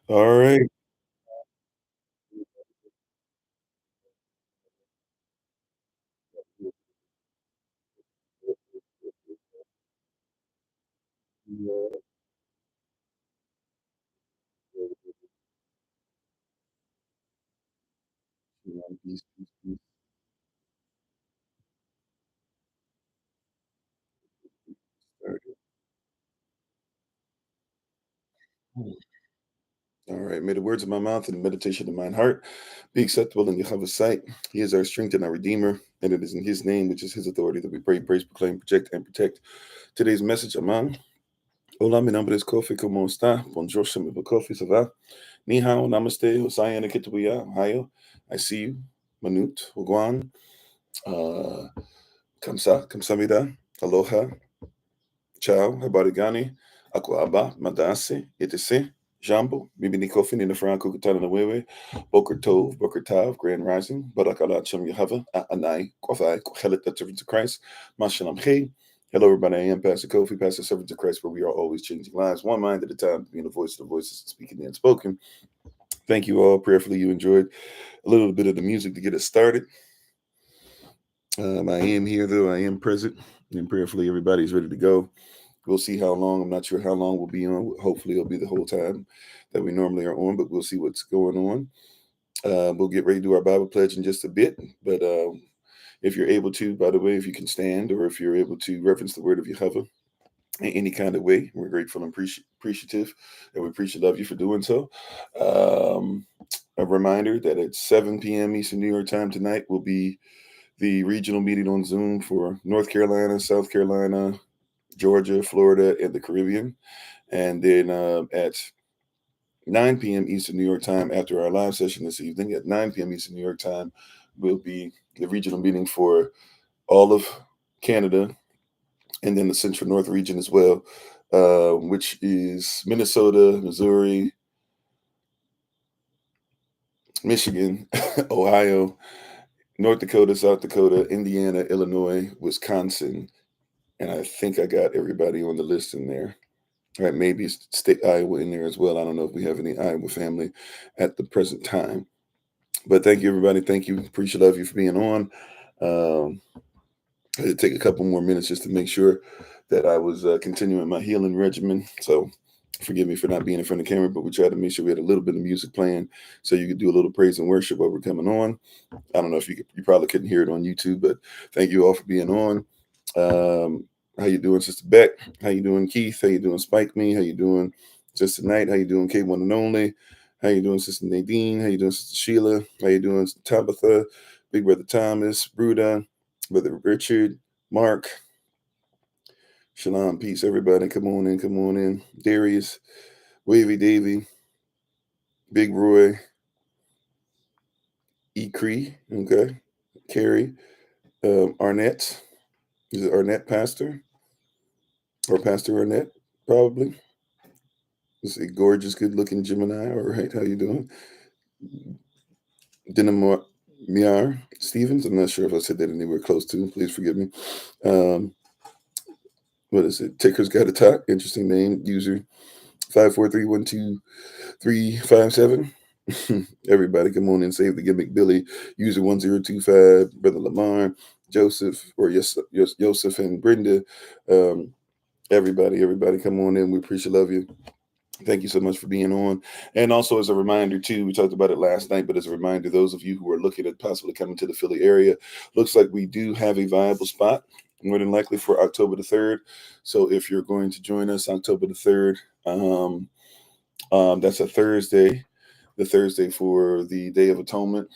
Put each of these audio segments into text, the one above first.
All right. Peace, peace, peace. All right. May the words of my mouth and the meditation of mine heart be acceptable in Yahweh's sight. He is our strength and our redeemer, and it is in his name, which is his authority, that we pray, praise, proclaim, project, and protect. Today's message, Aman. Hola, mi nombre es Kofi. ¿Cómo está? Bonjour, je m'appelle Kofi. Ça va? Ni hao, namaste, hosaya, nikituya, hayo. I see you. Manut, Wagwan, uh, kamsa, kamsamida, aloha, ciao, habarigani, akuaba, madase, itese, jambo, bibi nikofi, nina franco, kutana na wewe, boker tov, boker tav, grand rising, barakala chum yahava, anai, kwafai, kwachelet, the servants of Christ, mashalam hey. Hello, everybody. I am Pastor Kofi, Pastor Servant of Christ, where we are always changing lives, one mind at a time, being the voice of the voices, speaking the unspoken. Thank you all. Prayerfully, you enjoyed a little bit of the music to get us started. I am here, though. I am present, and prayerfully, everybody's ready to go. We'll see how long. I'm not sure how long we'll be on. Hopefully, it'll be the whole time that we normally are on, but we'll see what's going on. We'll get ready to do our Bible pledge in just a bit. But if you're able to, by the way, if you can stand or if you're able to reference the word of Yehovah in any kind of way, we're grateful and appreciative, and we appreciate love you for doing so. Um, a reminder that at 7 p.m. Eastern New York time tonight will be the regional meeting on Zoom for North Carolina, South Carolina, Georgia, Florida, and the Caribbean. And then at 9 p.m. Eastern New York time, after our live session this evening, at 9 p.m. Eastern New York time, will be the regional meeting for all of Canada and then the Central North region as well, which is Minnesota, Missouri, Michigan, Ohio, North Dakota, South Dakota, Indiana, Illinois, Wisconsin. And I think I got everybody on the list in there. All right, maybe state Iowa in there as well. I don't know if we have any Iowa family at the present time. But thank you, everybody. Thank you. Appreciate love you for being on. Um, I had to take a couple more minutes just to make sure that I was continuing my healing regimen. So forgive me for not being in front of the camera, but we tried to make sure we had a little bit of music playing so you could do a little praise and worship while we're coming on. I don't know if you probably couldn't hear it on YouTube, but thank you all for being on. How you doing, Sister Beck? How you doing, Keith? How you doing, Spike Me? How you doing, Sister Knight? How you doing, K1 and Only? How you doing, Sister Nadine? How you doing, Sister Sheila? How you doing, Tabitha? Big Brother Thomas, Bruda, Brother Richard, Mark, Shalom, peace, everybody. Come on in, come on in. Darius, Wavy Davy, Big Roy, E. Cree, okay, Carrie, Arnett. Is it Arnett Pastor or Pastor Arnett? Probably. It's a gorgeous, good-looking Gemini. All right, how you doing? Dinamar Miar Stevens. I'm not sure if I said that anywhere close to. Please forgive me. Um, what is it? Ticker's got a talk. Interesting name. User 54312. 357. Everybody, come on and save the gimmick. Billy, user 1025, Brother Lamar, Joseph, or yes, Joseph and Brenda. Um, everybody, come on in. We appreciate love you. Thank you so much for being on. And also, as a reminder, too, we talked about it last night, but as a reminder, those of you who are looking at possibly coming to the Philly area, looks like we do have a viable spot, more than likely for October the 3rd. So if you're going to join us October the 3rd, that's a Thursday, the Thursday for the Day of Atonement,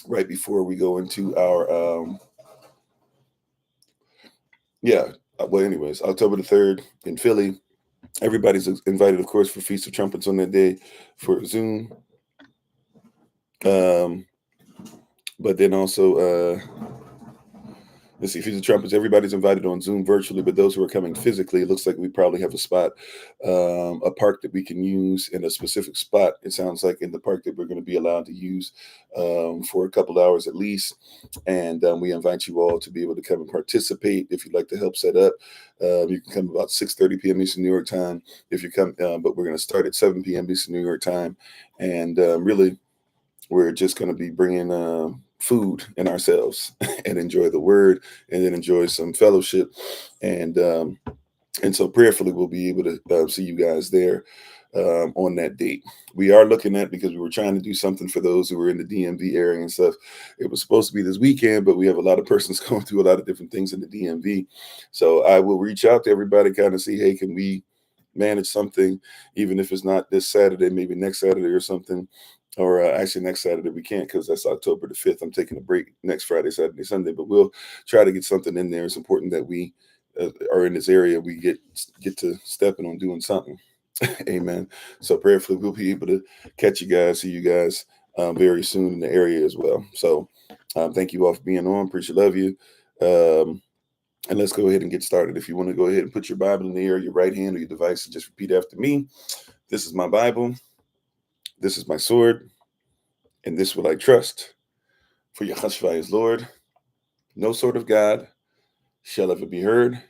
right before we go into our, well, anyways, October the 3rd in Philly. Everybody's invited, of course, for Feast of Trumpets on that day for Zoom. Um, but then also, Let's see, Feast of Trumpets. Everybody's invited on Zoom virtually, but those who are coming physically, it looks like we probably have a spot, a park that we can use in a specific spot. It sounds like in the park that we're going to be allowed to use for a couple hours at least. And we invite you all to be able to come and participate. If you'd like to help set up, you can come about 6:30 p.m. Eastern New York time. If you come, but we're going to start at 7 p.m. Eastern New York time, and really, we're just going to be bringing food in ourselves and enjoy the word, and then enjoy some fellowship, and so prayerfully we'll be able to see you guys there on that date. We are looking at, because we were trying to do something for those who were in the DMV area and stuff. It was supposed to be this weekend, but we have a lot of persons going through a lot of different things in the DMV. So I will reach out to everybody, kind of see, hey, can we manage something, even if it's not this Saturday, maybe next Saturday or something. Or actually next Saturday we can't, because that's October the 5th. I'm taking a break next Friday, Saturday, Sunday, but we'll try to get something in there. It's important that we are in this area. We get to stepping on doing something. Amen. So prayerfully we'll be able to catch you guys, see you guys very soon in the area as well. So thank you all for being on. Appreciate, love you. And let's go ahead and get started. If you want to go ahead and put your Bible in the air, your right hand or your device, and just repeat after me. This is my Bible. This is my sword. And this will I trust. For Yahshua is Lord. No sword of God shall ever be heard.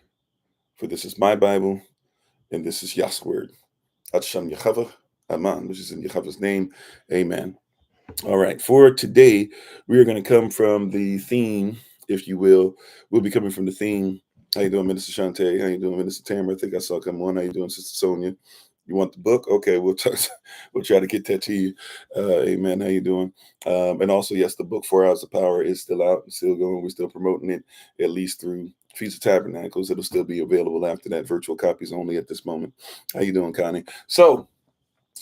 For this is my Bible. And this is Yah's word. Adsham Yahweh. Aman, which is in Yahweh's name. Amen. All right. For today, we are going to come from the theme, if you will. We'll be coming from the theme. How you doing, Minister Shante? How you doing, Minister Tamara? I think I saw come on. How you doing, Sister Sonia? You want the book? Okay, we'll try to get that to you. Amen. How you doing? And also, yes, the book 4 Hours of Power is still out and still going. We're still promoting it, at least through Feast of Tabernacles. It'll still be available after that. Virtual copies only at this moment. How you doing, Connie? So,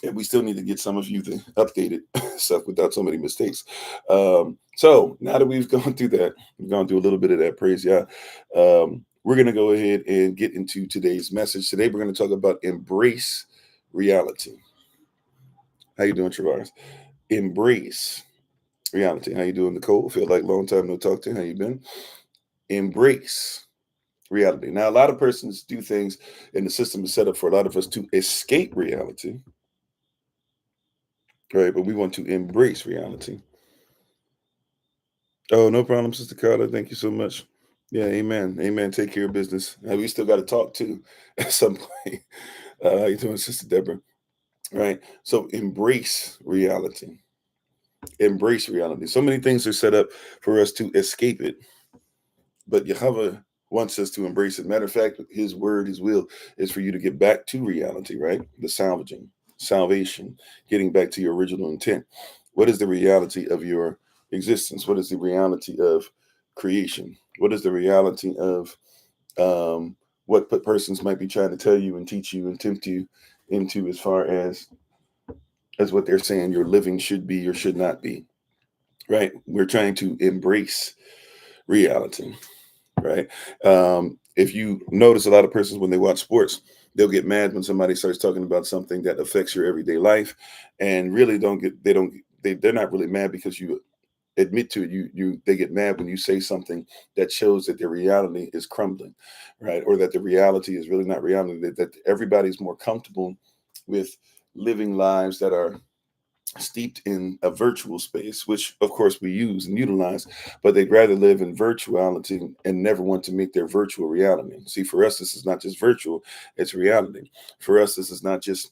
and we still need to get some of you the updated stuff without so many mistakes. So now that we've gone through that, we've gone through a little bit of that, praise Yah. We're going to go ahead and get into today's message. Today, we're going to talk about embrace reality. How you doing, Travaris? Embrace reality. How you doing, Nicole? Feel like long time no talk to. How you been? Embrace reality. Now, a lot of persons do things, and the system is set up for a lot of us to escape reality. Right, but we want to embrace reality. Oh, no problem, Sister Carla. Thank you so much. Yeah, amen. Amen. Take care of business. We still got to talk too at some point. How you doing, Sister Deborah? Right. So embrace reality. Embrace reality. So many things are set up for us to escape it, but Yahweh wants us to embrace it. Matter of fact, his word, his will is for you to get back to reality, right? The salvation, getting back to your original intent. What is the reality of your existence? What is the reality of creation? What is the reality of what persons might be trying to tell you and teach you and tempt you into, as far as what they're saying your living should be or should not be, right? We're trying to embrace reality, right? If you notice, a lot of persons, when they watch sports, they'll get mad when somebody starts talking about something that affects your everyday life, and really they're not really mad because you admit to it. They get mad when you say something that shows that their reality is crumbling, right? Or that the reality is really not reality, that everybody's more comfortable with living lives that are steeped in a virtual space, which of course we use and utilize, but they'd rather live in virtuality and never want to make their virtual reality. See, for us, this is not just virtual, it's reality. For us, this is not just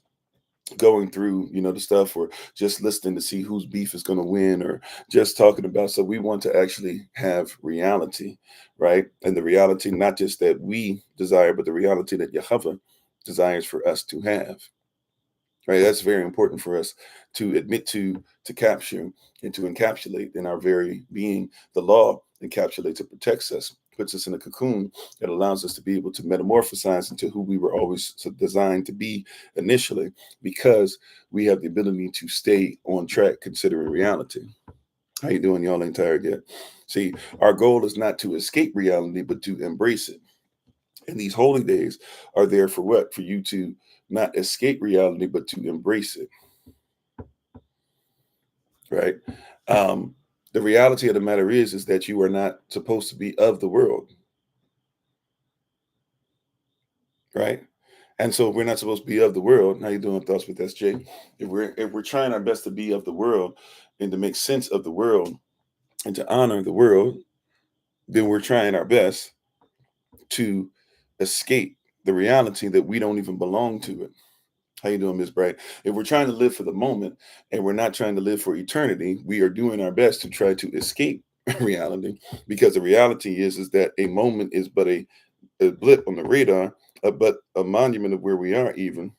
going through, the stuff, or just listening to see whose beef is going to win, or just talking about. So we want to actually have reality, right? And the reality, not just that we desire, but the reality that Yahweh desires for us to have. Right, that's very important for us to admit to capture, and to encapsulate in our very being. The law encapsulates and protects us, puts us in a cocoon that allows us to be able to metamorphosize into who we were always designed to be initially, because we have the ability to stay on track considering reality. How you doing? Y'all ain't tired yet? See, our goal is not to escape reality, but to embrace it. And these holy days are there for what? For you to not escape reality, but to embrace it. Right? The reality of the matter is that you are not supposed to be of the world, right? And so if we're not supposed to be of the world, how you doing, Thoughts with SJ? If we're trying our best to be of the world and to make sense of the world and to honor the world, then we're trying our best to escape the reality that we don't even belong to it. How you doing, Miss Bright? If we're trying to live for the moment and we're not trying to live for eternity, we are doing our best to try to escape reality, because the reality is that a moment is but a blip on the radar, but a monument of where we are even,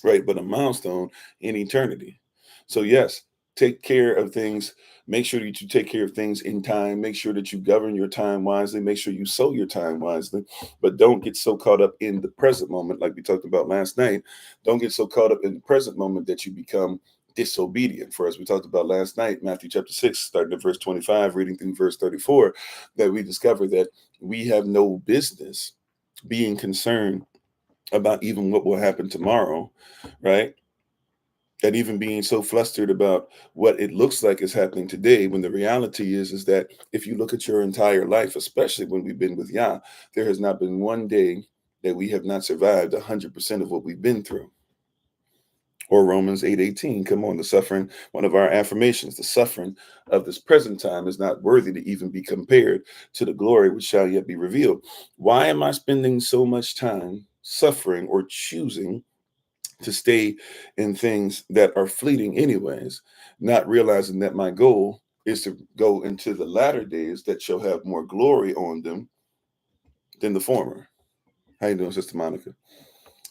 right? But a milestone in eternity. So yes, take care of things. Make sure that you take care of things in time. Make sure that you govern your time wisely. Make sure you sow your time wisely. But don't get so caught up in the present moment, like we talked about last night. Don't get so caught up in the present moment that you become disobedient. For as we talked about last night, Matthew chapter 6, starting at verse 25, reading through verse 34, that we discover that we have no business being concerned about even what will happen tomorrow, right? And even being so flustered about what it looks like is happening today, when the reality is that if you look at your entire life, especially when we've been with Yah, there has not been one day that we have not survived 100% of what we've been through. Or Romans 8:18, come on, the suffering, one of our affirmations, the suffering of this present time is not worthy to even be compared to the glory which shall yet be revealed. Why am I spending so much time suffering or choosing to stay in things that are fleeting anyways, not realizing that my goal is to go into the latter days that shall have more glory on them than the former? How you doing, Sister Monica?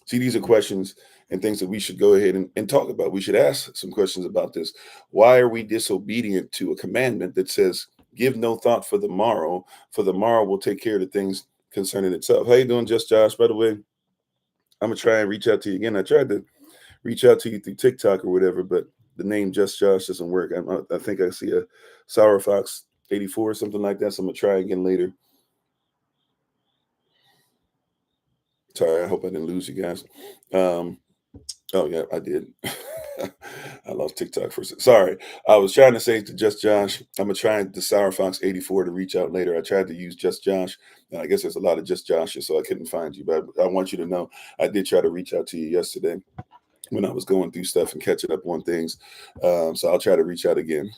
See, these are questions and things that we should go ahead and talk about. We should ask some questions about this. Why are we disobedient to a commandment that says, give no thought for the morrow will take care of the things concerning itself? How you doing, Just Josh? By the way, I'm going to try and reach out to you again. I tried to reach out to you through TikTok or whatever, but the name Just Josh doesn't work. I think I see a Sour Fox 84 or something like that, so I'm going to try again later. Sorry, I hope I didn't lose you guys. Oh yeah, I did. I lost TikTok for a second. Sorry. I was trying to say to Just Josh, I'm gonna try the Sour Fox 84 to reach out later. I tried to use Just Josh, and I guess there's a lot of Just Joshes, so I couldn't find you. But I want you to know I did try to reach out to you yesterday when I was going through stuff and catching up on things. So I'll try to reach out again,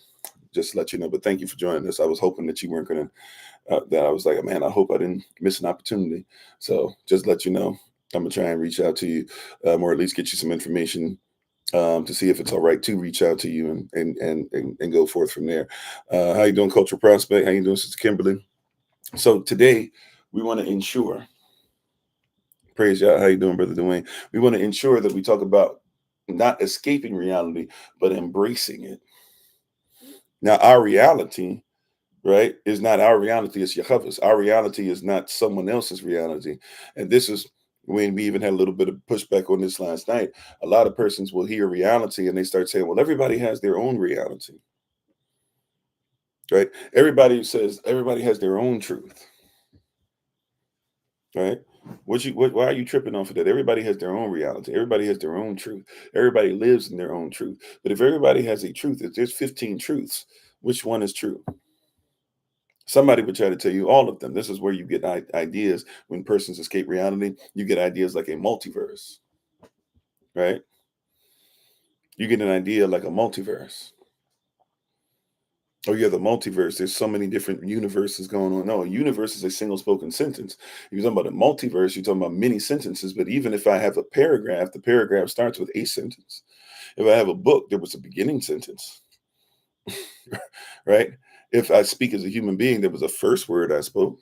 just to let you know. But thank you for joining us. I was hoping that you weren't gonna that I was like, man, I hope I didn't miss an opportunity. So just let you know, I'm gonna try and reach out to you, or at least get you some information, to see if it's all right to reach out to you and go forth from there. How you doing, Cultural Prospect? How you doing, Sister Kimberly? So today we want to ensure, praise God. How you doing, Brother Dwayne? We want to ensure that we talk about not escaping reality, but embracing it. Now, our reality, right, is not our reality, it's Yahweh's. Our reality is not someone else's reality. And this is when we even had a little bit of pushback on this last night. A lot of persons will hear reality and they start saying, well, everybody has their own reality, right? Everybody says everybody has their own truth, right? Why are you tripping off of that? Everybody has their own reality. Everybody has their own truth. Everybody lives in their own truth. But if everybody has a truth, if there's 15 truths, which one is true? Somebody would try to tell you all of them. This is where you get ideas when persons escape reality. You get ideas like a multiverse, right? You get an idea like a multiverse. Oh, yeah, the multiverse. There's so many different universes going on. No, a universe is a single spoken sentence. If you're talking about a multiverse, you're talking about many sentences. But even if I have a paragraph, the paragraph starts with a sentence. If I have a book, there was a beginning sentence, right? If I speak as a human being, there was a first word I spoke.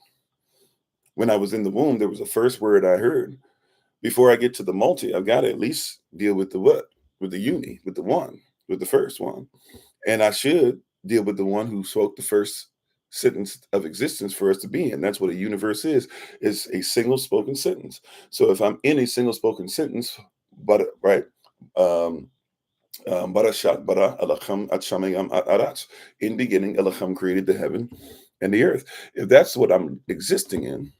When I was in the womb, there was a first word I heard. Before I get to the multi, I've got to at least deal with the what? With the uni, with the one, with the first one. And I should deal with the one who spoke the first sentence of existence for us to be in. That's what a universe is. It's a single spoken sentence. So if I'm in a single spoken sentence, but right, Barashat bara Elacham at Shamayam at Aratz. In beginning, Elacham created the heaven and the earth. If that's what I'm existing in,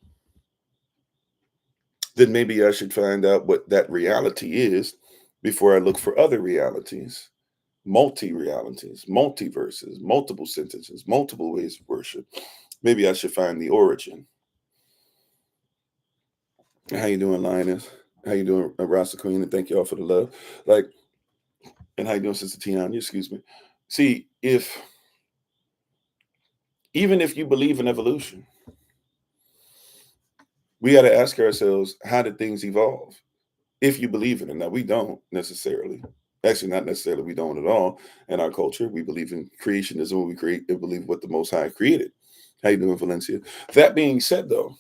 then maybe I should find out what that reality is before I look for other realities. multi-realities, multiverses, multiple sentences, multiple ways of worship. Maybe I should find the origin. How you doing, Lioness? How you doing, Rasta Queen? And thank you all for the love. Like, and how you doing, Sister Tiana? Excuse me. See, even if you believe in evolution, we got to ask ourselves, how did things evolve? If you believe in it. Now, we don't necessarily. Actually, not necessarily. We don't at all. In our culture, we believe in creationism. When we create and believe what the Most High created. How you doing, Valencia? That being said, though,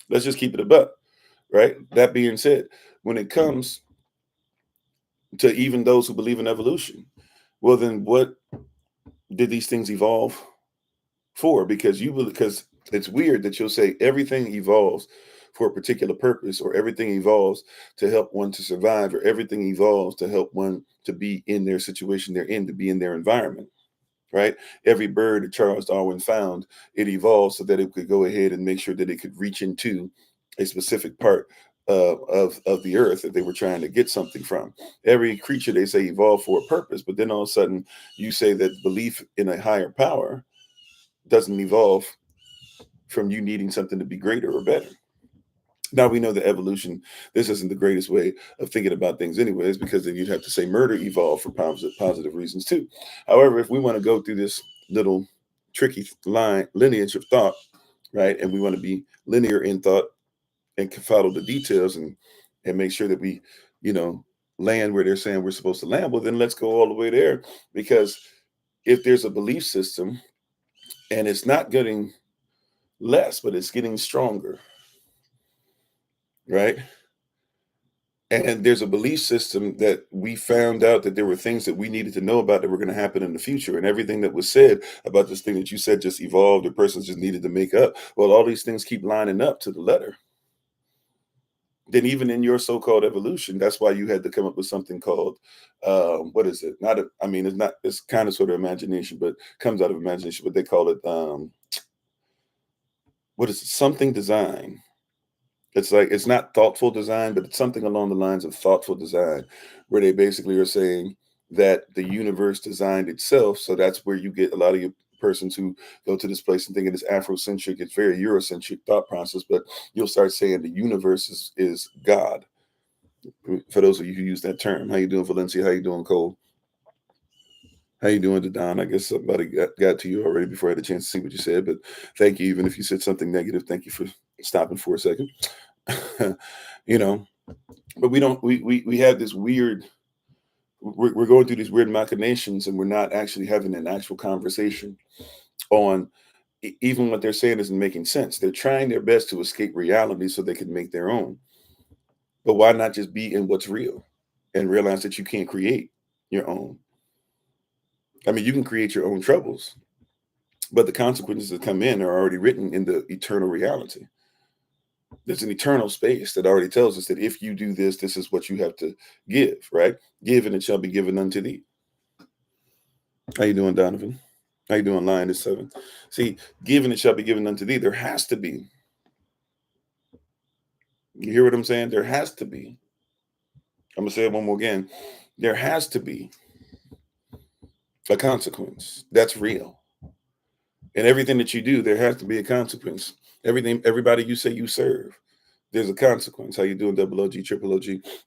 let's just keep it a buck, right? That being said, when it comes to even those who believe in evolution, well, then what did these things evolve for? Because it's weird that you'll say everything evolves for a particular purpose, or everything evolves to help one to survive, or everything evolves to help one to be in their situation they're in, to be in their environment, right? Every bird that Charles Darwin found, it evolved so that it could go ahead and make sure that it could reach into a specific part of the earth that they were trying to get something from. Every creature, they say, evolved for a purpose, but then all of a sudden you say that belief in a higher power doesn't evolve from you needing something to be greater or better. Now we know that evolution, this isn't the greatest way of thinking about things anyways, because then you'd have to say murder evolved for positive reasons too. However, if we want to go through this little tricky lineage of thought, right, and we want to be linear in thought and can follow the details and make sure that we, land where they're saying we're supposed to land, well, then let's go all the way there. Because if there's a belief system and it's not getting less, but it's getting stronger, right? And there's a belief system that we found out that there were things that we needed to know about that were going to happen in the future. And everything that was said about this thing that you said just evolved, or persons just needed to make up. Well, all these things keep lining up to the letter. Then even in your so-called evolution, that's why you had to come up with something called, what is it? It's not, it's kind of sort of imagination, but comes out of imagination, but they call it, what is it? Something design. It's like, it's not thoughtful design, but it's something along the lines of thoughtful design, where they basically are saying that the universe designed itself. So that's where you get a lot of your persons who go to this place and think it is Afrocentric. It's very Eurocentric thought process, but you'll start saying the universe is God. For those of you who use that term. How you doing, Valencia? How you doing, Cole? How you doing, Don? I guess somebody got to you already before I had a chance to see what you said, but thank you. Even if you said something negative, thank you for stopping for a second. you know, but we have this weird, we're going through these weird machinations, and we're not actually having an actual conversation on even what they're saying isn't making sense. They're trying their best to escape reality so they can make their own. But why not just be in what's real and realize that you can't create your own? I mean, you can create your own troubles, but the consequences that come in are already written in the eternal reality. There's an eternal space that already tells us that if you do this, this is what you have to give, right? Give and it shall be given unto thee. How you doing, Donovan? How you doing, Lion? Is 7. See, give and it shall be given unto thee. There has to be. You hear what I'm saying? There has to be. I'm going to say it one more again. There has to be a consequence that's real. And everything that you do, there has to be a consequence. Everybody you say you serve, there's a consequence. How you doing, double OG, triple OG?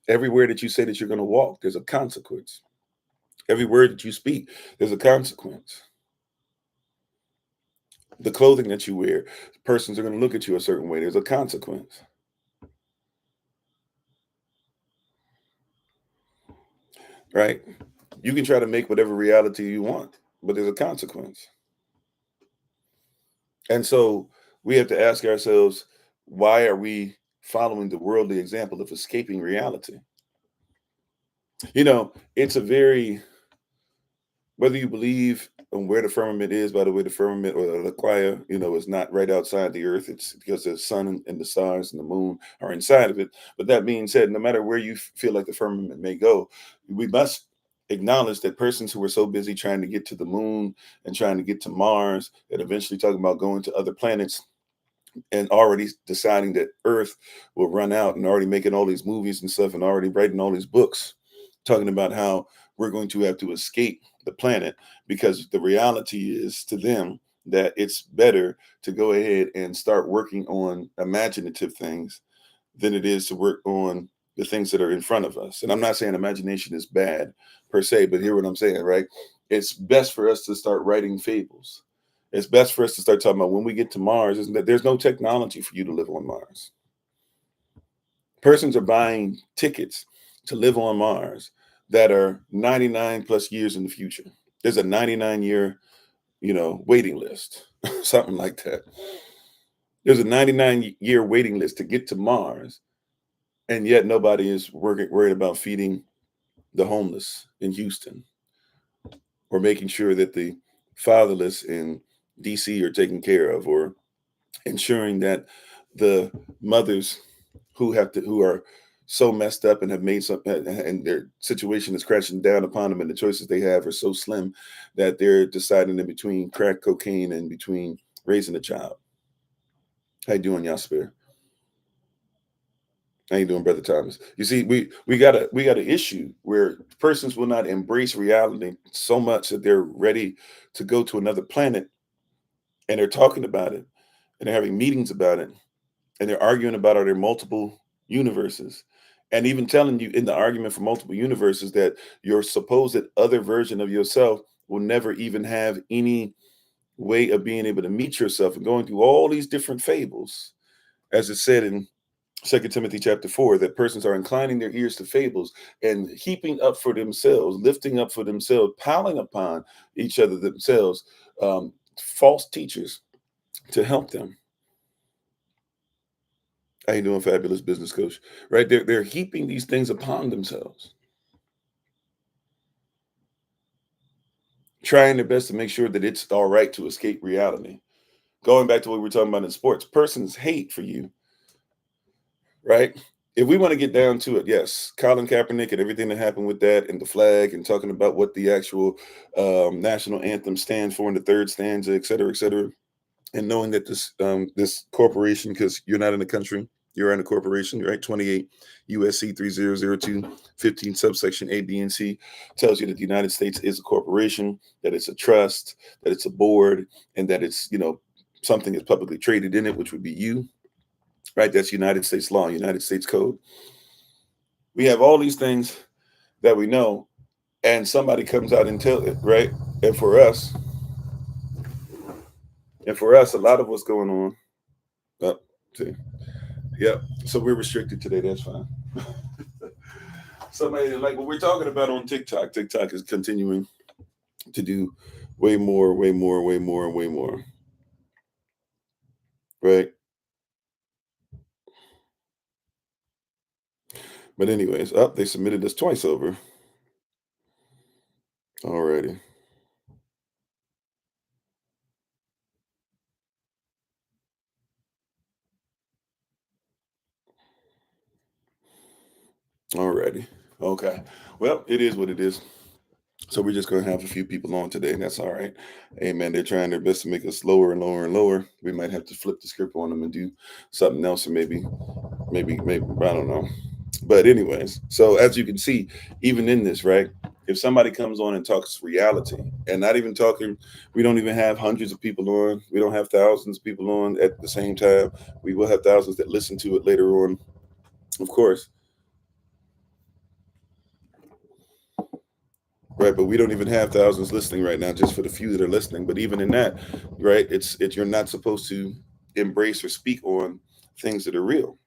Everywhere that you say that you're going to walk, there's a consequence. Every word that you speak, there's a consequence. The clothing that you wear, persons are going to look at you a certain way. There's a consequence. Right? You can try to make whatever reality you want, but there's a consequence. And so we have to ask ourselves, why are we following the worldly example of escaping reality? It's a very, whether you believe on where the firmament is, by the way, the firmament or the choir, is not right outside the earth. It's because the sun and the stars and the moon are inside of it. But that being said, no matter where you feel like the firmament may go, we must acknowledge that persons who are so busy trying to get to the moon and trying to get to Mars, and eventually talking about going to other planets, and already deciding that Earth will run out, and already making all these movies and stuff, and already writing all these books talking about how we're going to have to escape the planet, because the reality is to them that it's better to go ahead and start working on imaginative things than it is to work on the things that are in front of us. And I'm not saying imagination is bad per se, but hear what I'm saying, right? It's best for us to start writing fables. It's best for us to start talking about when we get to Mars, isn't that there's no technology for you to live on Mars. Persons are buying tickets to live on Mars that are 99 plus years in the future. There's a 99-year, waiting list, something like that. There's a 99-year waiting list to get to Mars, and yet nobody is worried about feeding the homeless in Houston, or making sure that the fatherless in DC are taken care of, or ensuring that the mothers who are so messed up and have made some, and their situation is crashing down upon them, and the choices they have are so slim that they're deciding in between crack cocaine and between raising a child. How you doing, Yasper? How you doing, Brother Thomas? You see, we got an issue where persons will not embrace reality so much that they're ready to go to another planet, and they're talking about it, and they're having meetings about it, and they're arguing about, are there multiple universes, and even telling you in the argument for multiple universes that your supposed other version of yourself will never even have any way of being able to meet yourself, and going through all these different fables, as it said in 2 Timothy chapter 4, that persons are inclining their ears to fables and heaping up for themselves, lifting up for themselves, piling upon each other themselves, false teachers to help them. How you doing, fabulous business coach? Right? They're heaping these things upon themselves, trying their best to make sure that it's all right to escape reality. Going back to what we were talking about in sports, persons hate for you, right? If we want to get down to it, yes, Colin Kaepernick and everything that happened with that, and the flag, and talking about what the actual national anthem stands for in the third stanza, et cetera, and knowing that this corporation, because you're not in the country, you're in a corporation, right? 28 USC 3002 15 subsection A, B, and C tells you that the United States is a corporation, that it's a trust, that it's a board, and that it's something is publicly traded in it, which would be you, right? That's United States law, United States code. We have all these things that we know, and somebody comes out and tells it, right? And for us, a lot of what's going on. Oh, see. Yep. So we're restricted today. That's fine. Somebody like what we're talking about on TikTok. TikTok is continuing to do way more, way more, way more, way more. Right. But anyways, they submitted this twice over. Alrighty. Alrighty. Okay. Well, it is what it is. So we're just going to have a few people on today, and that's all right. Hey, man, they're trying their best to make us lower and lower and lower. We might have to flip the script on them and do something else, or maybe, I don't know. But anyways, so as you can see, even in this, right? If somebody comes on and talks reality, and not even talking, we don't even have hundreds of people on. We don't have thousands of people on at the same time. We will have thousands that listen to it later on, of course. Right, but we don't even have thousands listening right now, just for the few that are listening. But even in that, right, it's you're not supposed to embrace or speak on things that are real,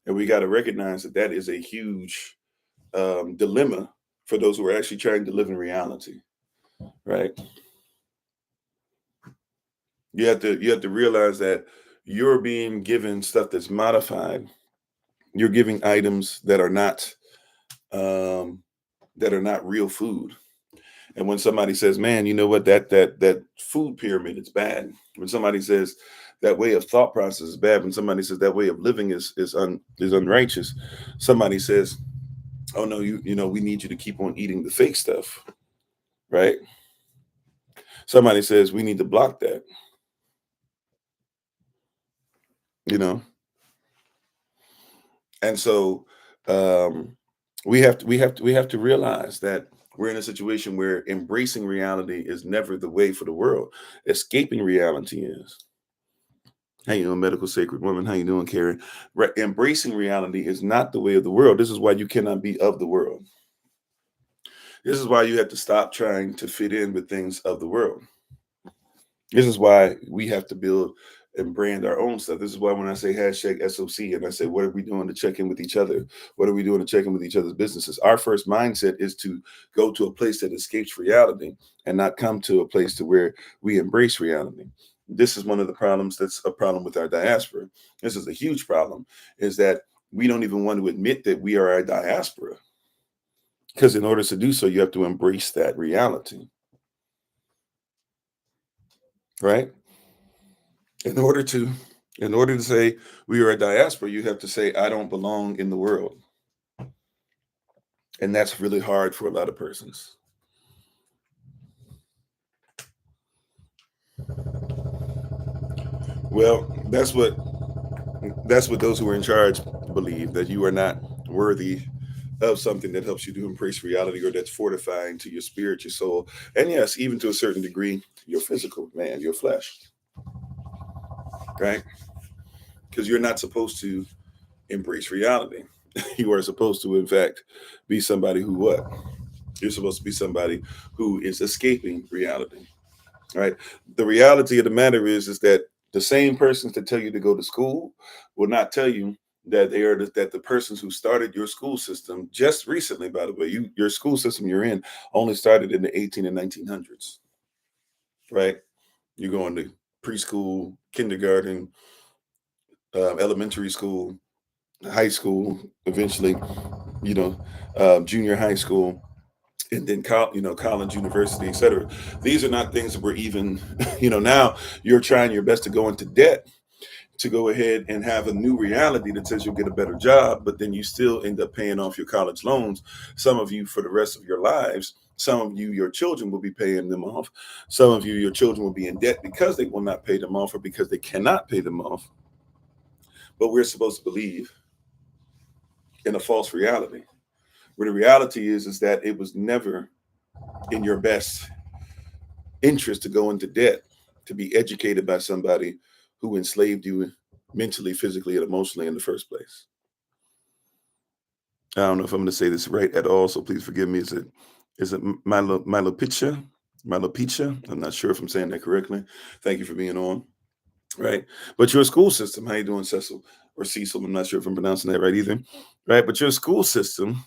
and we got to recognize that that is a huge dilemma for those who are actually trying to live in reality. Right, you have to realize that you're being given stuff that's modified. You're giving items um, that are not real food. And when somebody says, "Man, you know what? That food pyramid is bad." When somebody says that way of thought process is bad, when somebody says that way of living is unrighteous, somebody says, "Oh no, we need you to keep on eating the fake stuff," right? Somebody says we need to block that, you know. And so, um, We have to realize that we're in a situation where embracing reality is never the way for the world. Escaping reality is. How you doing, medical sacred woman? How you doing, Karen? Embracing reality is not the way of the world. This is why you cannot be of the world. This is why you have to stop trying to fit in with things of the world. This is why we have to build and brand our own stuff. This is why when I say hashtag SOC and I say, what are we doing to check in with each other? What are we doing to check in with each other's businesses? Our first mindset is to go to a place that escapes reality and not come to a place to where we embrace reality. This is one of the problems that's a problem with our diaspora. This is a huge problem, is that we don't even want to admit that we are a diaspora. Because in order to do so, you have to embrace that reality, right? In order to in order to say we are a diaspora, you have to say I don't belong in the world. And that's really hard for a lot of persons. Well, that's what those who are in charge believe, that you are not worthy of something that helps you to embrace reality or that's fortifying to your spirit, your soul, and yes, even to a certain degree, your physical man, your flesh, right? Because you're not supposed to embrace reality. You are supposed to, in fact, be somebody who what? You're supposed to be somebody who is escaping reality, right? The reality of the matter is that the same persons that tell you to go to school will not tell you that that the persons who started your school system just recently, by the way, your school system you're in only started in the 18 and 1900s, right? You're going to preschool, kindergarten, elementary school, high school, eventually, you know, junior high school, and then college, university, etc. These are not things that we're even, now you're trying your best to go into debt to go ahead and have a new reality that says you'll get a better job, but then you still end up paying off your college loans. Some of you for the rest of your lives. Some of you, your children will be paying them off. Some of you, your children will be in debt because they will not pay them off or because they cannot pay them off. But we're supposed to believe in a false reality, where the reality is that it was never in your best interest to go into debt, to be educated by somebody who enslaved you mentally, physically, and emotionally in the first place. I don't know if I'm going to say this right at all, so please forgive me. Is it Milopicha? Milopicha? I'm not sure if I'm saying that correctly. Thank you for being on. Right, but your school system, how you doing, Cecil or Cecil? I'm not sure if I'm pronouncing that right either. Right, but your school system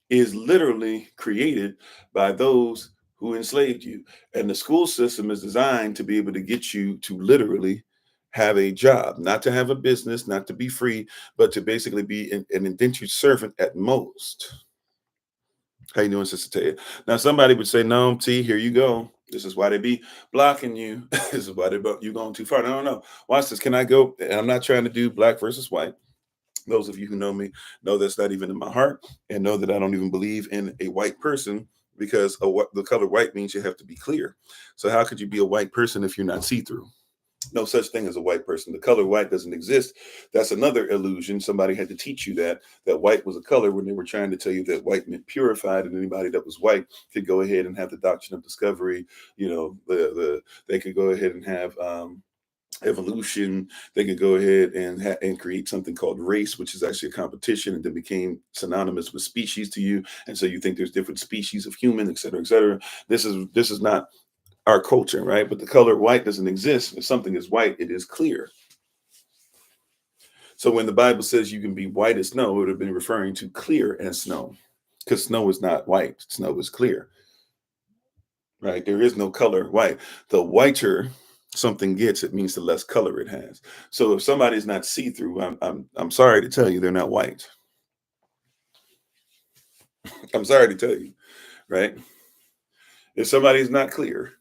is literally created by those who enslaved you. And the school system is designed to be able to get you to literally have a job, not to have a business, not to be free, but to basically be an indentured servant at most. How you doing, Sister Taya? Now, somebody would say, no, T, here you go. This is why they be blocking you. This is why you going too far. No, no, no. Watch this. Can I go? And I'm not trying to do black versus white. Those of you who know me know that's not even in my heart, and know that I don't even believe in a white person, because the color white means you have to be clear. So how could you be a white person if you're not see-through? No such thing as a white person. The color white doesn't exist. That's another illusion. Somebody had to teach you that white was a color when they were trying to tell you that white meant purified, and anybody that was white could go ahead and have the doctrine of discovery. They could go ahead and have evolution. They could go ahead and create something called race, which is actually a competition, and then became synonymous with species to you. And so you think there's different species of human, et cetera, et cetera. This is not our culture, right? But the color white doesn't exist. If something is white, it is clear. So when the Bible says you can be white as snow, it would have been referring to clear as snow, because snow is not white. Snow is clear, right? There is no color white. The whiter something gets, it means the less color it has. So if somebody's not see-through, I'm sorry to tell you, they're not white. I'm sorry to tell you, right? If somebody's not clear,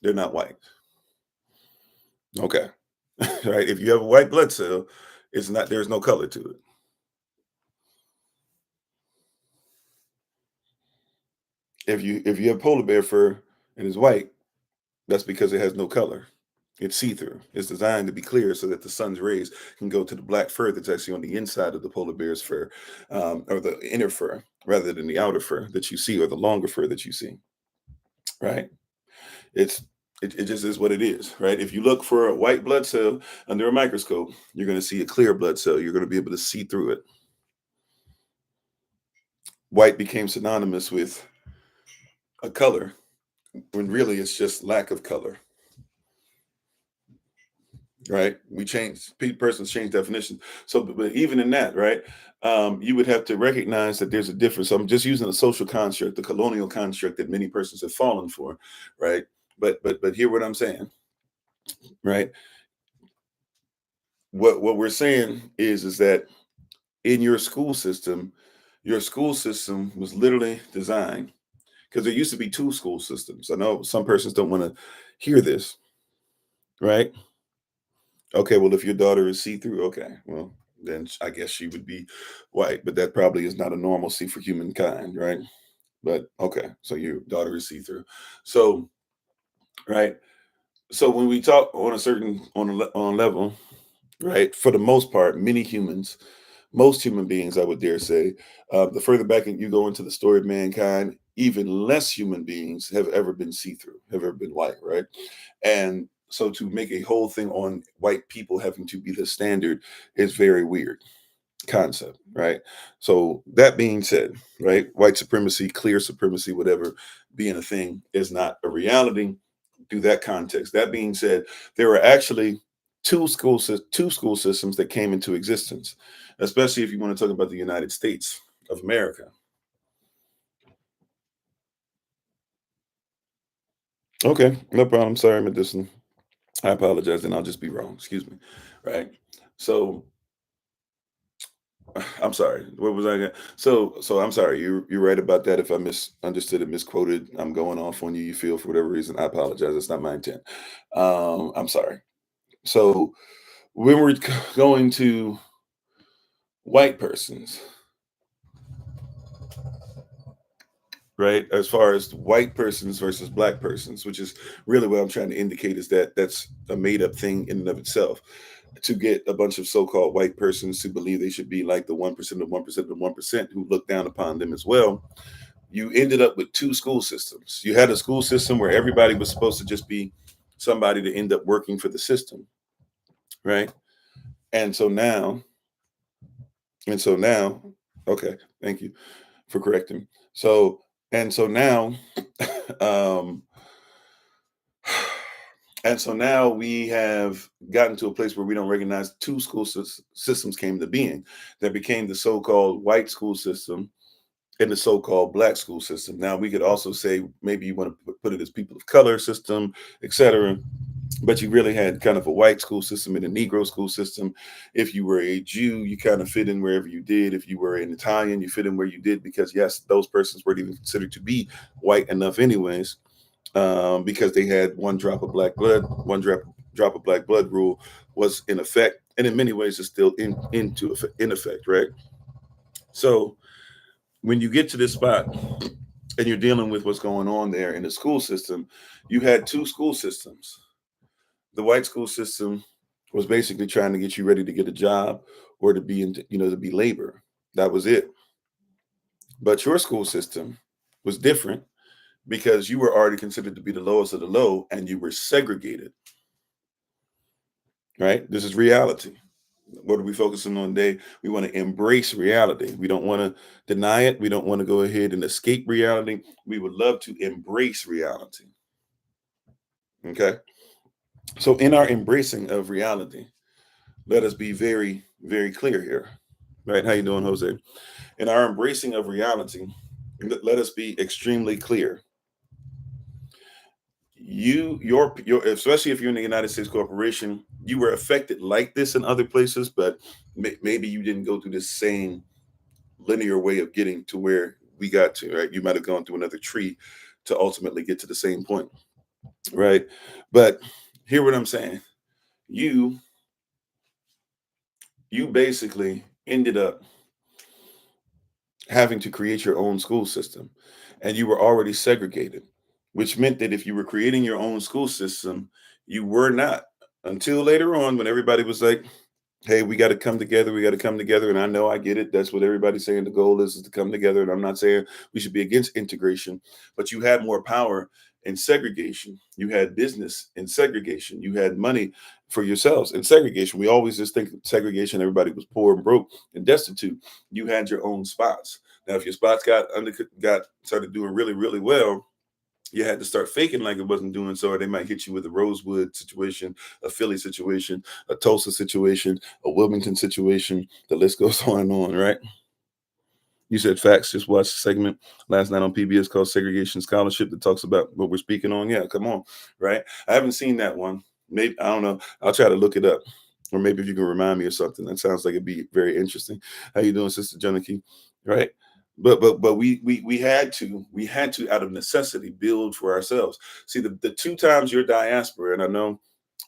they're not white. Okay. Right? If you have a white blood cell, there's no color to it. If you have polar bear fur and it's white, that's because it has no color. It's see-through. It's designed to be clear so that the sun's rays can go to the black fur that's actually on the inside of the polar bear's fur, or the inner fur, rather than the outer fur that you see, or the longer fur that you see. Right? It's it just is what it is, right? If you look for a white blood cell under a microscope, you're going to see a clear blood cell. You're going to be able to see through it. White became synonymous with a color when really it's just lack of color, right? We change persons change definitions. So, but even in that, right, you would have to recognize that there's a difference. So I'm just using a social construct, the colonial construct that many persons have fallen for, right? But hear what I'm saying, right? What we're saying is that in your school system was literally designed, because there used to be two school systems. I know some persons don't want to hear this, right? Okay, well, if your daughter is see-through, okay, well, then I guess she would be white, but that probably is not a normalcy for humankind, right? But okay, so your daughter is see-through. So, right. So when we talk on a certain on a level, right, for the most part, most human beings, I would dare say, the further back you go into the story of mankind, even less human beings have ever been see-through, have ever been white, right? And so to make a whole thing on white people having to be the standard is very weird concept, right? So that being said, right, white supremacy, clear supremacy, whatever being a thing is not a reality through that context. That being said, there are actually two school systems that came into existence, especially if you want to talk about the United States of America. Okay, no problem. Sorry, Medicine. I apologize, and I'll just be wrong. Excuse me. Right. So I'm sorry. What was I going so I'm sorry. You're right about that. If I misunderstood and misquoted, I'm going off on you. You feel for whatever reason. I apologize. That's not my intent. I'm sorry. So when we're going to white persons, right? As far as white persons versus black persons, which is really what I'm trying to indicate, is that that's a made up thing in and of itself. To get a bunch of so-called white persons to believe they should be like the 1% of 1% of 1% who look down upon them as well, you ended up with two school systems. You had a school system where everybody was supposed to just be somebody to end up working for the system, right? And so now, and so now, okay, thank you for correcting. So and so now, um, and so now we have gotten to a place where we don't recognize two systems came to being. That became the so-called white school system and the so-called black school system. Now we could also say maybe you want to put it as people of color system, etc. But you really had kind of a white school system and a Negro school system. If you were a Jew, you kind of fit in wherever you did. If you were an Italian, you fit in where you did, because yes, those persons weren't even considered to be white enough anyways, because they had one drop of black blood. One drop of black blood rule was in effect, and in many ways is still in effect, right? So when you get to this spot and you're dealing with what's going on there in the school system, you had two school systems. The white school system was basically trying to get you ready to get a job or to be to be labor. That was it. But your school system was different because you were already considered to be the lowest of the low and you were segregated, right? This is reality. What are we focusing on today? We want to embrace reality. We don't want to deny it. We don't want to go ahead and escape reality. We would love to embrace reality. Okay. So in our embracing of reality, let us be very, very clear here. Right? How you doing, Jose? In our embracing of reality, let us be extremely clear. Your especially if you're in the United States corporation, you were affected like this in other places, but maybe you didn't go through the same linear way of getting to where we got to, right? You might have gone through another tree to ultimately get to the same point, right? But hear what I'm saying. You you basically ended up having to create your own school system, and you were already segregated, which meant that if you were creating your own school system, you were not Until later on, when everybody was like, hey, we got to come together. We got to come together. And I know I get it. That's what everybody's saying. The goal is to come together. And I'm not saying we should be against integration, but you had more power in segregation. You had business in segregation. You had money for yourselves in segregation. We always just think of segregation. Everybody was poor and broke and destitute. You had your own spots. Now, if your spots got started doing really, really well, you had to start faking like it wasn't doing so, or they might hit you with a Rosewood situation, a Philly situation, a Tulsa situation, a Wilmington situation. The list goes on and on, right? You said facts. Just watched a segment last night on PBS called Segregation Scholarship that talks about what we're speaking on. Yeah, come on, right? I haven't seen that one. Maybe I don't know. I'll try to look it up, or maybe if you can remind me or something. That sounds like it'd be very interesting. How you doing, Sister Junkie? Right? But we had to out of necessity build for ourselves. See, the two times you're diaspora, and I know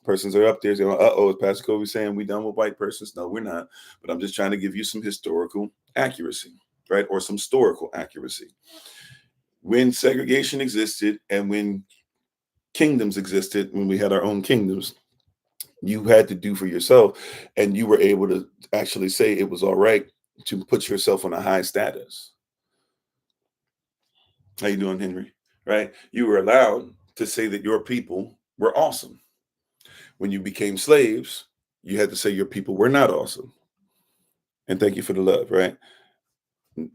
persons are up there saying, "Uh-oh, is Pastor Kobe saying we done with white persons?" No, we're not. But I'm just trying to give you some historical accuracy, right? Or some historical accuracy. When segregation existed and when kingdoms existed, when we had our own kingdoms, you had to do for yourself, and you were able to actually say it was all right to put yourself on a high status. How you doing, Henry? Right? You were allowed to say that your people were awesome. When you became slaves, you had to say your people were not awesome. And thank you for the love, right?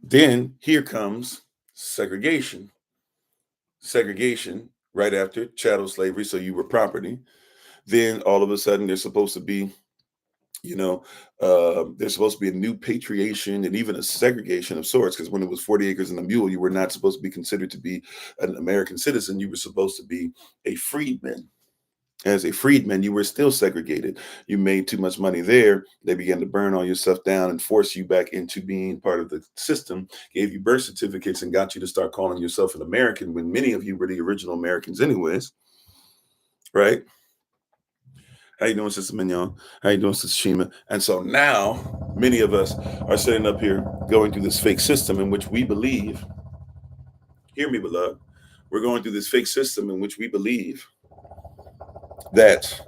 Then here comes segregation. Segregation right after chattel slavery, so you were property. Then all of a sudden there's supposed to be, you know, there's supposed to be a new patriation and even a segregation of sorts, because when it was 40 acres and a mule, you were not supposed to be considered to be an American citizen. You were supposed to be a freedman. As a freedman, you were still segregated. You made too much money there. They began to burn all your stuff down and force you back into being part of the system, gave you birth certificates and got you to start calling yourself an American when many of you were the original Americans anyways, right? How you doing, Sister Mignon? How you doing, Sister Shima? And so now many of us are sitting up here going through this fake system in which we believe, hear me, beloved, we're going through this fake system in which we believe that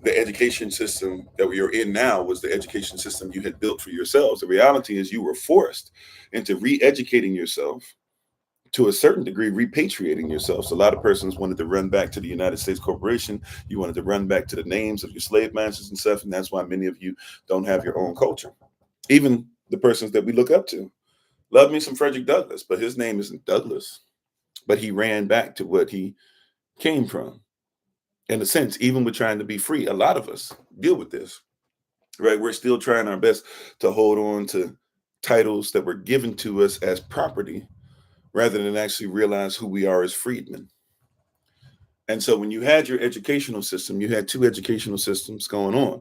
the education system that we are in now was the education system you had built for yourselves. The reality is you were forced into re-educating yourself, to a certain degree, repatriating yourselves. A lot of persons wanted to run back to the United States Corporation. You wanted to run back to the names of your slave masters and stuff. And that's why many of you don't have your own culture. Even the persons that we look up to. Love me some Frederick Douglass, but his name isn't Douglas. But he ran back to what he came from. In a sense, even with trying to be free, a lot of us deal with this, right? We're still trying our best to hold on to titles that were given to us as property rather than actually realize who we are as freedmen. And so when you had your educational system, you had two educational systems going on.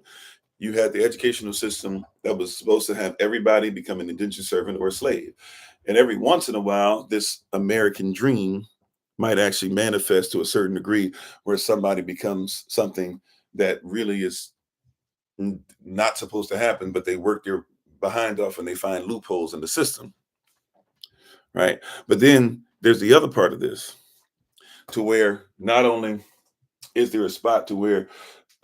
You had the educational system that was supposed to have everybody become an indentured servant or a slave. And every once in a while, this American dream might actually manifest to a certain degree where somebody becomes something that really is not supposed to happen, but they work their behind off and they find loopholes in the system, right? But then there's the other part of this, to where not only is there a spot to where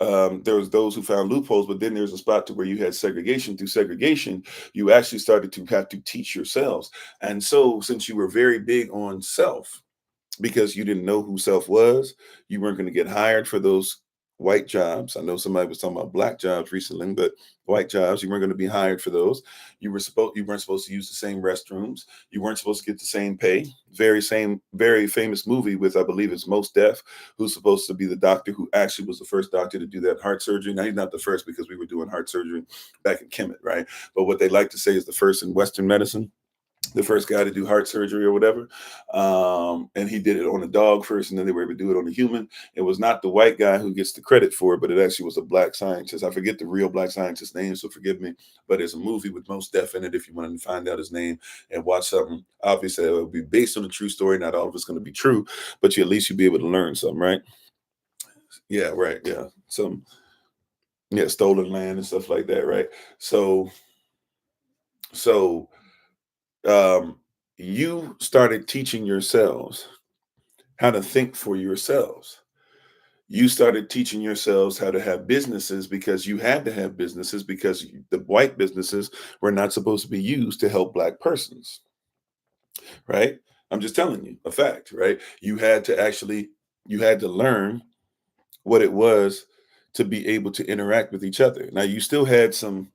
there was those who found loopholes, but then there's a spot to where you had segregation. Through segregation, you actually started to have to teach yourselves. And so since you were very big on self, because you didn't know who self was, you weren't going to get hired for those white jobs. I know somebody was talking about black jobs recently, but white jobs, you weren't going to be hired for those. You weren't supposed to use the same restrooms. You weren't supposed to get the same pay. Very famous movie with, I believe it's Most Def, who's supposed to be the doctor who actually was the first doctor to do that heart surgery. Now he's not the first, because we were doing heart surgery back in Kemet, right? But what they like to say is the first in Western medicine, the first guy to do heart surgery or whatever. And he did it on a dog first, and then they were able to do it on a human. It was not the white guy who gets the credit for it, but it actually was a black scientist. I forget the real black scientist's name, so forgive me. But there's a movie with Most Def in it if you want to find out his name and watch something. Obviously, it will be based on a true story. Not all of it's going to be true, but at least you'll be able to learn something, right? Yeah, right. Yeah. Stolen land and stuff like that, right? So um, you started teaching yourselves how to think for yourselves. You started teaching yourselves how to have businesses because you had to have businesses because the white businesses were not supposed to be used to help Black persons, right? I'm just telling you a fact, right? You had to learn what it was to be able to interact with each other. Now, you still had some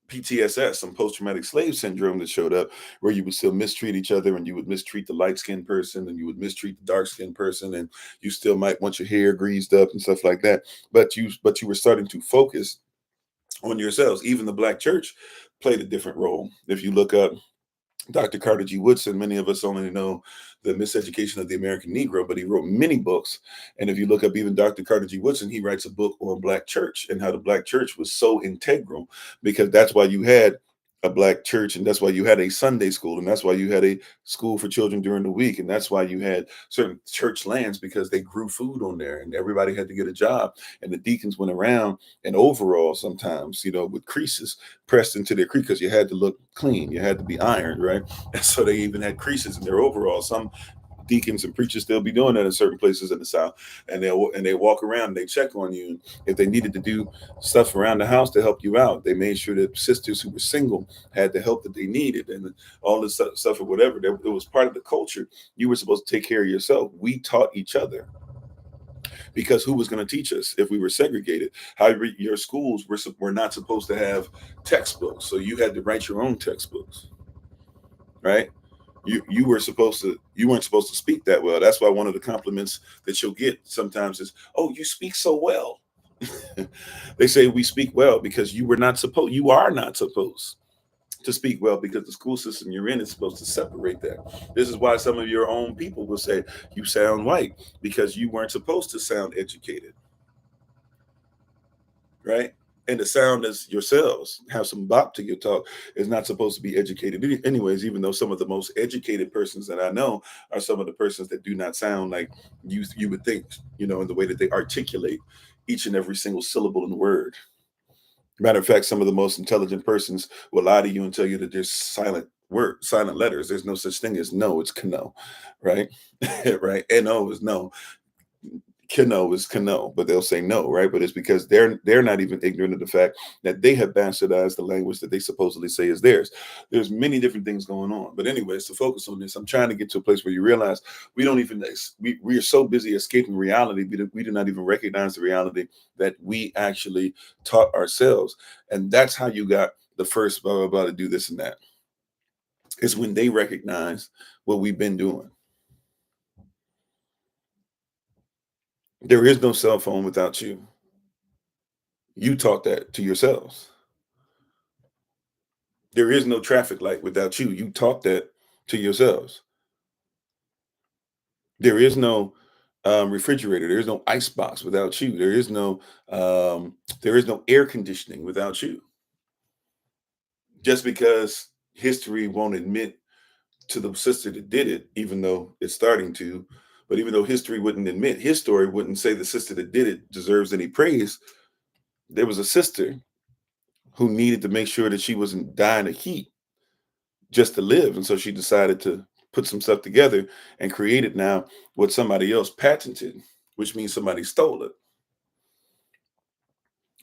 PTSS, some post traumatic slave syndrome that showed up where you would still mistreat each other and you would mistreat the light skinned person and you would mistreat the dark skinned person and you still might want your hair greased up and stuff like that. But you were starting to focus on yourselves. Even the Black church played a different role. If you look up Dr. Carter G. Woodson, many of us only know the Miseducation of the American Negro, but he wrote many books. And if you look up even Dr. Carter G. Woodson, he writes a book on Black church and how the Black church was so integral because that's why you had a Black church and that's why you had a Sunday school and that's why you had a school for children during the week and that's why you had certain church lands because they grew food on there and everybody had to get a job and the deacons went around in overalls sometimes, with creases pressed into their crease because you had to look clean, you had to be ironed, right? And so they even had creases in their overalls. Some deacons and preachers still be doing that in certain places in the South, and they walk around and they check on you. If they needed to do stuff around the house to help you out, they made sure that sisters who were single had the help that they needed, and all this stuff or whatever. It was part of the culture. You were supposed to take care of yourself. We taught each other because who was going to teach us if we were segregated? However, your schools were not supposed to have textbooks, so you had to write your own textbooks, right? You weren't supposed to speak that well. That's why one of the compliments that you'll get sometimes is, "Oh, you speak so well." They say we speak well because you are not supposed to speak well because the school system you're in is supposed to separate that. This is why some of your own people will say you sound white because you weren't supposed to sound educated, right? And the sound as yourselves have some bop to your talk is not supposed to be educated anyways, even though some of the most educated persons that I know are some of the persons that do not sound like you would think, in the way that they articulate each and every single syllable in the word. Matter of fact, some of the most intelligent persons will lie to you and tell you that there's silent letters. There's no such thing as no, it's cano, right? Right. No is no. Kano is Kano, but they'll say no, right? But it's because they're not even ignorant of the fact that they have bastardized the language that they supposedly say is theirs. There's many different things going on. But anyways, to focus on this, I'm trying to get to a place where you realize we are so busy escaping reality, we do not even recognize the reality that we actually taught ourselves. And that's how you got the first blah blah blah to do this and that. It's when they recognize what we've been doing. There is no cell phone without you. You taught that to yourselves. There is no traffic light without you. You taught that to yourselves. There is no refrigerator. There is no ice box without you. There is no air conditioning without you. Just because history won't admit to the sister that did it, even though it's starting to, but even though history wouldn't admit, his story wouldn't say the sister that did it deserves any praise. There was a sister who needed to make sure that she wasn't dying of heat just to live. And so she decided to put some stuff together and created now what somebody else patented, which means somebody stole it.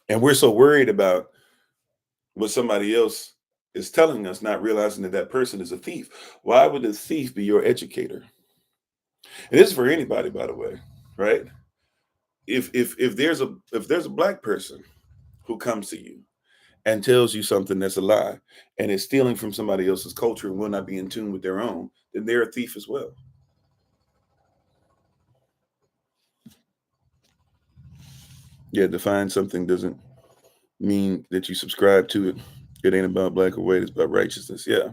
And we're so worried about what somebody else is telling us, not realizing that that person is a thief. Why would the thief be your educator? And this is for anybody, by the way, right? If there's a black person who comes to you and tells you something that's a lie and is stealing from somebody else's culture and will not be in tune with their own, then they're a thief as well. Yeah, define something doesn't mean that you subscribe to it. It ain't about black or white, it's about righteousness. Yeah.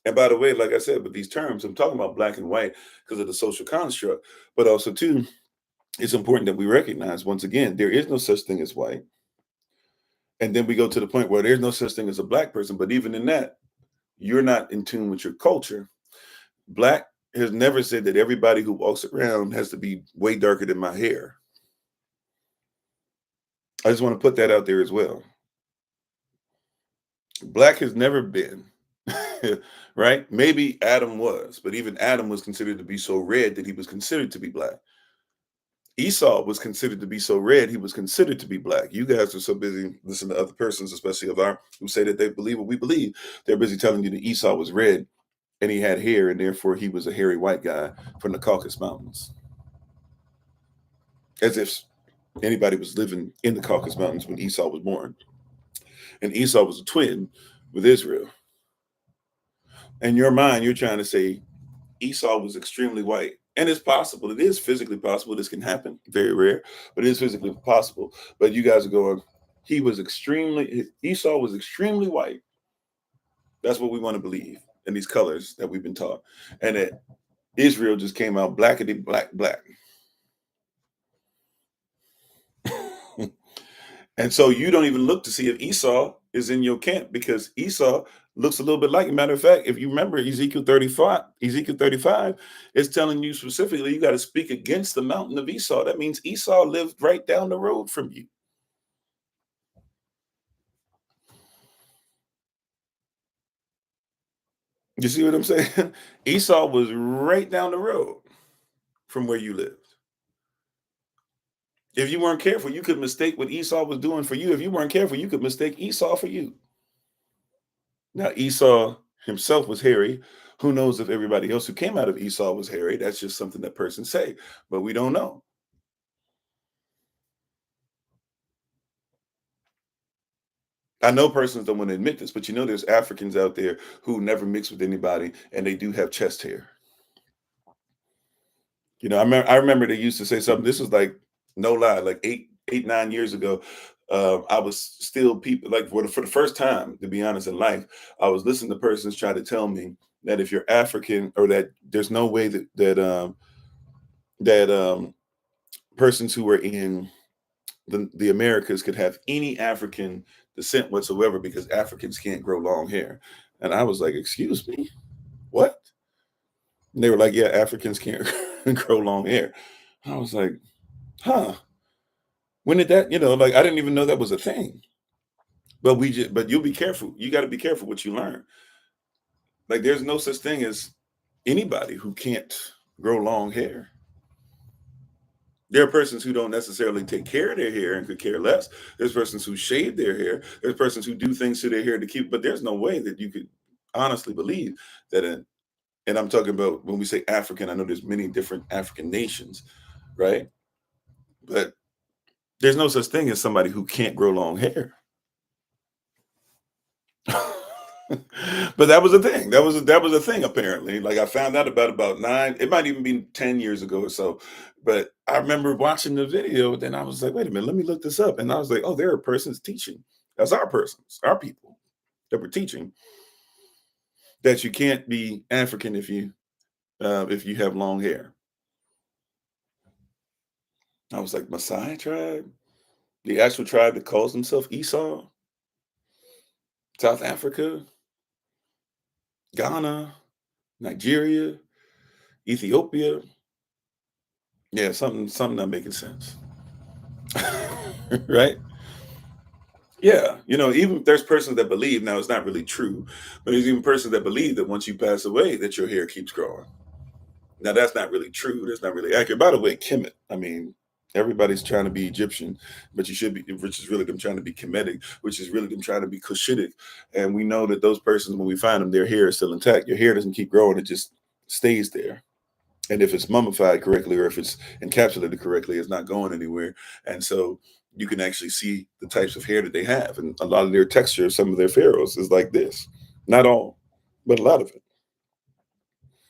And by the way, like I said, with these terms, I'm talking about black and white because of the social construct, but also too, it's important that we recognize once again, there is no such thing as white. And then we go to the point where there's no such thing as a black person, but even in that, you're not in tune with your culture. Black has never said that everybody who walks around has to be way darker than my hair. I just want to put that out there as well. Black has never been, right? Maybe Adam was, but even Adam was considered to be so red that he was considered to be black. Esau was considered to be so red, he was considered to be black. You guys are so busy listening to other persons, especially of our who say that they believe what we believe. They're busy telling you that Esau was red and he had hair, and therefore he was a hairy white guy from the Caucasus Mountains. As if anybody was living in the Caucasus Mountains when Esau was born. And Esau was a twin with Israel. In your mind, you're trying to say Esau was extremely white. And it's possible. It is physically possible. This can happen. Very rare, but it is physically possible. But you guys are going, Esau was extremely white. That's what we want to believe in these colors that we've been taught. And that Israel just came out blackety black, black. And so you don't even look to see if Esau is in your camp because Esau looks a little bit like. A matter of fact, if you remember Ezekiel 35 is telling you specifically you got to speak against the mountain of Esau. That means Esau lived right down the road from you. You see what I'm saying? Esau was right down the road from where you lived. If you weren't careful, you could mistake what Esau was doing for you. If you weren't careful, you could mistake Esau for you. Now, Esau himself was hairy. Who knows if everybody else who came out of Esau was hairy? That's just something that persons say, but we don't know. I know persons don't want to admit this, but you know, there's Africans out there who never mix with anybody and they do have chest hair. You know, I remember they used to say something. This was like, no lie, like 9 years ago. I was still people like for the first time, to be honest, in life, I was listening to persons try to tell me that if you're African or that there's no way that persons who were in the Americas could have any African descent whatsoever because Africans can't grow long hair. And I was like, excuse me, what? And they were like, yeah, Africans can't grow long hair. I was like, huh. When did that, like I didn't even know that was a thing. But you'll be careful. You got to be careful what you learn. Like there's no such thing as anybody who can't grow long hair. There are persons who don't necessarily take care of their hair and could care less. There's persons who shave their hair. There's persons who do things to their hair to keep, but there's no way that you could honestly believe that and I'm talking about when we say African, I know there's many different African nations, right? But there's no such thing as somebody who can't grow long hair. But that was a thing. That was a thing apparently. Like I found out about 9, it might even be 10 years ago or so. But I remember watching the video, then I was like, wait a minute, let me look this up. And I was like, oh, there are persons teaching. That's our persons, our people that were teaching that you can't be African if you have long hair. I was like, Maasai tribe? The actual tribe that calls themselves Esau? South Africa, Ghana, Nigeria, Ethiopia. Yeah, something not making sense. Right? Yeah. Even there's persons that believe, now it's not really true, but there's even persons that believe that once you pass away, that your hair keeps growing. Now that's not really true. That's not really accurate. By the way, Kemet, I mean, everybody's trying to be Egyptian, but you should be, which is really them trying to be Kemetic, which is really them trying to be Cushitic. And we know that those persons, when we find them, their hair is still intact. Your hair doesn't keep growing, it just stays there. And if it's mummified correctly or if it's encapsulated correctly, it's not going anywhere. And so you can actually see the types of hair that they have. And a lot of their texture, some of their pharaohs is like this. Not all, but a lot of it.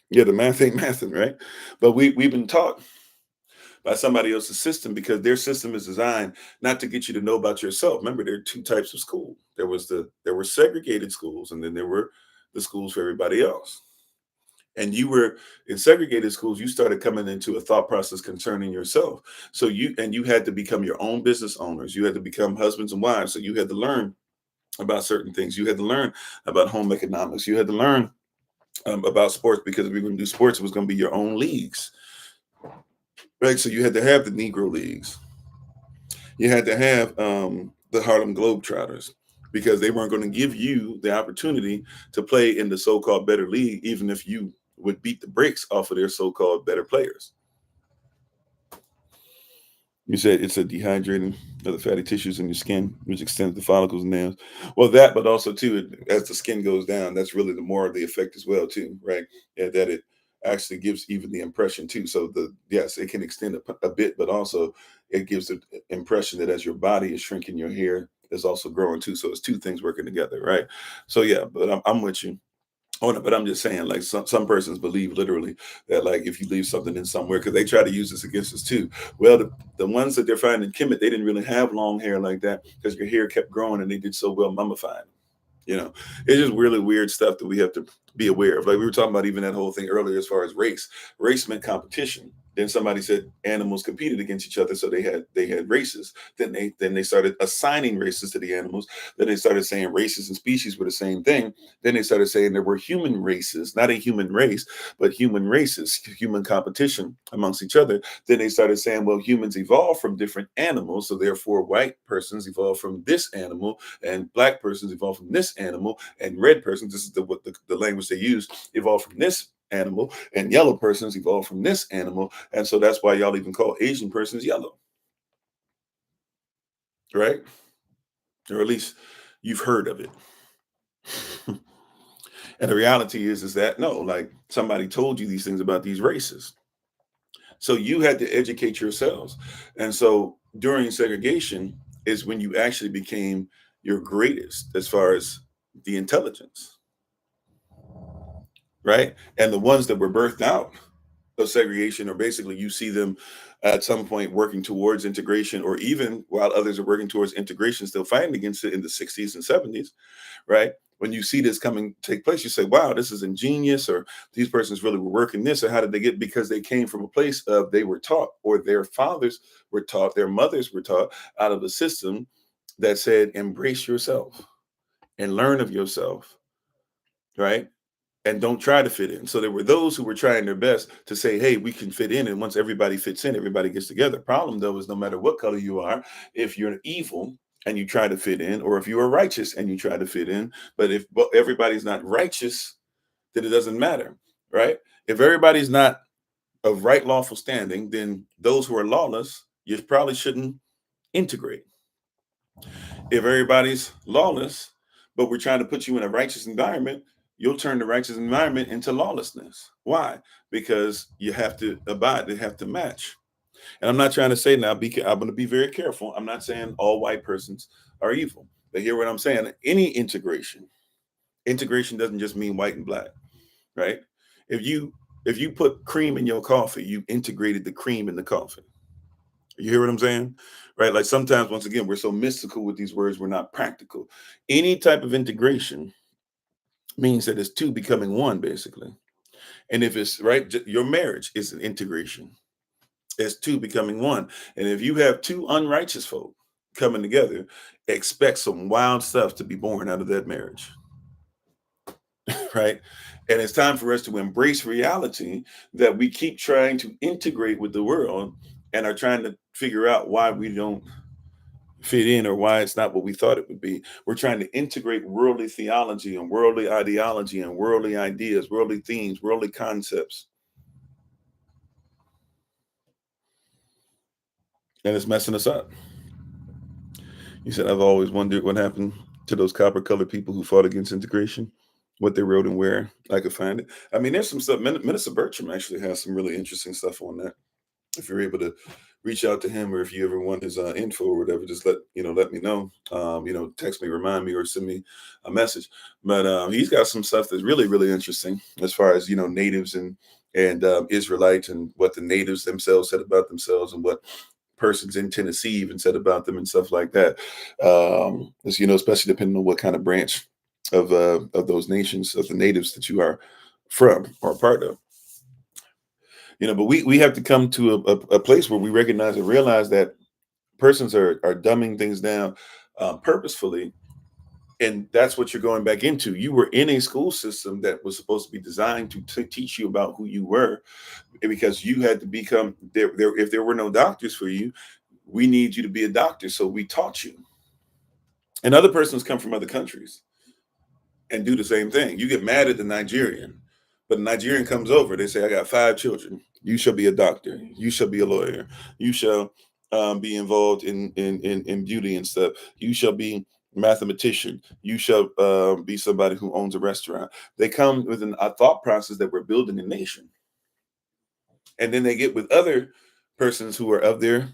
Yeah, the math ain't mathing, right? But we've been taught by somebody else's system because their system is designed not to get you to know about yourself. Remember, there are two types of school. There were segregated schools, and then there were the schools for everybody else. And you were in segregated schools, you started coming into a thought process concerning yourself. So you had to become your own business owners. You had to become husbands and wives. So you had to learn about certain things. You had to learn about home economics. You had to learn about sports because if we were going to do sports, it was going to be your own leagues, right? So you had to have the Negro leagues. You had to have the Harlem Globetrotters because they weren't going to give you the opportunity to play in the so-called better league, even if you would beat the brakes off of their so-called better players. You said it's a dehydrating of the fatty tissues in your skin, which extends the follicles and nails. Well, that, but also too, as the skin goes down, that's really the more of the effect as well too, right? Yeah, that it actually gives even the impression too. So yes, it can extend a bit, but also it gives the impression that as your body is shrinking, your hair is also growing too. So it's two things working together, right? So yeah, but I'm with you. Oh, no, but I'm just saying, like some persons believe literally that, like, if you leave something in somewhere, because they try to use this against us too. Well, the ones that they're finding in Kemet, they didn't really have long hair like that because your hair kept growing and they did so well mummifying. It's just really weird stuff that we have to be aware of. Like we were talking about even that whole thing earlier as far as race. Race meant competition. Then somebody said animals competed against each other, so they had races. Then they started assigning races to the animals. Then they started saying races and species were the same thing. Then they started saying there were human races, not a human race, but human races, human competition amongst each other. Then they started saying, well, humans evolved from different animals, so therefore white persons evolved from this animal, and black persons evolved from this animal, and red persons, this is what the language they use, evolved from this animal, and yellow persons evolved from this animal. And so that's why y'all even call Asian persons yellow, right? Or at least you've heard of it. And the reality is that no, like somebody told you these things about these races. So you had to educate yourselves. And so during segregation is when you actually became your greatest as far as the intelligence, right? And the ones that were birthed out of segregation, or basically you see them at some point working towards integration, or even while others are working towards integration, still fighting against it in the 60s and 70s, right? When you see this coming take place, you say, wow, this is ingenious, or these persons really were working this, or how did they get? Because they came from a place of they were taught, or their fathers were taught, their mothers were taught out of a system that said, embrace yourself and learn of yourself, right? And don't try to fit in. So there were those who were trying their best to say, hey, we can fit in. And once everybody fits in, everybody gets together. Problem, though, is no matter what color you are, if you're evil and you try to fit in, or if you are righteous and you try to fit in, but if everybody's not righteous, then it doesn't matter, right? If everybody's not of right lawful standing, then those who are lawless, you probably shouldn't integrate. If everybody's lawless, but we're trying to put you in a righteous environment, you'll turn the righteous environment into lawlessness. Why? Because you have to abide, they have to match. And I'm not trying to say now, I'm going to be very careful. I'm not saying all white persons are evil. But hear what I'm saying. Any integration doesn't just mean white and black, right? If you put cream in your coffee, you integrated the cream in the coffee. You hear what I'm saying? Right? Like sometimes, once again, we're so mystical with these words, we're not practical. Any type of integration means that it's two becoming one, basically. And if it's right, your marriage is an integration. It's two becoming one. And if you have two unrighteous folk coming together, expect some wild stuff to be born out of that marriage. Right? And it's time for us to embrace reality that we keep trying to integrate with the world and are trying to figure out why we don't fit in, or why it's not what we thought it would be. We're trying to integrate worldly theology and worldly ideology and worldly ideas, worldly themes, worldly concepts. And it's messing us up. You said, I've always wondered what happened to those copper colored people who fought against integration, what they wrote and where I could find it. I mean, there's some stuff. Minister Bertram actually has some really interesting stuff on that. If you're able to reach out to him, or if you ever want his info or whatever, just let me know. Text me, remind me, or send me a message. But he's got some stuff that's really, really interesting as far as natives and Israelites, and what the natives themselves said about themselves, and what persons in Tennessee even said about them, and stuff like that. Especially depending on what kind of branch of those nations, of the natives that you are from or a part of. But we have to come to a place where we recognize and realize that persons are dumbing things down purposefully, and that's what you're going back into. You were in a school system that was supposed to be designed to teach you about who you were, because you had to become there. If there were no doctors for you, we need you to be a doctor, so we taught you. And other persons come from other countries and do the same thing. You get mad at the Nigerian, but the Nigerian comes over. They say, I got 5 children. You shall be a doctor. You shall be a lawyer. You shall be involved in beauty and stuff. You shall be mathematician. You shall be somebody who owns a restaurant. They come with a thought process that we're building a nation, and then they get with other persons who are of their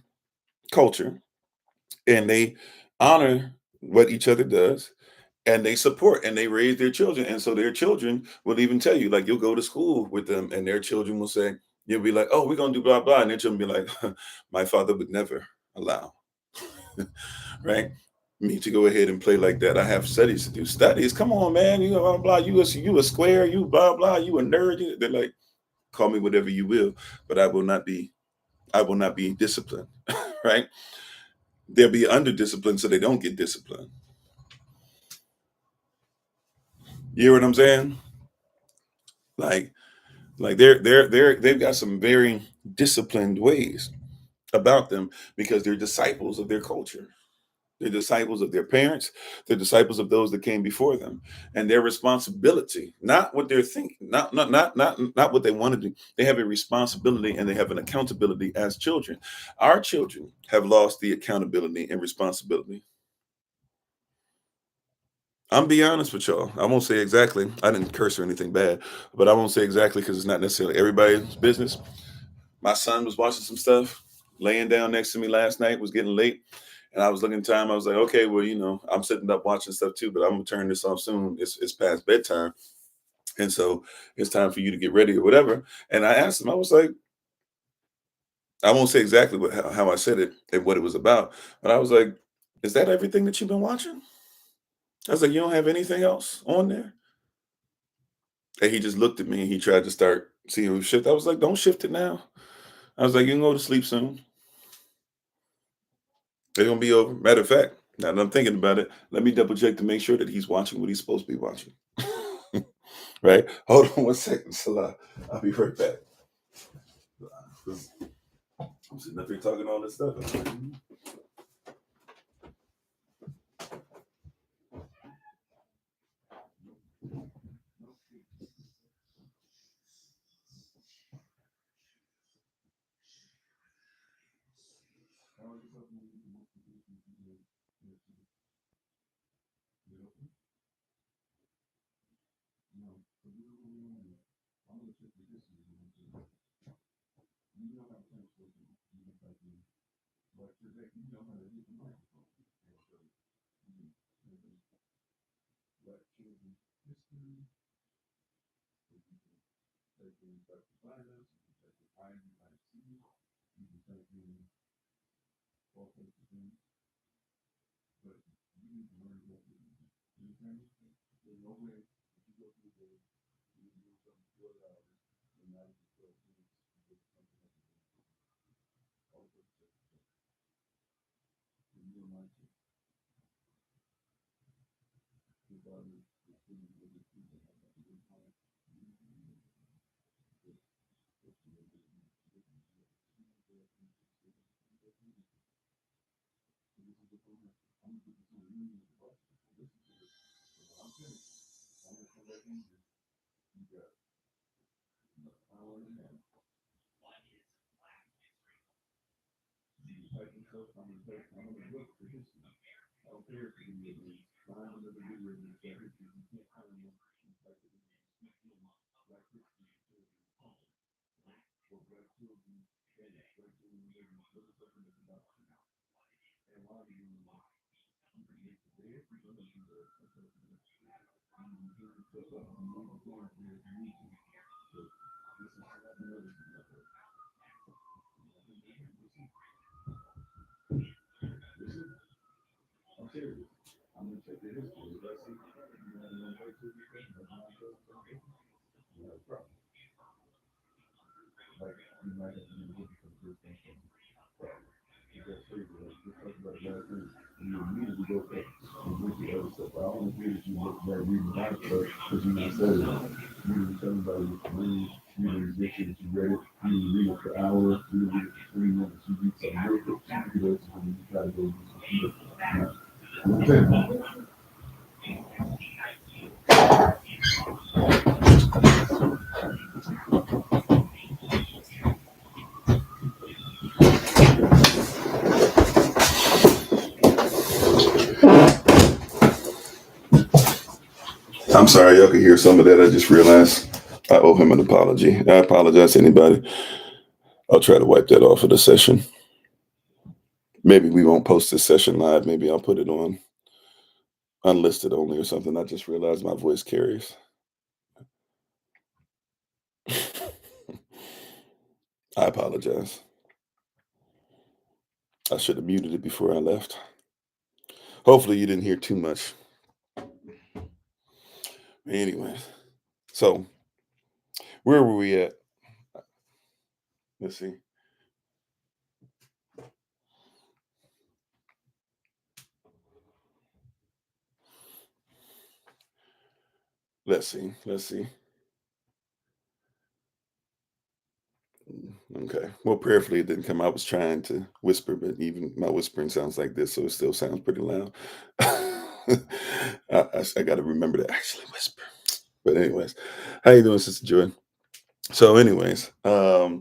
culture, and they honor what each other does, and they support and they raise their children. And so their children will even tell you, like, you'll go to school with them and their children will say, you'll be like, oh, we're going to do blah, blah. And their children will be like, my father would never allow, right, me to go ahead and play like that. I have studies to do. Studies? Come on, man. You know, blah, blah. You a square, you blah, blah. You a nerd. They're like, call me whatever you will, but I will not be disciplined, right? They'll be under discipline so they don't get disciplined. You hear what I'm saying? Like they've got some very disciplined ways about them because they're disciples of their culture. They're disciples of their parents. They're disciples of those that came before them, and their responsibility, not what they're thinking, not what they want to do. They have a responsibility and they have an accountability as children. Our children have lost the accountability and responsibility. I'm be honest with y'all. I won't say exactly. I didn't curse or anything bad, but I won't say exactly because it's not necessarily everybody's business. My son was watching some stuff, laying down next to me last night, was getting late. And I was looking at time. I was like, okay, well, I'm sitting up watching stuff too, but I'm gonna turn this off soon. It's past bedtime. And so it's time for you to get ready or whatever. And I asked him, I was like, I won't say exactly how I said it and what it was about, but I was like, is that everything that you've been watching? I was like, you don't have anything else on there? And he just looked at me and he tried to start seeing who shift. I was like, don't shift it now. I was like, you can go to sleep soon. They're gonna be over. Matter of fact, now that I'm thinking about it, let me double check to make sure that he's watching what he's supposed to be watching. Right? Hold on one second, Salah. I'll be right back. I'm sitting up here talking all this stuff. I'm sorry, y'all can hear some of that. I just realized I owe him an apology. I apologize to anybody. I'll try to wipe that off of the session. Maybe we won't post this session live. Maybe I'll put it on unlisted only or something. I just realized my voice carries. I apologize. I should have muted it before I left. Hopefully you didn't hear too much. Anyways, so where were we at? Let's see. Let's see. Okay. Well, prayerfully it didn't come. I was trying to whisper, but even my whispering sounds like this, so it still sounds pretty loud. I got to remember to actually whisper. But anyways, how you doing, Sister Joy? So, anyways, but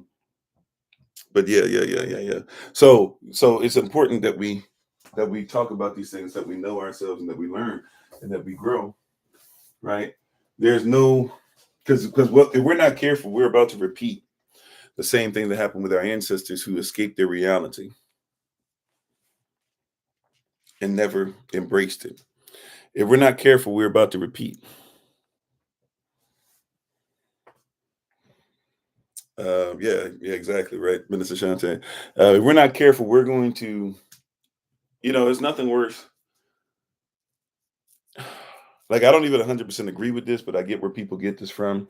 yeah. So it's important that we talk about these things, that we know ourselves, and that we learn, and that we grow. Right? There's no because if we're not careful, we're about to repeat the same thing that happened with our ancestors who escaped their reality and never embraced it. If we're not careful, we're about to repeat. Yeah, exactly right, Minister Shante. If we're not careful, we're going to, there's nothing worse. Like, I don't even 100% agree with this, but I get where people get this from,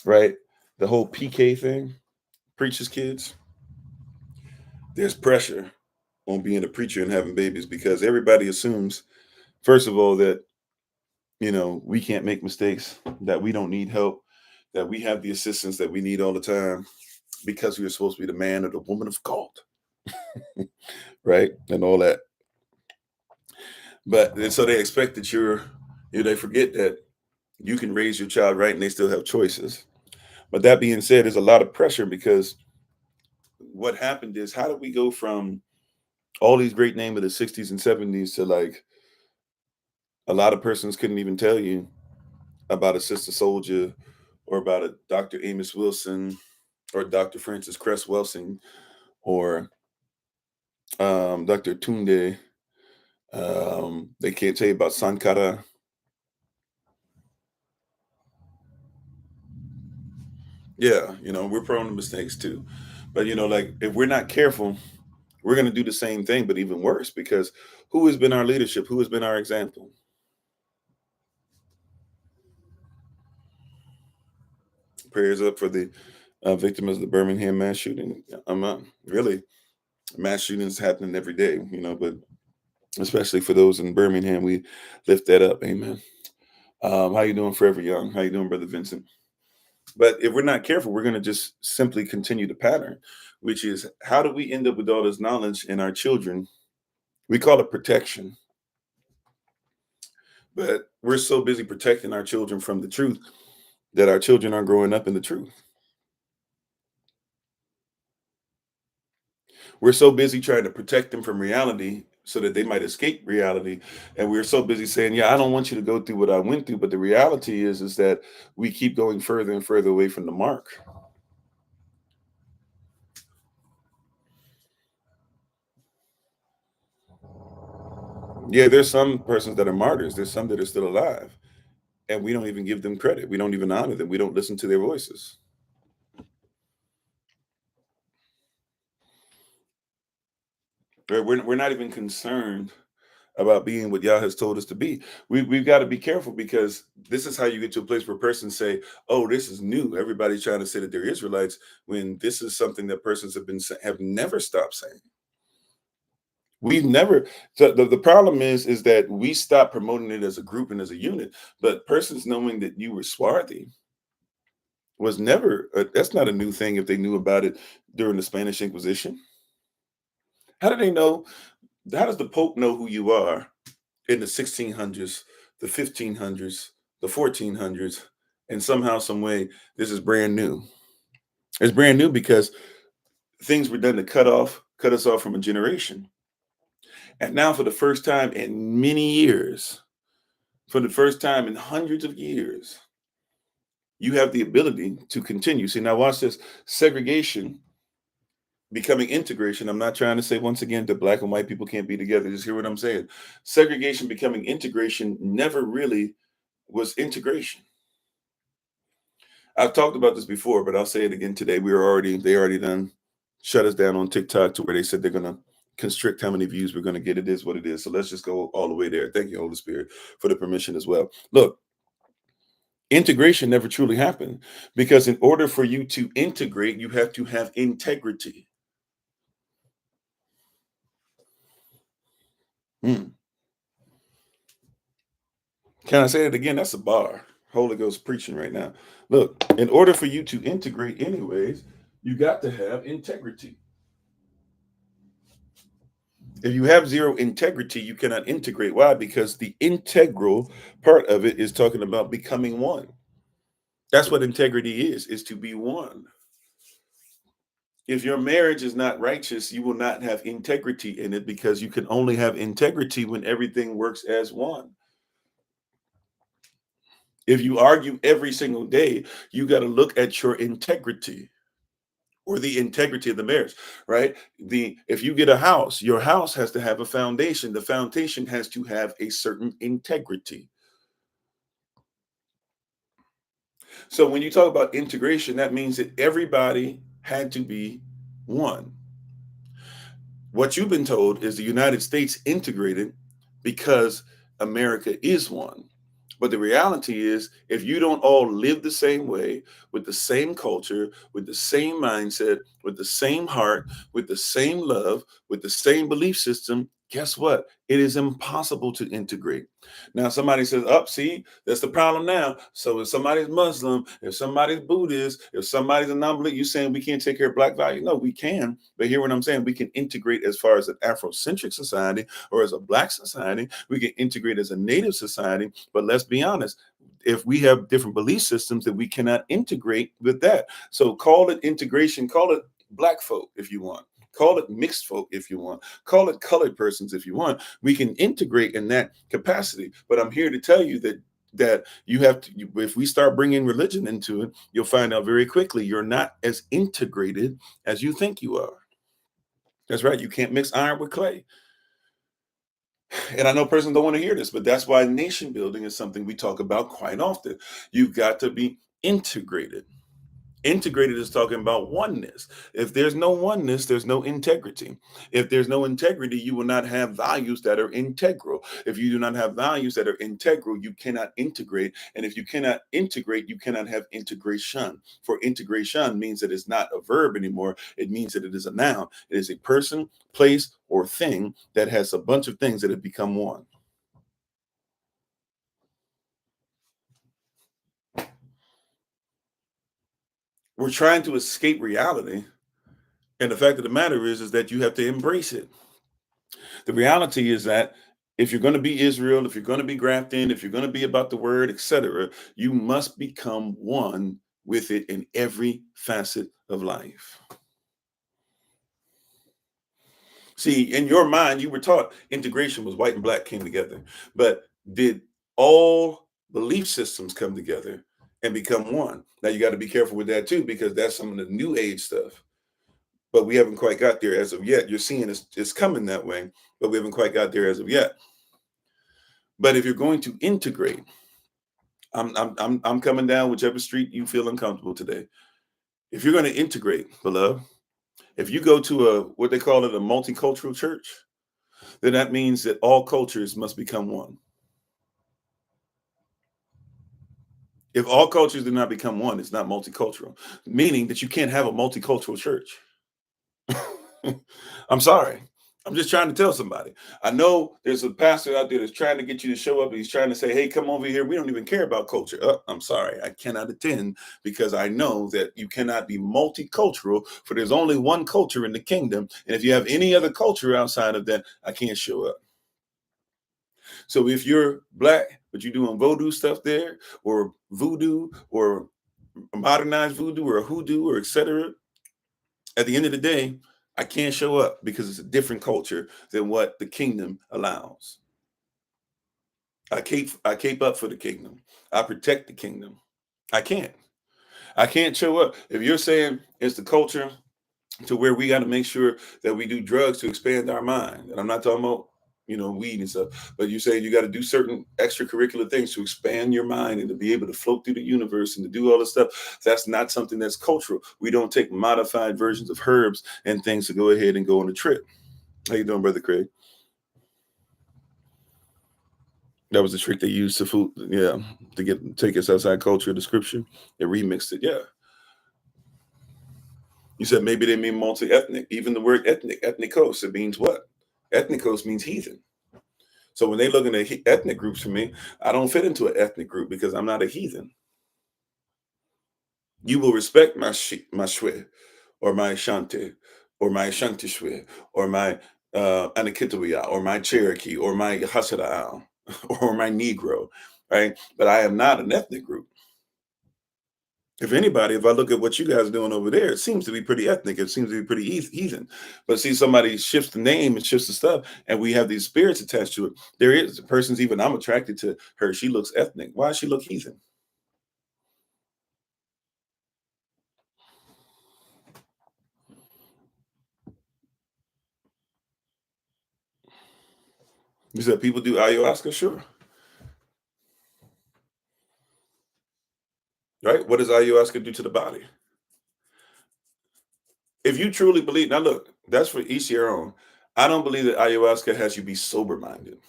right? The whole PK thing, preacher's kids. There's pressure on being a preacher and having babies because everybody assumes, first of all, that we can't make mistakes, that we don't need help, that we have the assistance that we need all the time because we are supposed to be the man or the woman of God, right? And all that. And so they expect that they forget that you can raise your child right and they still have choices. But that being said, there's a lot of pressure because what happened is, how did we go from all these great names of the 60s and 70s to like a lot of persons couldn't even tell you about a Sister Soldier or about a Dr. Amos Wilson or Dr. Francis Cress Welsing or Dr. Tunde. They can't tell you about Sankara. Yeah, we're prone to mistakes too. But like if we're not careful, we're going to do the same thing, but even worse, because who has been our leadership? Who has been our example? Prayers up for the victims of the Birmingham mass shooting. Really, mass shootings happening every day, but especially for those in Birmingham, we lift that up. Amen. How you doing, Forever Young? How you doing, Brother Vincent? But if we're not careful, we're going to just simply continue the pattern, which is, how do we end up with all this knowledge in our children? We call it protection. But we're so busy protecting our children from the truth that our children aren't growing up in the truth. We're so busy trying to protect them from reality so that they might escape reality. And we're so busy saying, yeah, I don't want you to go through what I went through. But the reality is that we keep going further and further away from the mark. Yeah, there's some persons that are martyrs. There's some that are still alive. And we don't even give them credit. We don't even honor them. We don't listen to their voices. We're not even concerned about being what Yah has told us to be. We've got to be careful, because this is how you get to a place where persons say, oh, this is new. Everybody's trying to say that they're Israelites, when this is something that persons have never stopped saying. We've never. So the problem is that we stopped promoting it as a group and as a unit, but persons knowing that you were swarthy was never, that's not a new thing. If they knew about it during the Spanish Inquisition, how do they know? How does the Pope know who you are in the 1600s, the 1500s, the 1400s, and somehow, some way, this is brand new? It's brand new because things were done to cut us off from a generation. And now, for the first time in many years, for the first time in hundreds of years, you have the ability to continue. See, now watch this. Segregation becoming integration. I'm not trying to say once again that black and white people can't be together. Just hear what I'm saying. Segregation becoming integration never really was integration. I've talked about this before, but I'll say it again today. They already done shut us down on TikTok to where they said they're gonna constrict how many views we're gonna get. It is what it is. So let's just go all the way there. Thank you, Holy Spirit, for the permission as well. Look, integration never truly happened because in order for you to integrate, you have to have integrity. Hmm. Can I say it again? That's a bar. Holy Ghost preaching right now. Look, in order for you to integrate, anyways, you got to have integrity. If you have zero integrity, you cannot integrate. Why? Because the integral part of it is talking about becoming one. That's what integrity is to be one. If your marriage is not righteous, you will not have integrity in it because you can only have integrity when everything works as one. If you argue every single day, you got to look at your integrity or the integrity of the marriage, right? If you get a house, your house has to have a foundation. The foundation has to have a certain integrity. So when you talk about integration, that means that everybody had to be one. What you've been told is the United States integrated because America is one. But the reality is, if you don't all live the same way, with the same culture, with the same mindset, with the same heart, with the same love, with the same belief system, guess what? It is impossible to integrate. Now, somebody says, up, see, that's the problem now. So if somebody's Muslim, if somebody's Buddhist, if somebody's a non-believer, you saying we can't take care of black value? No, we can. But hear what I'm saying. We can integrate as far as an Afrocentric society or as a black society. We can integrate as a native society. But let's be honest. If we have different belief systems, that we cannot integrate with that. So call it integration, call it black folk if you want. Call it mixed folk if you want. Call it colored persons if you want. We can integrate in that capacity. But I'm here to tell you that you have to, if we start bringing religion into it, you'll find out very quickly you're not as integrated as you think you are. That's right. You can't mix iron with clay. And I know persons don't want to hear this, but that's why nation building is something we talk about quite often. You've got to be integrated. Integrated is talking about oneness. If there's no oneness, there's no integrity. If there's no integrity, you will not have values that are integral. If you do not have values that are integral, you cannot integrate. And if you cannot integrate, you cannot have integration. For integration means that it's not a verb anymore. It means that it is a noun. It is a person, place, or thing that has a bunch of things that have become one. We're trying to escape reality. And the fact of the matter is that you have to embrace it. The reality is that if you're going to be Israel, if you're going to be grafted, if you're going to be about the word, etc., you must become one with it in every facet of life. See, in your mind, you were taught integration was white and black came together. But did all belief systems come together and become one? Now, you got to be careful with that too, because that's some of the new age stuff. But we haven't quite got there as of yet. You're seeing it's coming that way, but we haven't quite got there as of yet. But if you're going to integrate, I'm coming down whichever street you feel uncomfortable today. If you're going to integrate, beloved, if you go to a what they call it a multicultural church, then that means that all cultures must become one. If all cultures do not become one, it's not multicultural, meaning that you can't have a multicultural church. I'm sorry. I'm just trying to tell somebody. I know there's a pastor out there that's trying to get you to show up. And he's trying to say, hey, come over here. We don't even care about culture. I'm sorry. I cannot attend because I know that you cannot be multicultural, for there's only one culture in the kingdom. And if you have any other culture outside of that, I can't show up. So if you're black, but you're doing voodoo stuff there, or voodoo, or modernized voodoo, or hoodoo, or etc., at the end of the day, I can't show up because it's a different culture than what the kingdom allows. I cape up for the kingdom. I protect the kingdom. I can't. I can't show up. If you're saying it's the culture to where we got to make sure that we do drugs to expand our mind, and I'm not talking about weed and stuff, but you say you got to do certain extracurricular things to expand your mind and to be able to float through the universe and to do all this stuff. That's not something that's cultural. We don't take modified versions of herbs and things to go ahead and go on a trip. How you doing, brother Craig? That was the trick they used to food, yeah, to take us outside culture, the scripture. They remixed it, yeah. You said maybe they mean multi-ethnic. Even the word ethnic, ethnikos, it means what? Ethnikos means heathen. So when they look at ethnic groups for me, I don't fit into an ethnic group because I'm not a heathen. You will respect my shwe, or my shante, or my shantishwe, or my Anakitawiya, or my Cherokee, or my Hasada'al, or my Negro, right? But I am not an ethnic group. If anybody, if I look at what you guys are doing over there, it seems to be pretty ethnic. It seems to be pretty heathen. But see, somebody shifts the name and shifts the stuff, and we have these spirits attached to it. There is a person's even I'm attracted to her. She looks ethnic. Why does she look heathen? You said people do ayahuasca, sure, right? What does ayahuasca do to the body? If you truly believe, now look, that's for each their own. I don't believe that ayahuasca has you be sober minded.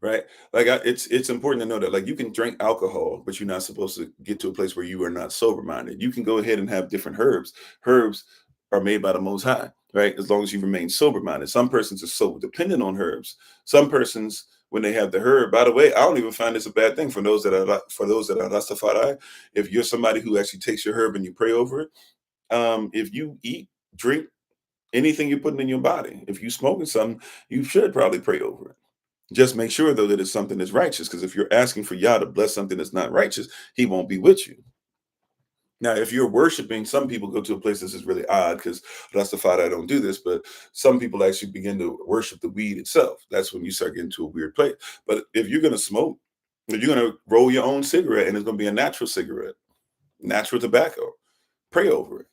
Right? Like it's important to know that like you can drink alcohol, but you're not supposed to get to a place where you are not sober minded. You can go ahead and have different herbs. Herbs are made by the Most High, right? As long as you remain sober minded. Some persons are so dependent on herbs. Some persons, when they have the herb, by the way, I don't even find this a bad thing for those that are Rastafari. If you're somebody who actually takes your herb and you pray over it, if you eat, drink anything you're putting in your body, if you smoking something, you should probably pray over it. Just make sure though that it's something that's righteous, because if you're asking for Yah to bless something that's not righteous, He won't be with you. Now, if you're worshiping, some people go to a place this is really odd because Rastafari don't do this, but some people actually begin to worship the weed itself. That's when you start getting to a weird place. But if you're gonna smoke, if you're gonna roll your own cigarette and it's gonna be a natural cigarette, natural tobacco, pray over it.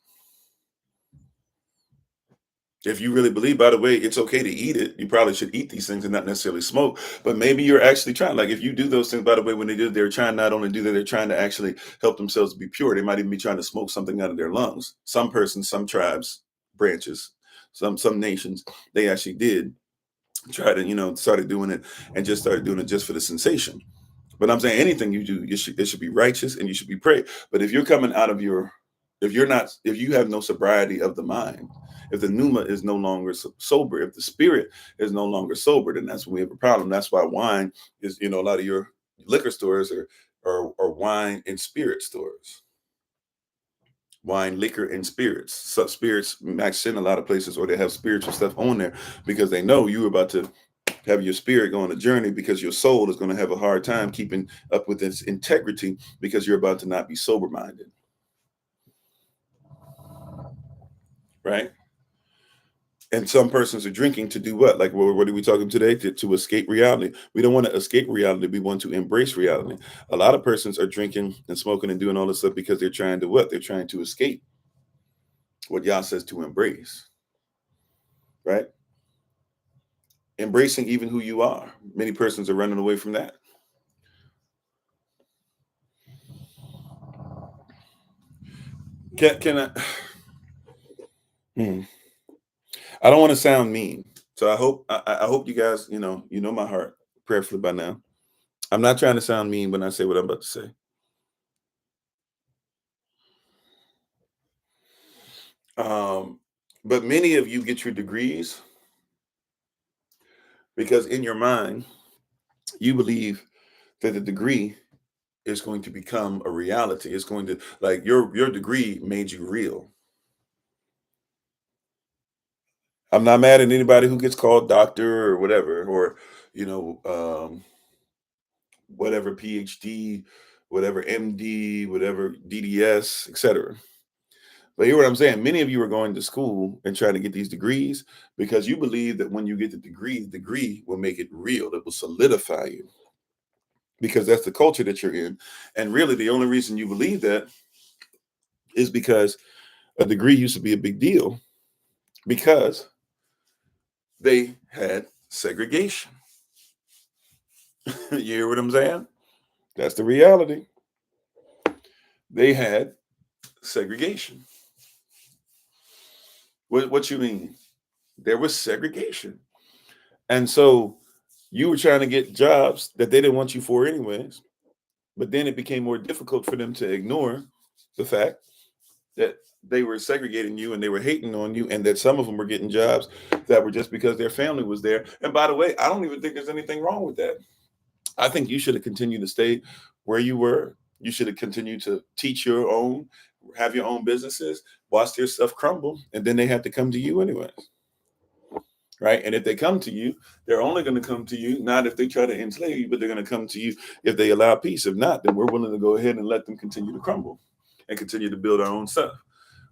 If you really believe, by the way, it's okay to eat it, you probably should eat these things and not necessarily smoke. But maybe you're actually trying, like if you do those things, by the way, when they do, they're trying not only do that, they're trying to actually help themselves be pure. They might even be trying to smoke something out of their lungs. Some persons, some tribes, branches, some nations, they actually did try to, started doing it and just started doing it just for the sensation. But I'm saying anything you do, it should be righteous and you should be prayed. But if you're coming out of if you have no sobriety of the mind, if the pneuma is no longer sober, if the spirit is no longer sober, then that's when we have a problem. That's why wine is, a lot of your liquor stores are wine and spirit stores. Wine, liquor, and spirits. So spirits max in a lot of places, or they have spiritual stuff on there because they know you're about to have your spirit go on a journey, because your soul is going to have a hard time keeping up with its integrity because you're about to not be sober minded, right? And some persons are drinking to do what? Like, what are we talking today? To escape reality. We don't want to escape reality. We want to embrace reality. A lot of persons are drinking and smoking and doing all this stuff because they're trying to what? They're trying to escape what Yah says to embrace, right? Embracing even who you are. Many persons are running away from that. Can I? Hmm. I don't want to sound mean, so I hope you guys you know my heart prayerfully by now. I'm not trying to sound mean when I say what I'm about to say. Um, but many of you get your degrees because in your mind you believe that the degree is going to become a reality. It's going to, like, your degree made you real. I'm not mad at anybody who gets called doctor or whatever, or you know, whatever PhD, whatever MD, whatever DDS, etc. But hear what I'm saying. Many of you are going to school and trying to get these degrees because you believe that when you get the degree will make it real. It will solidify you. because that's the culture that you're in. And really, the only reason you believe that is because a degree used to be a big deal because they had segregation. You hear what I'm saying? That's the reality. They had segregation. What you mean? There was segregation. And so you were trying to get jobs that they didn't want you for anyways. But then it became more difficult for them to ignore the fact that they were segregating you and they were hating on you, and that some of them were getting jobs that were just because their family was there. And by the way, I don't even think there's anything wrong with that. I think you should have continued to stay where you were. You should have continued to teach your own, have your own businesses, watch their stuff crumble, and then they have to come to you anyways. Right. And if they come to you, they're only going to come to you, not if they try to enslave you, but they're going to come to you if they allow peace. If not, then we're willing to go ahead and let them continue to crumble and continue to build our own stuff.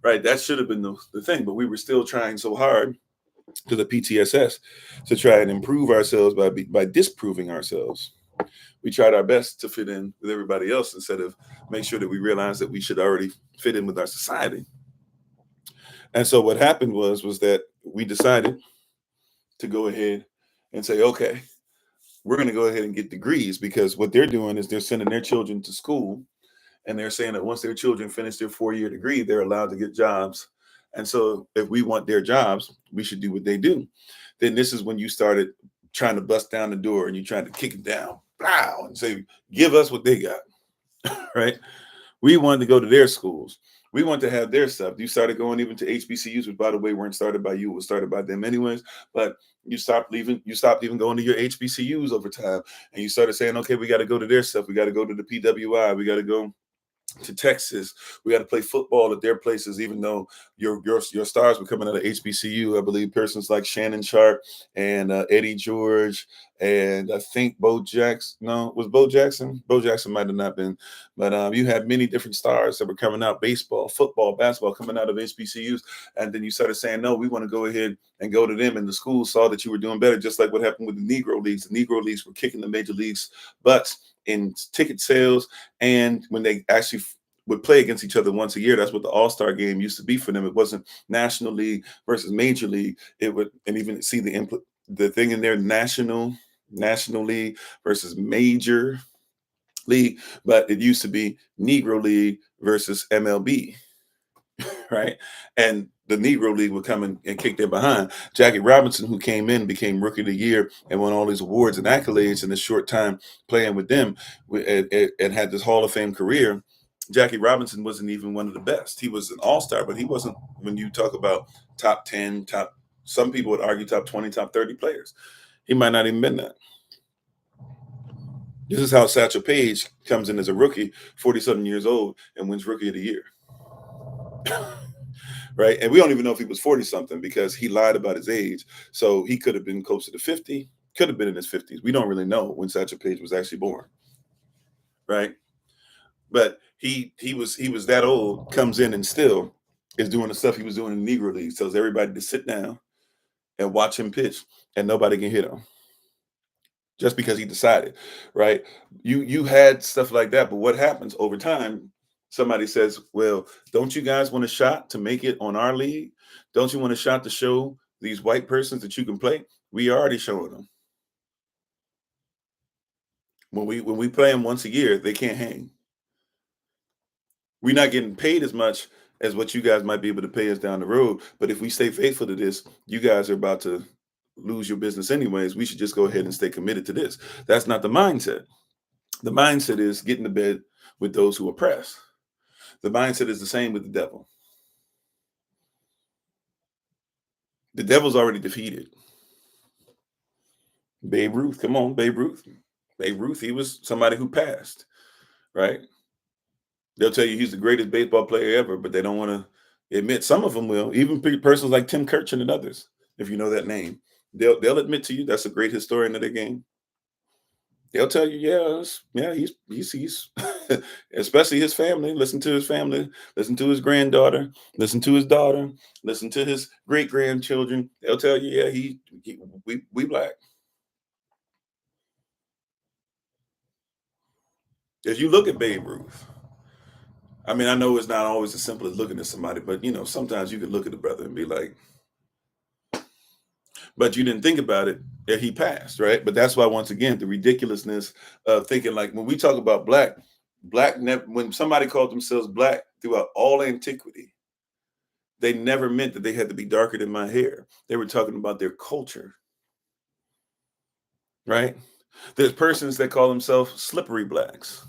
Right. That should have been the thing. But we were still trying so hard to the PTSS to try and improve ourselves by disproving ourselves. We tried our best to fit in with everybody else instead of make sure that we realized that we should already fit in with our society. And so what happened was that we decided to go ahead and say, okay, we're going to go ahead and get degrees, because what they're doing is they're sending their children to school, and they're saying that once their children finish their 4-year degree, they're allowed to get jobs. And so if we want their jobs, we should do what they do. Then this is when you started trying to bust down the door and you tried to kick it down, blow, and say, give us what they got, right? We wanted to go to their schools. We want to have their stuff. You started going even to HBCUs, which, by the way, weren't started by you. It was started by them anyways. But you stopped even going to your HBCUs over time. And you started saying, okay, we got to go to their stuff. We got to go to the PWI. We got to go to Texas. We got to play football at their places, even though your stars were coming out of HBCU. I believe persons like Shannon Sharp and Eddie George, and I think Bo Jackson. No, was Bo Jackson? Bo Jackson might have not been, but you had many different stars that were coming out: baseball, football, basketball, coming out of HBCUs. And then you started saying, no, we want to go ahead and go to them. And the school saw that you were doing better, just like what happened with the Negro Leagues. The Negro Leagues were kicking the major leagues butts in ticket sales, and when they actually would play against each other once a year. That's what the All-Star game used to be for them. It wasn't National League versus Major League. It would, and even see the thing in there, National League versus Major League, but it used to be Negro League versus MLB. Right? And the Negro League would come in and kick their behind. Jackie Robinson, who came in, became Rookie of the Year and won all these awards and accolades in a short time playing with them, and had this Hall of Fame career. Jackie Robinson wasn't even one of the best. He was an all-star, but he wasn't, when you talk about top 10, some people would argue top 20, top 30 players. He might not even been that. This is how Satchel Paige comes in as a rookie, 47 years old, and wins Rookie of the Year. Right? And we don't even know if he was 40 something, because he lied about his age. So he could have been closer to 50, could have been in his 50s. We don't really know when Satchel Paige was actually born. Right? But he was that old, comes in and still is doing the stuff he was doing in the Negro League. Tells everybody to sit down and watch him pitch, and nobody can hit him. Just because he decided, right? You had stuff like that, but what happens over time? Somebody says, well, don't you guys want a shot to make it on our league? Don't you want a shot to show these white persons that you can play? We already showing them. When we play them once a year, they can't hang. We're not getting paid as much as what you guys might be able to pay us down the road. But if we stay faithful to this, you guys are about to lose your business anyways. We should just go ahead and stay committed to this. That's not the mindset. The mindset is get into bed with those who oppress. The mindset is the same with the devil. The devil's already defeated. Babe Ruth, come on, Babe Ruth. Babe Ruth, he was somebody who passed, right? They'll tell you he's the greatest baseball player ever, but they don't want to admit. Some of them will, even persons like Tim Kirchin and others, if you know that name. They'll admit to you that's a great historian of the game. They'll tell you, he's especially his family. Listen to his family, listen to his granddaughter, listen to his daughter, listen to his great grandchildren. They'll tell you, we black. If you look at Babe Ruth, I mean, I know it's not always as simple as looking at somebody, but sometimes you can look at the brother and be like, but you didn't think about it, that he passed, right? But that's why, once again, the ridiculousness of thinking, like, when we talk about when somebody called themselves black throughout all antiquity, they never meant that they had to be darker than my hair. They were talking about their culture, right? There's persons that call themselves slippery blacks.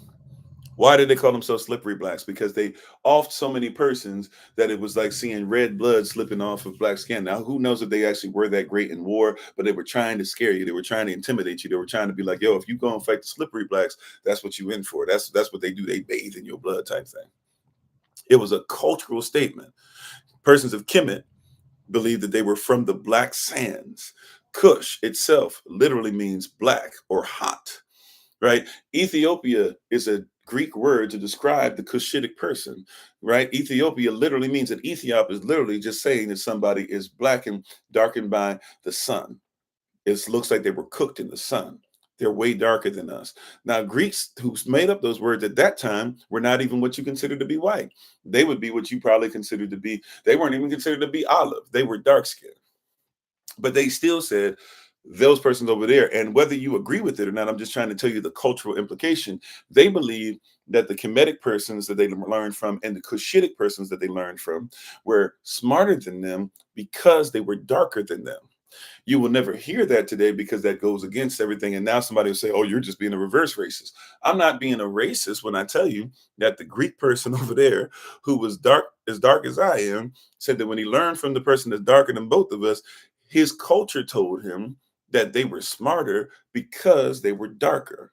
Why did they call themselves slippery blacks? Because they offed so many persons that it was like seeing red blood slipping off of black skin. Now, who knows if they actually were that great in war, but they were trying to scare you. They were trying to intimidate you. They were trying to be like, yo, if you go and fight the slippery blacks, that's what you in for. That's what they do. They bathe in your blood type thing. It was a cultural statement. Persons of Kemet believed that they were from the Black Sands. Kush itself literally means black or hot, right? Ethiopia is a Greek word to describe the Cushitic person, right? Ethiopia literally means that Ethiop is literally just saying that somebody is blackened, darkened by the sun. It looks like they were cooked in the sun. They're way darker than us. Now, Greeks who made up those words at that time were not even what you consider to be white. They would be what you probably considered to be, they weren't even considered to be olive. They were dark skinned. But they still said those persons over there, and whether you agree with it or not, I'm just trying to tell you the cultural implication. They believe that the Kemetic persons that they learned from and the Cushitic persons that they learned from were smarter than them because they were darker than them. You will never hear that today because that goes against everything. And now somebody will say, oh, you're just being a reverse racist. I'm not being a racist when I tell you that the Greek person over there who was dark as I am said that when he learned from the person that's darker than both of us, his culture told him that they were smarter because they were darker.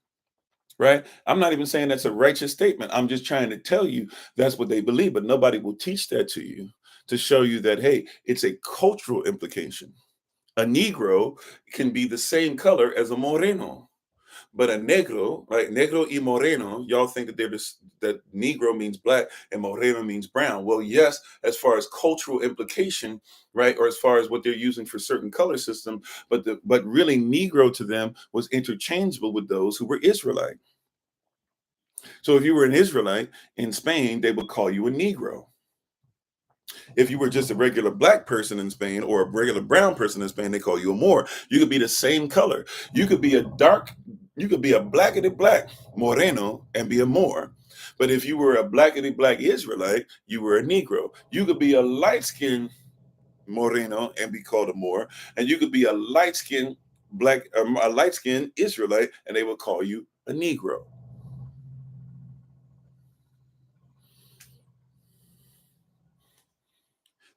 Right? I'm not even saying that's a righteous statement. I'm just trying to tell you that's what they believe, but nobody will teach that to you to show you that, hey, it's a cultural implication. A Negro can be the same color as a Moreno, but a Negro, right? Negro y Moreno, y'all think that that Negro means black and Moreno means brown. Well, yes, as far as cultural implication, right, or as far as what they're using for certain color system, but really Negro to them was interchangeable with those who were Israelite. So if you were an Israelite in Spain, they would call you a Negro. If you were just a regular black person in Spain or a regular brown person in Spain, they call you a Moor. You could be the same color. You could be you could be a blackety black Moreno and be a Moor. But if you were a blackety black Israelite, you were a Negro. You could be a light skinned Moreno and be called a Moor. And you could be a light skinned a light skinned Israelite, and they would call you a Negro.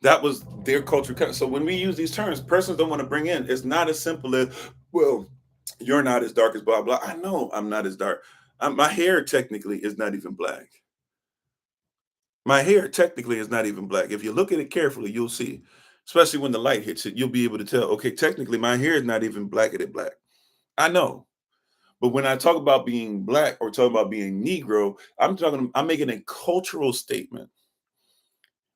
That was their culture. So when we use these terms, persons don't want to bring in, it's not as simple as, well, you're not as dark as blah, blah. I know I'm not as dark. My hair technically is not even black. My hair technically is not even black. If you look at it carefully, you'll see, especially when the light hits it, you'll be able to tell, okay, technically my hair is not even blackety black. I know. But when I talk about being black or talk about being Negro, I'm making a cultural statement.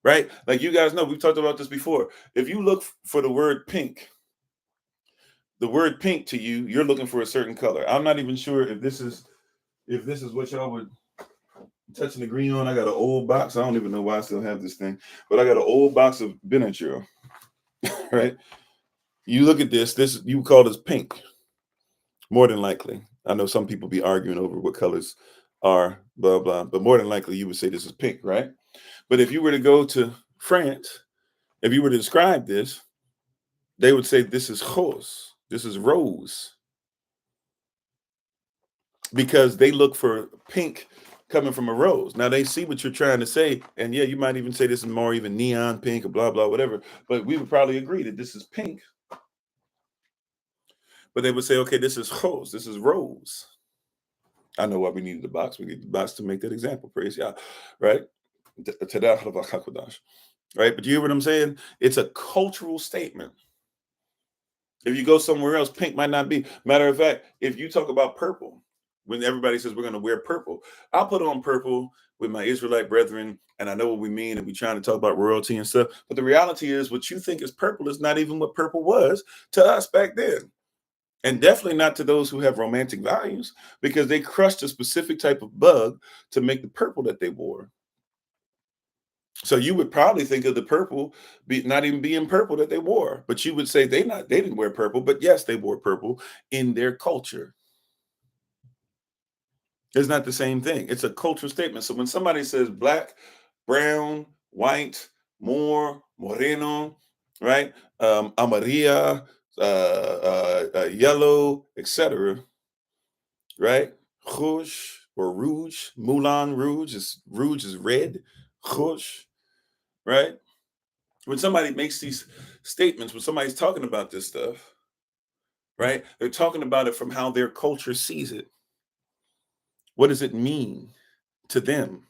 Right? Like, you guys know, we've talked about this before. If you look for the word pink to you, you're looking for a certain color. I'm not even sure if this is what y'all would touching the green on. I got an old box. I don't even know why I still have this thing, but I got an old box of Benadryl. Right? You look at this you call this pink, more than likely. I know some people be arguing over what colors are, blah blah, but more than likely you would say this is pink, right? But if you were to go to France, if you were to describe this, they would say this is rose, this is rose, because they look for pink coming from a rose. Now they see what you're trying to say, and yeah, you might even say this is more even neon pink or blah blah whatever, but we would probably agree that this is pink. But they would say, okay, this is rose, this is rose. I know why we needed the box. We need the box to make that example. Praise Yah, right? Right? But you hear what I'm saying? It's a cultural statement. If you go somewhere else, pink might not be. Matter of fact, if you talk about purple, when everybody says we're going to wear purple, I'll put on purple with my Israelite brethren, and I know what we mean, and we're trying to talk about royalty and stuff. But the reality is, what you think is purple is not even what purple was to us back then. And definitely not to those who have romantic values, because they crushed a specific type of bug to make the purple that they wore. So you would probably think of the purple be not even being purple that they wore, but you would say they didn't wear purple, but yes, they wore purple in their culture. It's not the same thing. It's a cultural statement. So when somebody says black, brown, white, moreno, right? Amarilla, yellow, etc., right? Rouge, Moulin Rouge is red, rouge, right? When somebody makes these statements, when somebody's talking about this stuff, right? They're talking about it from how their culture sees it. What does it mean to them?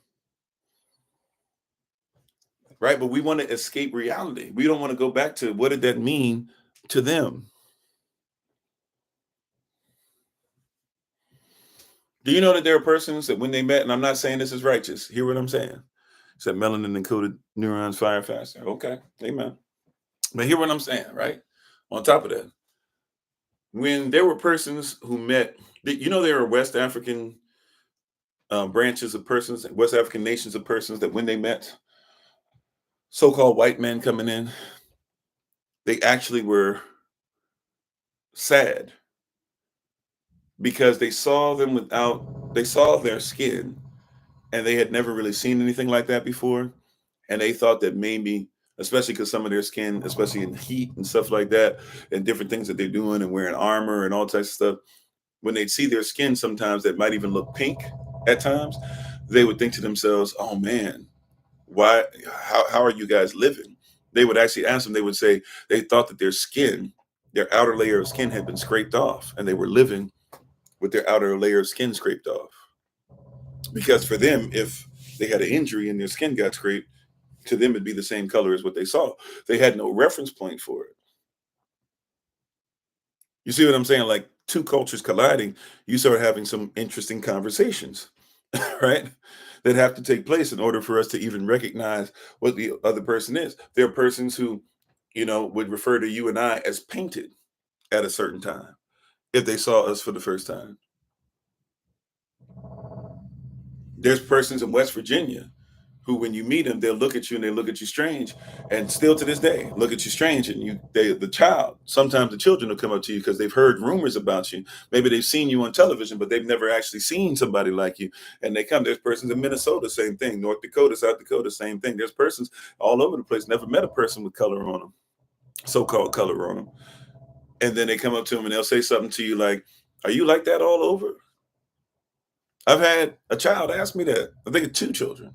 Right? But we want to escape reality. We don't want to go back to what did that mean to them? Do you know that there are persons that when they met, and I'm not saying this is righteous, hear what I'm saying? Said melanin encoded neurons fire faster. Okay, amen. But hear what I'm saying, right? On top of that, when there were persons who met, you know, there are West African branches of persons, West African nations of persons that when they met so-called white men coming in, they actually were sad because they saw their skin and they had never really seen anything like that before. And they thought that maybe, especially because some of their skin, especially in heat and stuff like that, and different things that they're doing and wearing armor and all types of stuff, when they'd see their skin sometimes that might even look pink at times, they would think to themselves, oh man, why, how are you guys living? They would actually ask them, they would say they thought that their skin, their outer layer of skin had been scraped off and they were living with their outer layer of skin scraped off. Because for them, if they had an injury and their skin got scraped, to them it'd be the same color as what they saw. They had no reference point for it. You see what I'm saying? Like two cultures colliding, you start having some interesting conversations, right? That have to take place in order for us to even recognize what the other person is. There are persons who, you know, would refer to you and I as painted at a certain time if they saw us for the first time. There's persons in West Virginia who, when you meet them, they'll look at you and they look at you strange, and still to this day, look at you strange. And the child, sometimes the children will come up to you because they've heard rumors about you. Maybe they've seen you on television, but they've never actually seen somebody like you. And they come. There's persons in Minnesota, same thing. North Dakota, South Dakota, same thing. There's persons all over the place. Never met a person with color on them, so-called color on them. And then they come up to them and they'll say something to you like, "Are you like that all over?" I've had a child ask me that. I think it's two children.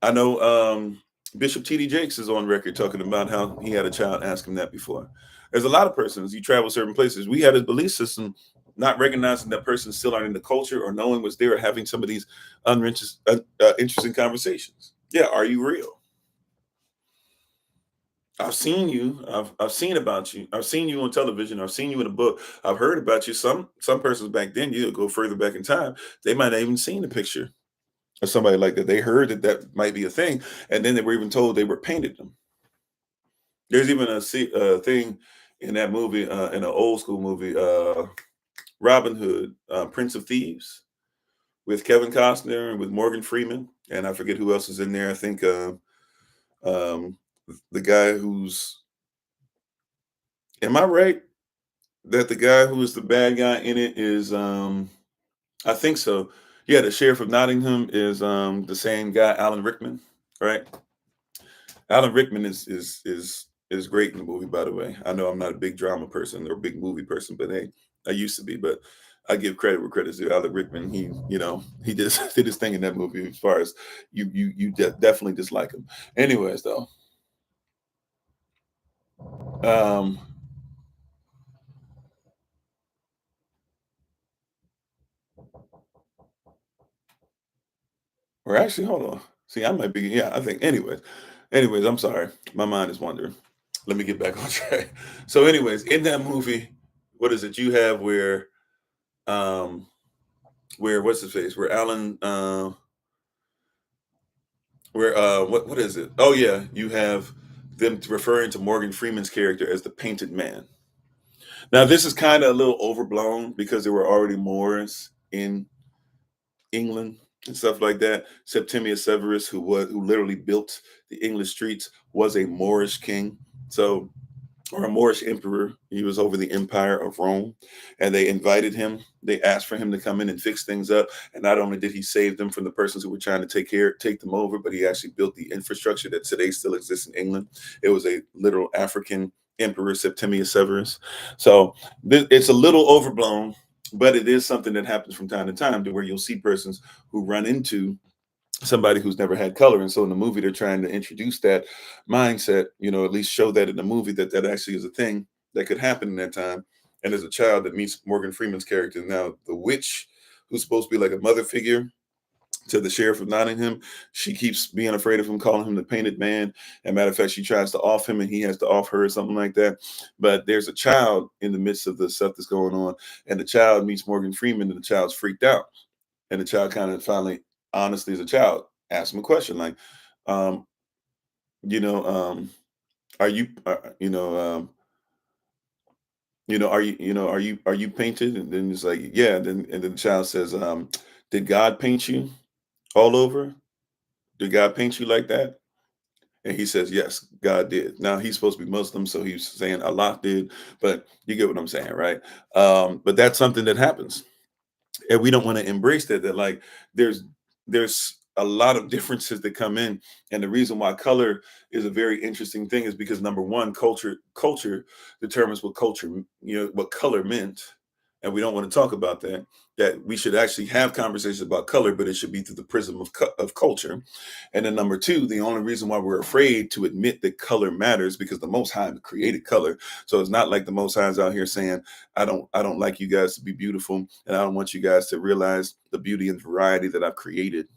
I know Bishop T.D. Jakes is on record talking about how he had a child ask him that before. There's a lot of persons, you travel certain places. We had a belief system not recognizing that person still aren't in the culture or knowing what's there or having some of these interesting conversations. Yeah, are you real? I've seen you. I've seen about you. I've seen you on television. I've seen you in a book. I've heard about you. Some persons back then, you go further back in time, they might not even seen a picture or somebody like that. They heard that that might be a thing, and then they were even told they were painted them. There's even a thing in that movie, in an old school movie, Robin Hood, Prince of Thieves, with Kevin Costner and with Morgan Freeman, and I forget who else is in there. I think um, the guy who's, am I right that the guy who is the bad guy in it is, I think so. Yeah, the sheriff of Nottingham is the same guy, Alan Rickman, right? Alan Rickman is great in the movie, by the way. I know I'm not a big drama person or a big movie person, but hey, I used to be. But I give credit where credit's due. Alan Rickman, he, you know, he just did his thing in that movie. As far as definitely dislike him. Anyways, though, um, or actually, hold on. See, I might be. Yeah, I think. Anyways, I'm sorry. My mind is wandering. Let me get back on track. So, anyways, in that movie, what is it you have um, where what's his face? Where Alan where what is it? Oh yeah, you have them referring to Morgan Freeman's character as the painted man. Now, this is kind of a little overblown because there were already Moors in England and stuff like that. Septimius Severus, who literally built the English streets, was a Moorish king. So, or a Moorish emperor. He was over the empire of Rome, and they invited him. They asked for him to come in and fix things up. And not only did he save them from the persons who were trying to take them over, but he actually built the infrastructure that today still exists in England. It was a literal African emperor, Septimius Severus. So it's a little overblown, but it is something that happens from time to time, to where you'll see persons who run into somebody who's never had color. And so in the movie, they're trying to introduce that mindset, at least show that in the movie that that actually is a thing that could happen in that time. And as a child that meets Morgan Freeman's character, now the witch, who's supposed to be like a mother figure to the sheriff of Nottingham, she keeps being afraid of him, calling him the painted man. And matter of fact, she tries to off him and he has to off her or something like that. But there's a child in the midst of the stuff that's going on, and the child meets Morgan Freeman, and the child's freaked out. And the child kind of finally, honestly, as a child, asks him a question like, um, you know, are you, are you painted? And then it's like, yeah. And then the child says, did God paint you all over? Did God paint you like that? And he says, yes, God did. Now he's supposed to be Muslim, so he's saying Allah did, but you get what I'm saying, right? But that's something that happens, and we don't want to embrace that like there's there's a lot of differences that come in. And the reason why color is a very interesting thing is because, number one, culture determines what color meant. And we don't want to talk about that we should actually have conversations about color, but it should be through the prism of culture. And then number two, the only reason why we're afraid to admit that color matters because the Most High created color. So it's not like the Most High is out here saying, I don't like you guys to be beautiful, and I don't want you guys to realize the beauty and variety that I've created.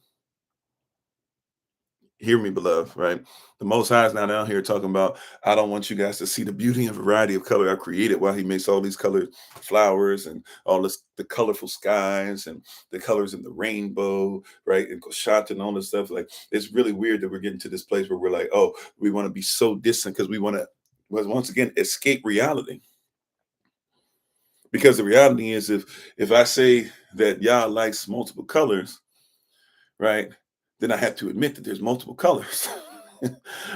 Hear me, beloved, right? The Most High is not out here talking about, I don't want you guys to see the beauty and variety of color I created, while he makes all these colored flowers and all the colorful skies and the colors in the rainbow, right? And Koshata and all this stuff. Like, it's really weird that we're getting to this place where we're like, oh, we want to be so distant because we want to, once again, escape reality. Because the reality is, if I say that Yah likes multiple colors, right, then I have to admit that there's multiple colors.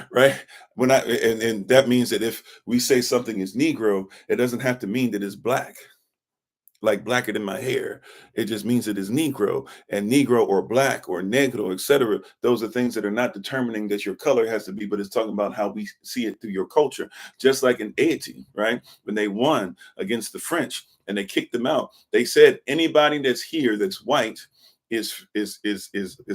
Right? And that means that if we say something is Negro, it doesn't have to mean that it's black, like blacker than my hair. It just means it is Negro. And Negro or black or negro, etc. Those are things that are not determining that your color has to be, but it's talking about how we see it through your culture. Just like in Haiti, right? When they won against the French and they kicked them out, they said anybody that's here that's white is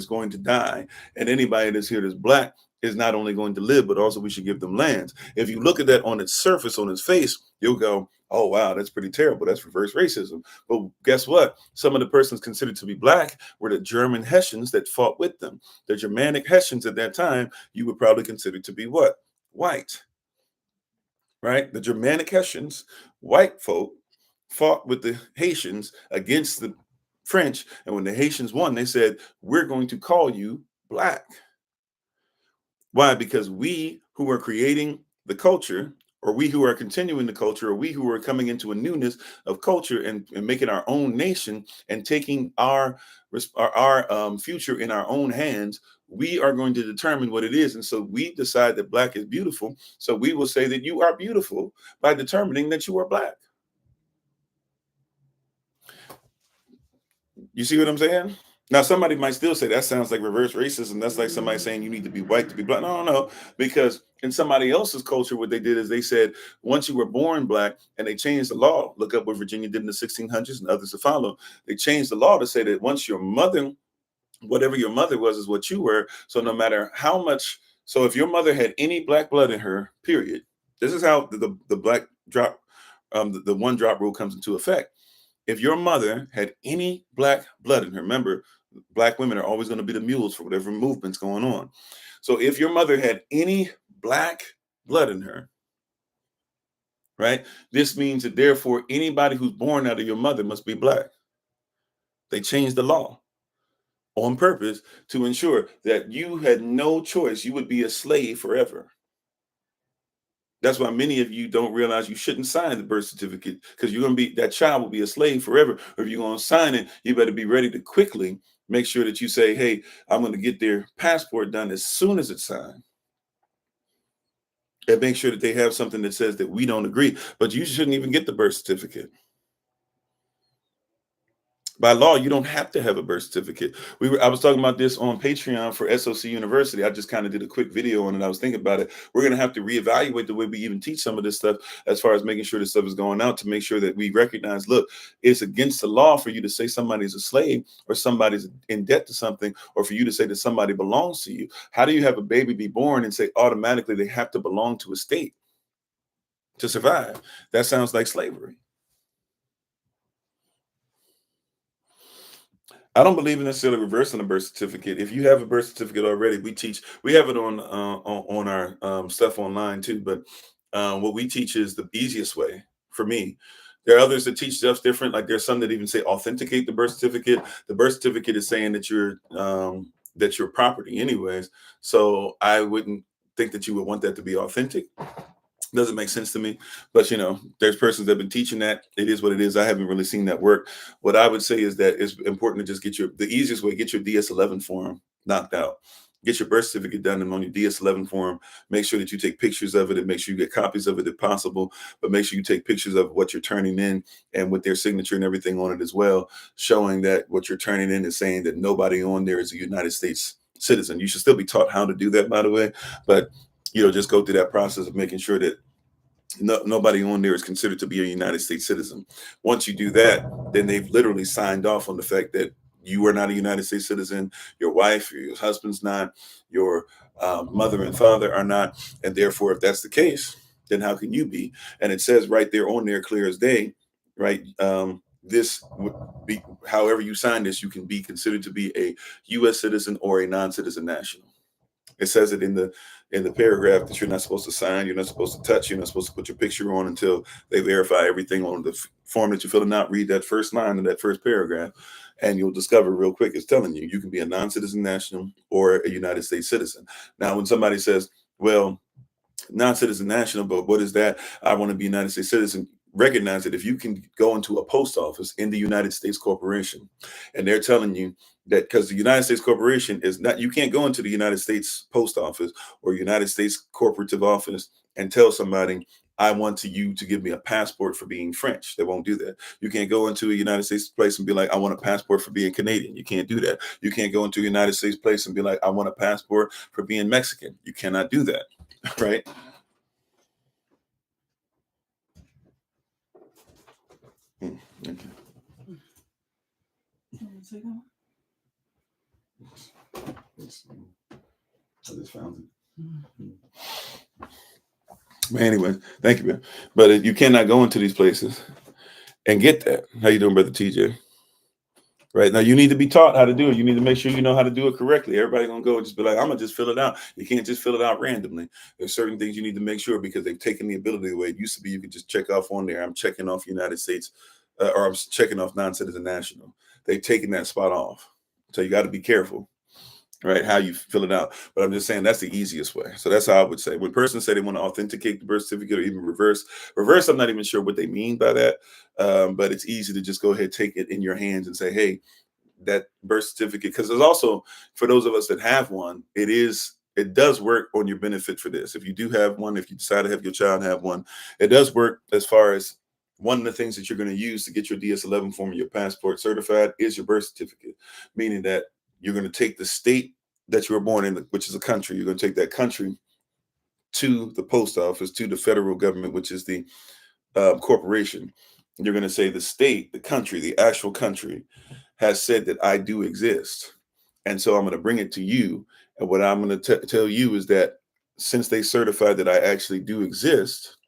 going to die, and anybody that's here that's black is not only going to live, but also we should give them lands. If you look at that on its surface, on its face, you'll go, oh wow, that's pretty terrible. That's reverse racism. But guess what? Some of the persons considered to be black were the German Hessians that fought with them. The Germanic Hessians at that time, you would probably consider to be what? White, right? The Germanic Hessians, white folk, fought with the Haitians against the French. And when the Haitians won, they said, we're going to call you black. Why? Because we who are creating the culture, or we who are continuing the culture, or we who are coming into a newness of culture and making our own nation and taking our future in our own hands, we are going to determine what it is. And so we decide that black is beautiful. So we will say that you are beautiful by determining that you are black. You see what I'm saying? Now, somebody might still say that sounds like reverse racism. That's like somebody saying you need to be white to be black. No, no, no. Because in somebody else's culture, what they did is they said, once you were born black, and they changed the law. Look up what Virginia did in the 1600s and others to follow. They changed the law to say that once your mother, whatever your mother was, is what you were. So no matter how much, so if your mother had any black blood in her, period, this is how the black drop, the one drop rule comes into effect. If your mother had any black blood in her, remember, black women are always going to be the mules for whatever movement's going on. So if your mother had any black blood in her, right, this means that therefore anybody who's born out of your mother must be black. They changed the law on purpose to ensure that you had no choice. You would be a slave forever. That's why many of you don't realize you shouldn't sign the birth certificate, because you're going to be, that child will be a slave forever. Or if you're going to sign it, you better be ready to quickly make sure that you say, hey, I'm going to get their passport done as soon as it's signed. And make sure that they have something that says that we don't agree. But you shouldn't even get the birth certificate. By law, you don't have to have a birth certificate. I was talking about this on Patreon for SOC University. I just kind of did a quick video on it. I was thinking about it. We're going to have to reevaluate the way we even teach some of this stuff, as far as making sure this stuff is going out, to make sure that we recognize, look, it's against the law for you to say somebody's a slave, or somebody's in debt to something, or for you to say that somebody belongs to you. How do you have a baby be born and say automatically they have to belong to a state to survive? That sounds like slavery. I don't believe in necessarily reversing a birth certificate. If you have a birth certificate already, we have it on our stuff online too. But what we teach is the easiest way for me. There are others that teach stuff different. Like there's some that even say authenticate the birth certificate. The birth certificate is saying that you're property anyways. So I wouldn't think that you would want that to be authentic. Doesn't make sense to me. But there's persons that have been teaching that. It is what it is. I haven't really seen that work. What I would say is that it's important to just the easiest way, get your DS-11 form knocked out. Get your birth certificate done, and on your DS-11 form, make sure that you take pictures of it, and make sure you get copies of it if possible. But make sure you take pictures of what you're turning in, and with their signature and everything on it as well, showing that what you're turning in is saying that nobody on there is a United States citizen. You should still be taught how to do that, by the way. But just go through that process of making sure that nobody on there is considered to be a United States citizen. Once you do that, then they've literally signed off on the fact that you are not a United States citizen. Your wife or your husband's not. Your mother and father are not. And therefore, if that's the case, then how can you be? And it says right there on there, clear as day, right? This would be, however you sign this, you can be considered to be a U.S. citizen or a non-citizen national. It says it in the paragraph that you're not supposed to sign, you're not supposed to touch, you're not supposed to put your picture on until they verify everything on the form that you're filling out. Read that first line of that first paragraph, and you'll discover real quick it's telling you you can be a non-citizen national or a United States citizen. Now, when somebody says, well, non-citizen national, but what is that? I want to be a United States citizen. Recognize that if you can go into a post office in the United States corporation, and they're telling you that, because the United States corporation is not, you can't go into the United States post office or United States corporative office and tell somebody, I want you to give me a passport for being French. They won't do that. You can't go into a United States place and be like, I want a passport for being Canadian. You can't do that. You can't go into a United States place and be like, I want a passport for being Mexican. You cannot do that. Right? Okay. I just found it. But anyway, thank you, man. But you cannot go into these places and get that. How you doing, brother TJ? Right now, you need to be taught how to do it. You need to make sure you know how to do it correctly. Everybody gonna go and just be like, I'm gonna just fill it out. You can't just fill it out randomly. There's certain things you need to make sure, because they've taken the ability away. It used to be you could just check off on there, I'm checking off United States, or I'm checking off non-citizen national. They've taken that spot off. So you got to be careful, right, how you fill it out. But I'm just saying that's the easiest way. So that's how I would say. When persons say they want to authenticate the birth certificate or even reverse, I'm not even sure what they mean by that. But it's easy to just go ahead, take it in your hands and say, hey, that birth certificate, because there's also, for those of us that have one, it does work on your benefit for this. If you do have one, if you decide to have your child have one, it does work as far as one of the things that you're going to use to get your DS-11 form or your passport certified is your birth certificate, meaning that you're going to take the state that you were born in, which is a country. You're going to take that country to the post office, to the federal government, which is the corporation. You're going to say the state, the country, the actual country has said that I do exist. And so I'm going to bring it to you. And what I'm going to tell you is that since they certified that I actually do exist,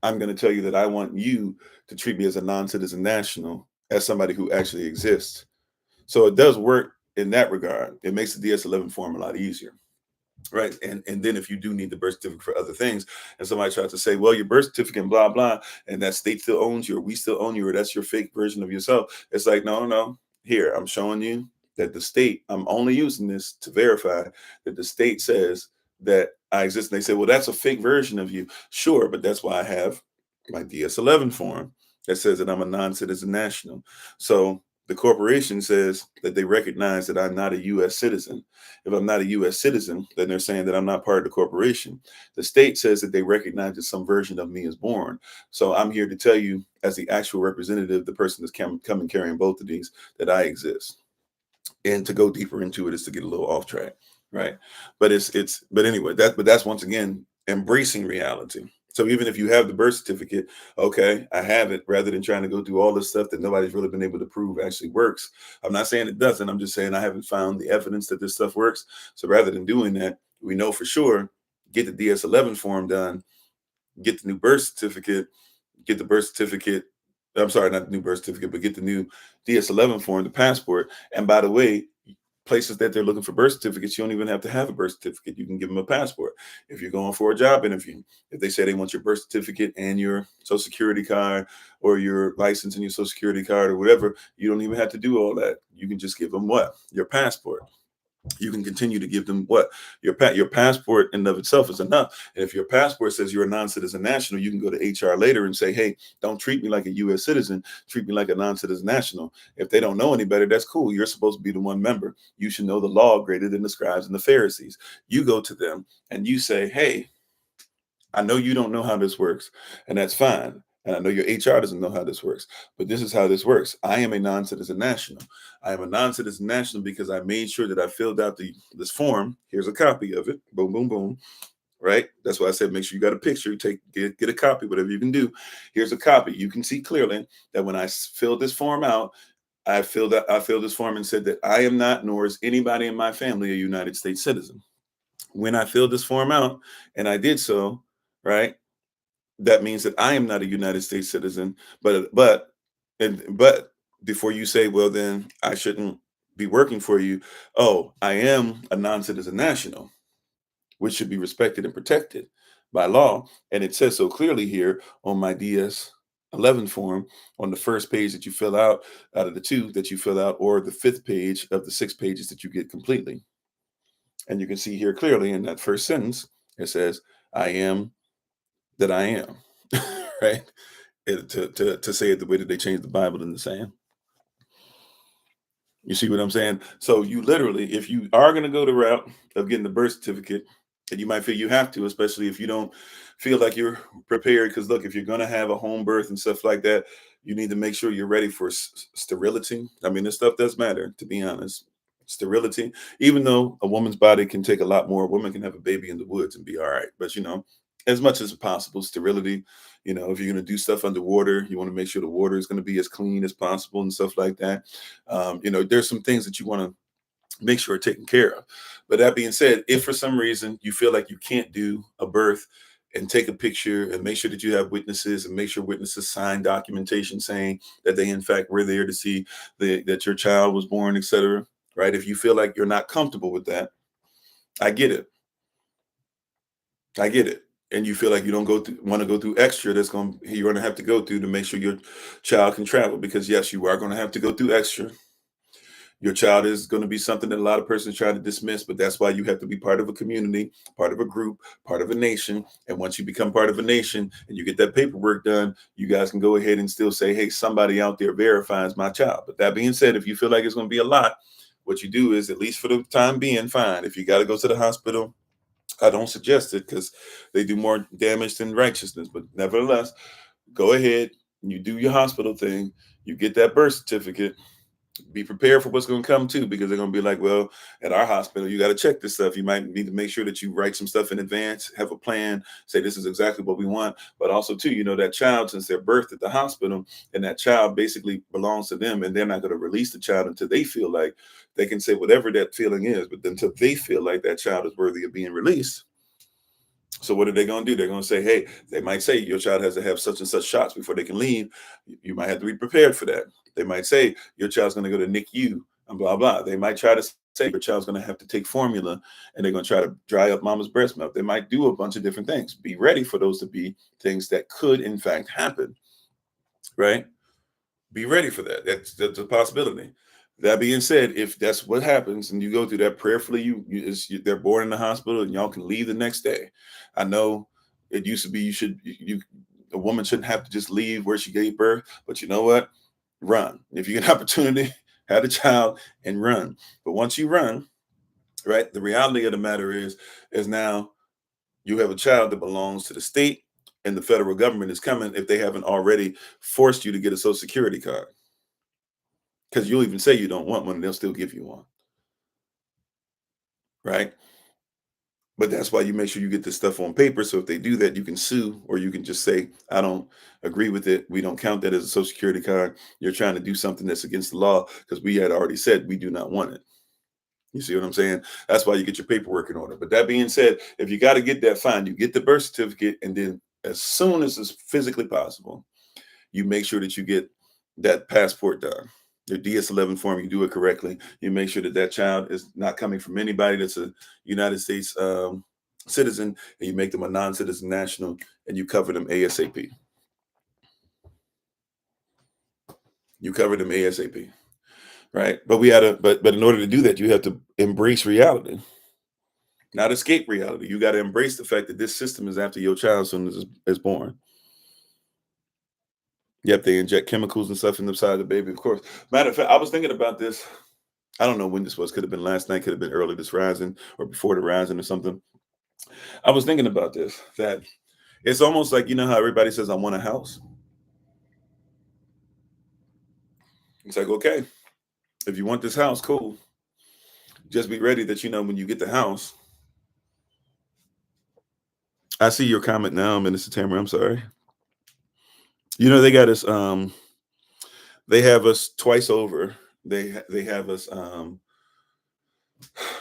I'm going to tell you that I want you to treat me as a non-citizen national, as somebody who actually exists. So it does work in that regard. It makes the DS-11 form a lot easier. Right. And then if you do need the birth certificate for other things, and somebody tries to say, well, your birth certificate and blah, blah, and that state still owns you, or we still own you, or that's your fake version of yourself. It's like, no. Here, I'm showing you that the state, I'm only using this to verify that the state says that I exist. And they say, well, that's a fake version of you. Sure, but that's why I have my DS-11 form that says that I'm a non-citizen national. So the corporation says that they recognize that I'm not a U.S. citizen. If I'm not a U.S. citizen, then they're saying that I'm not part of the corporation. The state says that they recognize that some version of me is born. So I'm here to tell you, as the actual representative, the person that's coming carrying both of these, that I exist. And to go deeper into it is to get a little off track, right? But anyway, that's once again embracing reality. So even if you have the birth certificate, okay, I have it, rather than trying to go through all this stuff that nobody's really been able to prove actually works. I'm not saying it doesn't. I'm just saying I haven't found the evidence that this stuff works. So rather than doing that, we know for sure, get the DS-11 form done, get the new birth certificate, get the birth certificate. I'm sorry, not the new birth certificate, but get the new DS-11 form, the passport. And by the way, places that they're looking for birth certificates, you don't even have to have a birth certificate. You can give them a passport. If you're going for a job interview, if they say they want your birth certificate and your social security card or your license and your social security card or whatever, you don't even have to do all that. You can just give them what? Your passport. You can continue to give them what? Your passport in and of itself is enough. And if your passport says you're a non-citizen national, you can go to HR later and say, hey, don't treat me like a U.S. citizen, treat me like a non-citizen national. If they don't know any better, that's cool. You're supposed to be the one member. You should know the law greater than the scribes and the Pharisees. You go to them and you say, hey, I know you don't know how this works, and that's fine. And I know your HR doesn't know how this works, but this is how this works. I am a non-citizen national. I am a non-citizen national because I made sure that I filled out this form. Here's a copy of it. Boom, boom, boom. Right? That's why I said make sure you got a picture. Get a copy, whatever you can do. Here's a copy. You can see clearly that when I filled this form out, I filled this form and said that I am not, nor is anybody in my family, a United States citizen. When I filled this form out, and I did so, right? That means that I am not a United States citizen. But before you say, well, then I shouldn't be working for you. Oh, I am a non-citizen national, which should be respected and protected by law. And it says so clearly here on my DS-11 form, on the first page that you fill out of the two that you fill out, or the fifth page of the 6 pages that you get completely. And you can see here clearly in that first sentence, it says, I am that I am, right? To say it the way that they changed the Bible in the sand. You see what I'm saying? So you literally, if you are going to go the route of getting the birth certificate, and you might feel you have to, especially if you don't feel like you're prepared. Because look, if you're going to have a home birth and stuff like that, you need to make sure you're ready for sterility. I mean, this stuff does matter, to be honest. Sterility, even though a woman's body can take a lot more, a woman can have a baby in the woods and be all right. But as much as possible, sterility. If you're going to do stuff underwater, you want to make sure the water is going to be as clean as possible and stuff like that. There's some things that you want to make sure are taken care of. But that being said, if for some reason you feel like you can't do a birth and take a picture and make sure that you have witnesses and make sure witnesses sign documentation saying that they in fact were there to see that your child was born, etc. Right? If you feel like you're not comfortable with that, I get it. I get it. And you feel like you don't want to go through extra you're going to have to go through to make sure your child can travel, because yes, you are going to have to go through extra. Your child is going to be something that a lot of persons try to dismiss, but that's why you have to be part of a community, part of a group, part of a nation. And once you become part of a nation and you get that paperwork done, you guys can go ahead and still say, hey, somebody out there verifies my child. But that being said, if you feel like it's going to be a lot, what you do is, at least for the time being, fine. If you got to go to the hospital, I don't suggest it, because they do more damage than righteousness. But nevertheless, go ahead, you do your hospital thing, you get that birth certificate. Be prepared for what's going to come too, because they're going to be like, well, at our hospital, you got to check this stuff. You might need to make sure that you write some stuff in advance, have a plan, say this is exactly what we want. But also too, that child, since they're birthed at the hospital, and that child basically belongs to them, and they're not going to release the child until they feel like they can say whatever that feeling is, but until they feel like that child is worthy of being released. So what are they going to do? They're going to say, hey, they might say your child has to have such and such shots before they can leave. You might have to be prepared for that. They might say your child's going to go to NICU and blah, blah. They might try to say your child's going to have to take formula, and they're going to try to dry up mama's breast milk. They might do a bunch of different things. Be ready for those to be things that could in fact happen, right? Be ready for that. That's a possibility. That being said, if that's what happens and you go through that prayerfully, they're born in the hospital and y'all can leave the next day. I know it used to be a woman shouldn't have to just leave where she gave birth, but you know what? Run. If you get an opportunity, have a child and run. But once you run, right, the reality of the matter is now you have a child that belongs to the state, and the federal government is coming if they haven't already forced you to get a social security card. Because you'll even say you don't want one, and they'll still give you one, right? But that's why you make sure you get this stuff on paper. So if they do that, you can sue, or you can just say, I don't agree with it. We don't count that as a social security card. You're trying to do something that's against the law because we had already said we do not want it. You see what I'm saying? That's why you get your paperwork in order. But that being said, if you got to get that, fine. You get the birth certificate, and then as soon as it's physically possible, you make sure that you get that passport done. Your DS-11 form, you do it correctly. You make sure that that child is not coming from anybody that's a United States citizen, and you make them a non-citizen national, and you cover them ASAP. You cover them ASAP, right? But but in order to do that, you have to embrace reality, not escape reality. You got to embrace the fact that this system is after your child as soon as it's born. Yep, they inject chemicals and stuff in the side of the baby, of course. Matter of fact, I was thinking about this. I don't know when this was. Could have been last night, could have been early this rising or before the rising or something. I was thinking about this, that it's almost like, you know how everybody says, I want a house? It's like, okay, if you want this house, cool. Just be ready that, when you get the house. I see your comment now, Minister Tamer. I'm sorry. They got us, they have us twice over. They have us,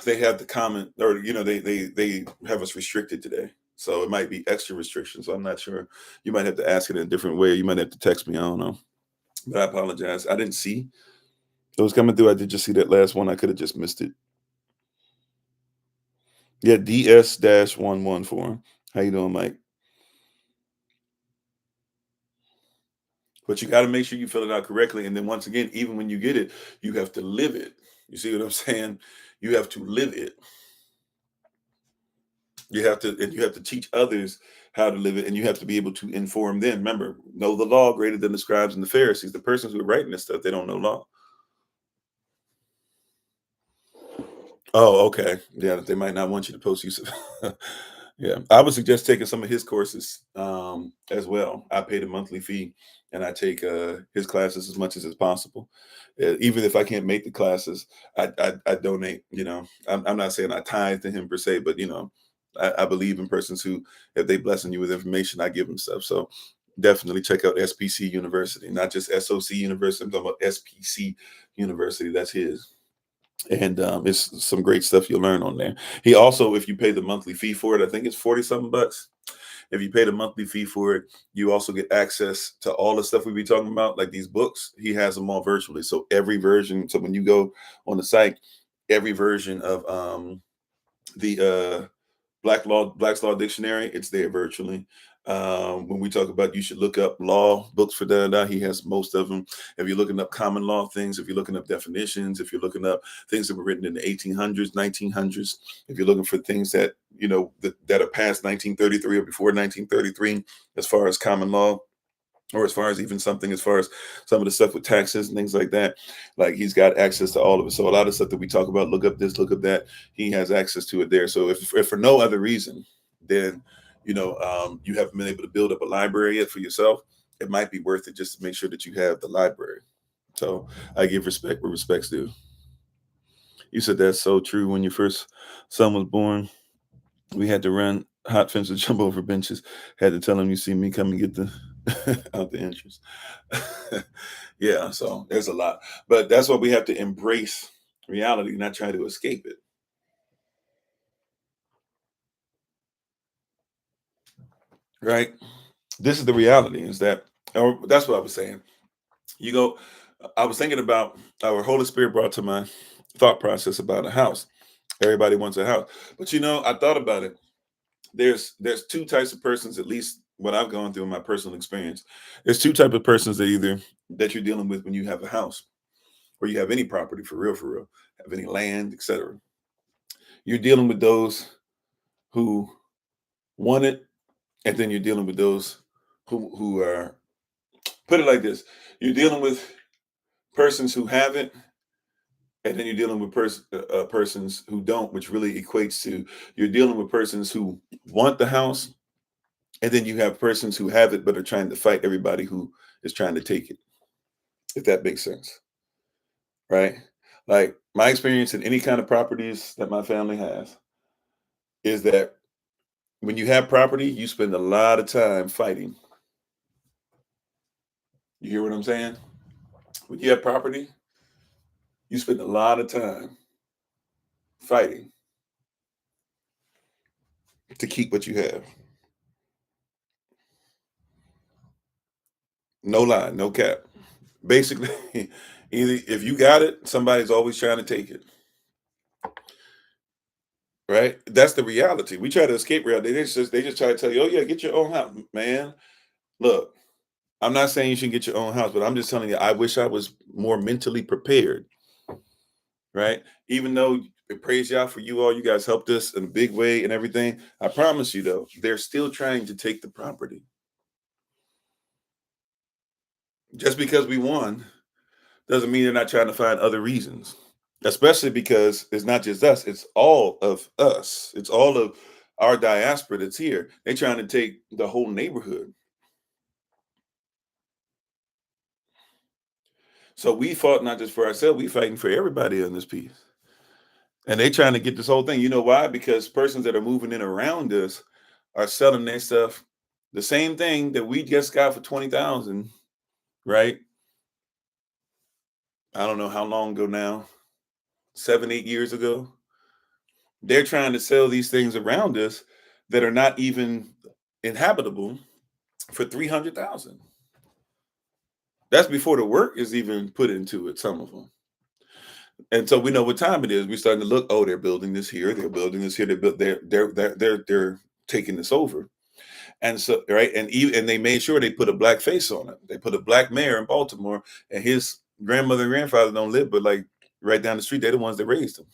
they have the comment, or they have us restricted today, so it might be extra restrictions. So I'm not sure. You might have to ask it in a different way. You might have to text me. I don't know, but I apologize. I didn't see those coming through. I did just see that last one. I could have just missed it. Yeah, DS-114. How you doing, Mike? But you got to make sure you fill it out correctly, and then once again, even when you get it, you have to live it. You see what I'm saying? You have to live it. You have to teach others how to live it, and you have to be able to inform them. Remember, know the law greater than the scribes and the Pharisees. The persons who are writing this stuff, they don't know law. Oh, okay. Yeah, they might not want you to post use of. Yeah, I would suggest taking some of his courses as well. I pay the monthly fee, and I take his classes as much as is possible. Even if I can't make the classes, I donate. I'm not saying I tithe to him per se, but I believe in persons who, if they blessing you with information, I give them stuff. So definitely check out SPC University, not just SOC University. I'm talking about SPC University. That's his. And it's some great stuff you'll learn on there. He also, if you pay the monthly fee for it, I think it's 40 something bucks. If you pay the monthly fee for it, you also get access to all the stuff we be talking about, like these books. He has them all virtually. So every version. So when you go on the site, every version of the Black's Law Dictionary, it's there virtually. When we talk about, you should look up law books for he has most of them. If you're looking up common law things, if you're looking up definitions, if you're looking up things that were written in the 1800s, 1900s, if you're looking for things that that are past 1933 or before 1933, as far as common law, or as far as even something as far as some of the stuff with taxes and things like that, like he's got access to all of it. So a lot of stuff that we talk about, look up this, look up that, he has access to it there. So if for no other reason, then you haven't been able to build up a library yet for yourself, it might be worth it just to make sure that you have the library. So I give respect where respect's due. You said that's so true. When your first son was born, we had to run hot fences, jump over benches. Had to tell him, you see me, come and get the out the entrance. Yeah, so there's a lot. But that's why we have to embrace reality, not try to escape it. Right? This is the reality, is that, or that's what I was saying. I was thinking about our Holy Spirit brought to my thought process about a house. Everybody wants a house. But I thought about it. There's two types of persons, at least what I've gone through in my personal experience. There's two types of persons that you're dealing with when you have a house. or you have any property for real, have any land, etc. You're dealing with those who want it, and then you're dealing with those who are, put it like this, you're dealing with persons who have it, and then you're dealing with persons who don't, which really equates to you're dealing with persons who want the house, and then you have persons who have it but are trying to fight everybody who is trying to take it, if that makes sense, right? Like my experience in any kind of properties that my family has is that when you have property, you spend a lot of time fighting. You hear what I'm saying? When you have property, you spend a lot of time fighting to keep what you have. No lie, no cap. Basically, either if you got it, somebody's always trying to take it. Right? That's the reality. We try to escape reality. They just try to tell you, oh yeah, get your own house. Man, look, I'm not saying you should get your own house, but I'm just telling you, I wish I was more mentally prepared. Right? Even though praise y'all for you all, you guys helped us in a big way and everything. I promise you though, they're still trying to take the property. Just because we won doesn't mean they're not trying to find other reasons. Especially because it's not just us, it's all of us. It's all of our diaspora that's here. They're trying to take the whole neighborhood. So we fought not just for ourselves, we fighting for everybody on this piece. And they trying to get this whole thing. You know why? Because persons that are moving in around us are selling their stuff, the same thing that we just got for 20,000, right? I don't know how long ago now, 7, 8 years ago. They're trying to sell these things around us that are not even inhabitable for 300,000. That's before the work is even put into it, some of them. And so we know what time it is. We're starting to look, oh, they're building this here, they're building this here, they're taking this over. And so, right, and they made sure they put a black face on it. They put a black mayor in Baltimore, and his grandmother and grandfather don't live, but like right down the street, they're the ones that raised him.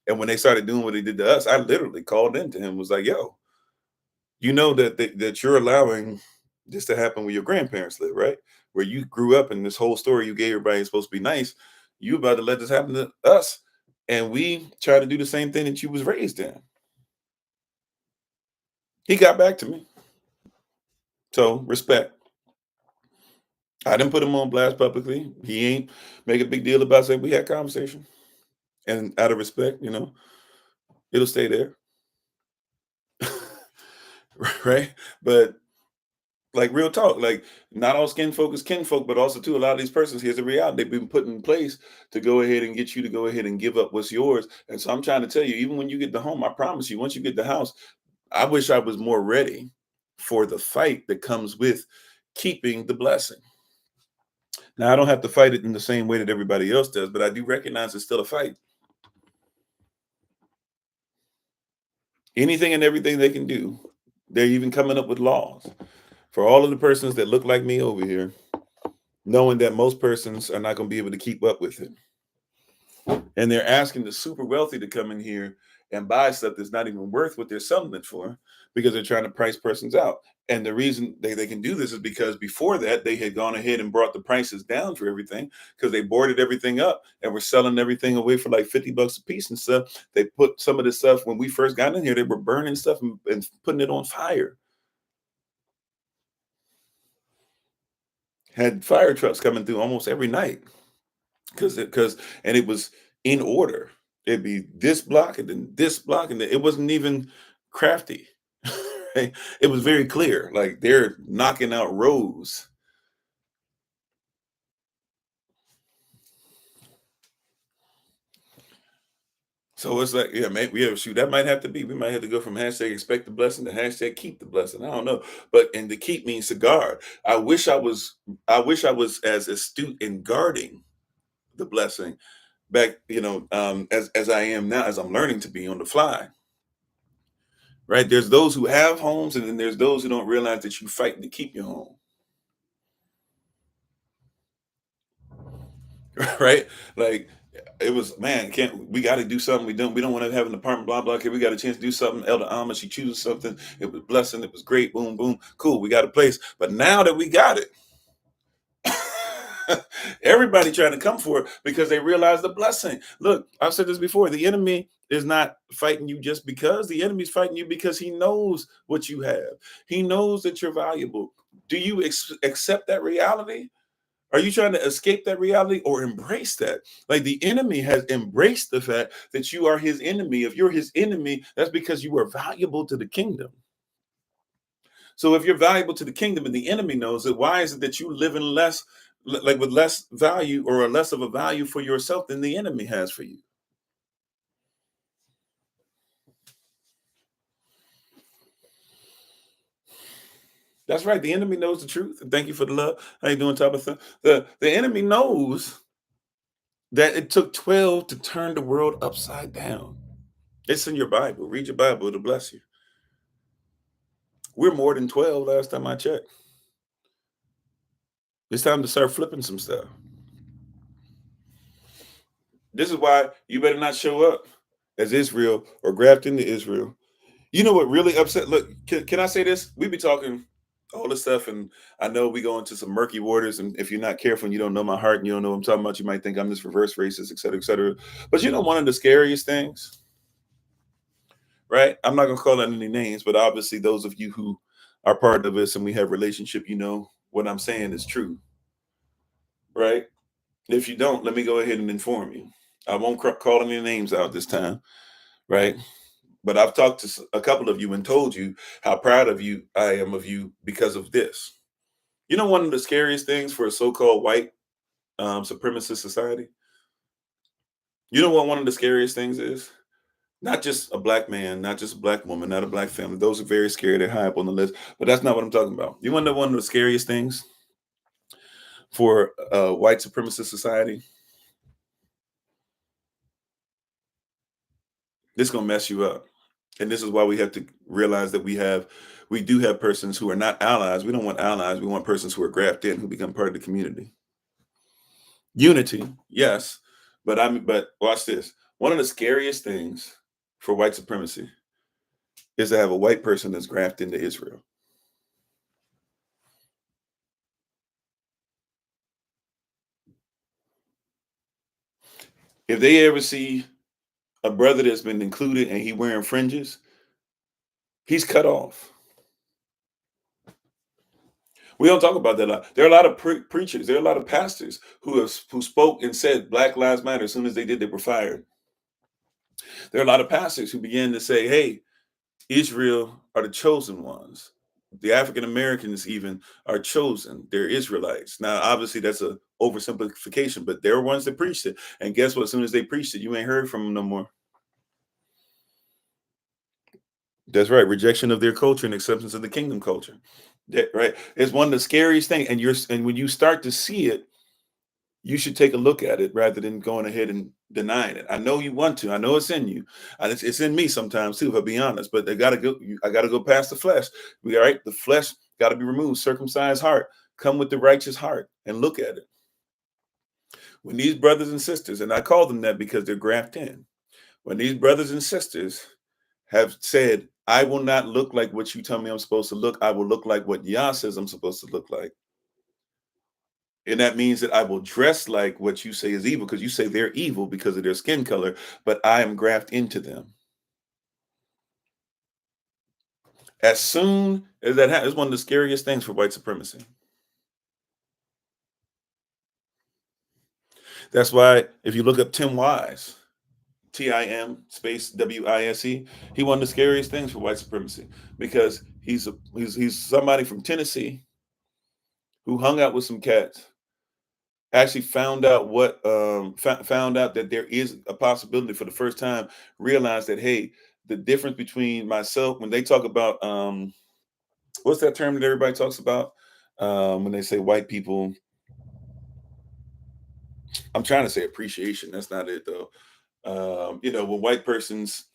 And when they started doing what they did to us, I literally called into him, was like, yo, you know that you're allowing this to happen where your grandparents live, right? Where you grew up, and this whole story you gave everybody is supposed to be nice. You about to let this happen to us, and we try to do the same thing that you was raised in. He got back to me, so respect. I didn't put him on blast publicly. He ain't make a big deal about saying we had conversation, and out of respect, it'll stay there, right? But like real talk, like not all skin folk is kinfolk, but also too a lot of these persons, here's the reality, they've been put in place to go ahead and get you to go ahead and give up what's yours. And so I'm trying to tell you, even when you get the home, I promise you, once you get the house, I wish I was more ready for the fight that comes with keeping the blessing. Now I don't have to fight it in the same way that everybody else does, but I do recognize it's still a fight. Anything and everything they can do, they're even coming up with laws for all of the persons that look like me over here, knowing that most persons are not going to be able to keep up with it. And they're asking the super wealthy to come in here and buy stuff that's not even worth what they're selling it for, because they're trying to price persons out. And the reason they can do this is because before that, they had gone ahead and brought the prices down for everything, because they boarded everything up and were selling everything away for like $50 a piece and stuff. They put some of this stuff, when we first got in here, they were burning stuff and putting it on fire. Had fire trucks coming through almost every night, and it was in order. It'd be this block and then this block, and then it wasn't even crafty. Right? It was very clear, like they're knocking out rows. So it's like, yeah, maybe shoot, that might have to be. We might have to go from hashtag expect the blessing to hashtag keep the blessing. I don't know, but and the keep means to guard. I wish I was as astute in guarding the blessing back, as I am now, as I'm learning to be on the fly. Right? There's those who have homes, and then there's those who don't realize that you fight to keep your home. right? Like it was, man, can't we got to do something? We don't want to have an apartment, blah blah. Okay, we got a chance to do something. Elder Alma, she chooses something. It was blessing. It was great. Boom boom. Cool. We got a place. But now that we got it, everybody trying to come for it because they realize the blessing. Look, I've said this before. The enemy is not fighting you just because. The enemy's fighting you because he knows what you have. He knows that you're valuable. Do you accept that reality? Are you trying to escape that reality or embrace that? Like the enemy has embraced the fact that you are his enemy. If you're his enemy, that's because you are valuable to the kingdom. So if you're valuable to the kingdom and the enemy knows it, why is it that you live in less, like with less value or less of a value for yourself than the enemy has for you? That's right. The enemy knows the truth. Thank you for the love. How you doing, Tabitha? The enemy knows that it took 12 to turn the world upside down. It's in your Bible. Read your Bible. It'll bless you. We're more than 12 last time I checked. It's time to start flipping some stuff. This is why you better not show up as Israel or graft into Israel. You know what really upset? Look, can I say this? We be talking all this stuff, and I know we go into some murky waters. And if you're not careful and you don't know my heart and you don't know what I'm talking about, you might think I'm this reverse racist, et cetera, et cetera. But you know, one of the scariest things, right? I'm not gonna call out any names, but obviously those of you who are part of this and we have relationship, you know what I'm saying is true, right? If you don't, let me go ahead and inform you. I won't call any names out this time, right? But I've talked to a couple of you and told you how proud of you I am of you because of this. You know, one of the scariest things for a so-called white supremacist society. You know what one of the scariest things is? Not just a black man, not just a black woman, not a black family. Those are very scary. They're high up on the list. But that's not what I'm talking about. You want to know one of the scariest things for a white supremacist society? This is gonna mess you up. And this is why we have to realize that we do have persons who are not allies. We don't want allies. We want persons who are grafted in, who become part of the community. Unity, yes, but watch this. One of the scariest things for white supremacy is to have a white person that's grafted into Israel. If they ever see a brother that's been included and he wearing fringes, he's cut off. We don't talk about that a lot. There are a lot of preachers. There are a lot of pastors who spoke and said Black Lives Matter. As soon as they did, they were fired. There are a lot of pastors who began to say, "Hey, Israel are the chosen ones. The African Americans even are chosen. They're Israelites." Now, obviously, that's a oversimplification, but there are ones that preached it. And guess what? As soon as they preached it, you ain't heard from them no more. That's right. Rejection of their culture and acceptance of the kingdom culture. That, right. It's one of the scariest things. And when you start to see it, you should take a look at it rather than going ahead and denying it. I know you want to. I know it's in you. It's in me sometimes too, if I be honest. But they gotta go. I gotta go past the flesh. We all right. The flesh got to be removed. Circumcised heart. Come with the righteous heart and look at it. When these brothers and sisters, and I call them that because they're grafted in. When these brothers and sisters have said, "I will not look like what you tell me I'm supposed to look. I will look like what Yah says I'm supposed to look like." And that means that I will dress like what you say is evil because you say they're evil because of their skin color, but I am grafted into them. As soon as that happens, it's one of the scariest things for white supremacy. That's why if you look up Tim Wise, Tim space Wise, he one of the scariest things for white supremacy because he's somebody from Tennessee who hung out with some cats, actually found out what found out that there is a possibility for the first time, realized that, hey, the difference between myself when they talk about what's that term that everybody talks about when they say white people, I'm trying to say appreciation, that's not it though. You know, when white persons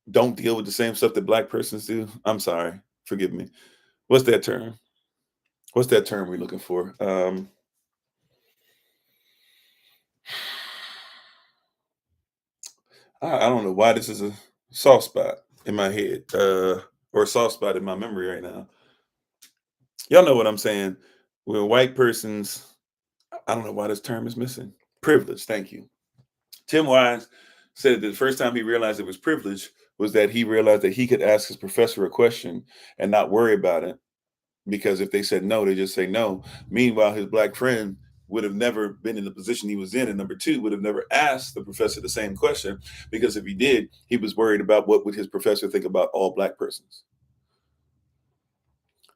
don't deal with the same stuff that black persons do, I'm sorry, forgive me, what's that term, what's that term we're looking for? I don't know why this is a soft spot in my head, or a soft spot in my memory right now. Y'all know what I'm saying. When white persons, I don't know why this term is missing. Privilege. Thank you. Tim Wise said that the first time he realized it was privilege was that he realized that he could ask his professor a question and not worry about it, because if they said no, they just say no. Meanwhile, his black friend would have never been in the position he was in, and number two, would have never asked the professor the same question, because if he did, he was worried about what would his professor think about all black persons.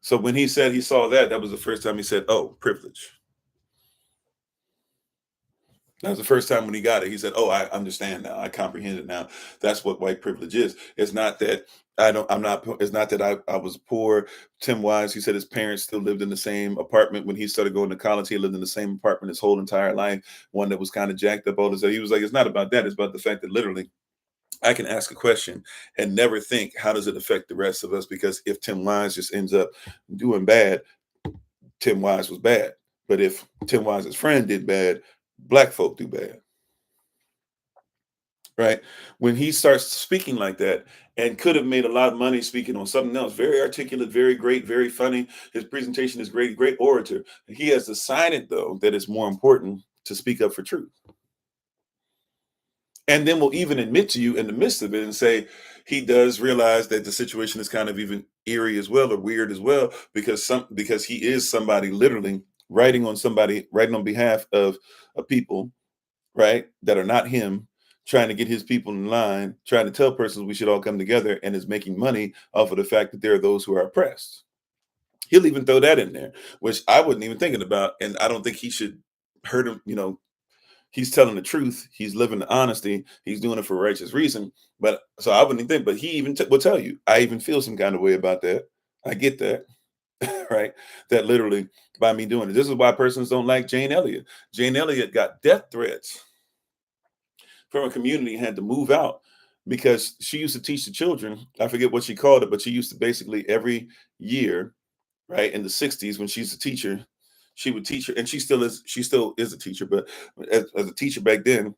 So when he said he saw that, that was the first time he said, "Oh, privilege." That was the first time when he got it. He said, "Oh, I understand now. I comprehend it now. That's what white privilege is. It's not that I don't. I'm not. It's not that I was poor." Tim Wise, he said his parents still lived in the same apartment when he started going to college. He lived in the same apartment his whole entire life. One that was kind of jacked up. All this. He was like, "It's not about that. It's about the fact that literally I can ask a question and never think how does it affect the rest of us. Because if Tim Wise just ends up doing bad, Tim Wise was bad. But if Tim Wise's friend did bad, black folk do bad." Right? When he starts speaking like that, and could have made a lot of money speaking on something else, very articulate, very great, very funny. His presentation is great, great orator. He has decided, though, that it's more important to speak up for truth. And then will even admit to you in the midst of it and say he does realize that the situation is kind of even eerie as well, or weird as well, because he is somebody literally writing on behalf of a people, right, that are not him, trying to get his people in line, trying to tell persons we should all come together, and is making money off of the fact that there are those who are oppressed. He'll even throw that in there, which I wasn't even thinking about, and I don't think he should hurt him. He's telling the truth. He's living the honesty. He's doing it for a righteous reason. But so I wouldn't even think. But he even will tell you, I even feel some kind of way about that. I get that, right? That literally by me doing it. This is why persons don't like Jane Elliott. Jane Elliott got death threats from a community and had to move out because she used to teach the children. I forget what she called it, but she used to basically every year, right, in the 60s when she's a teacher, she would teach her, and she still is a teacher, but as a teacher back then,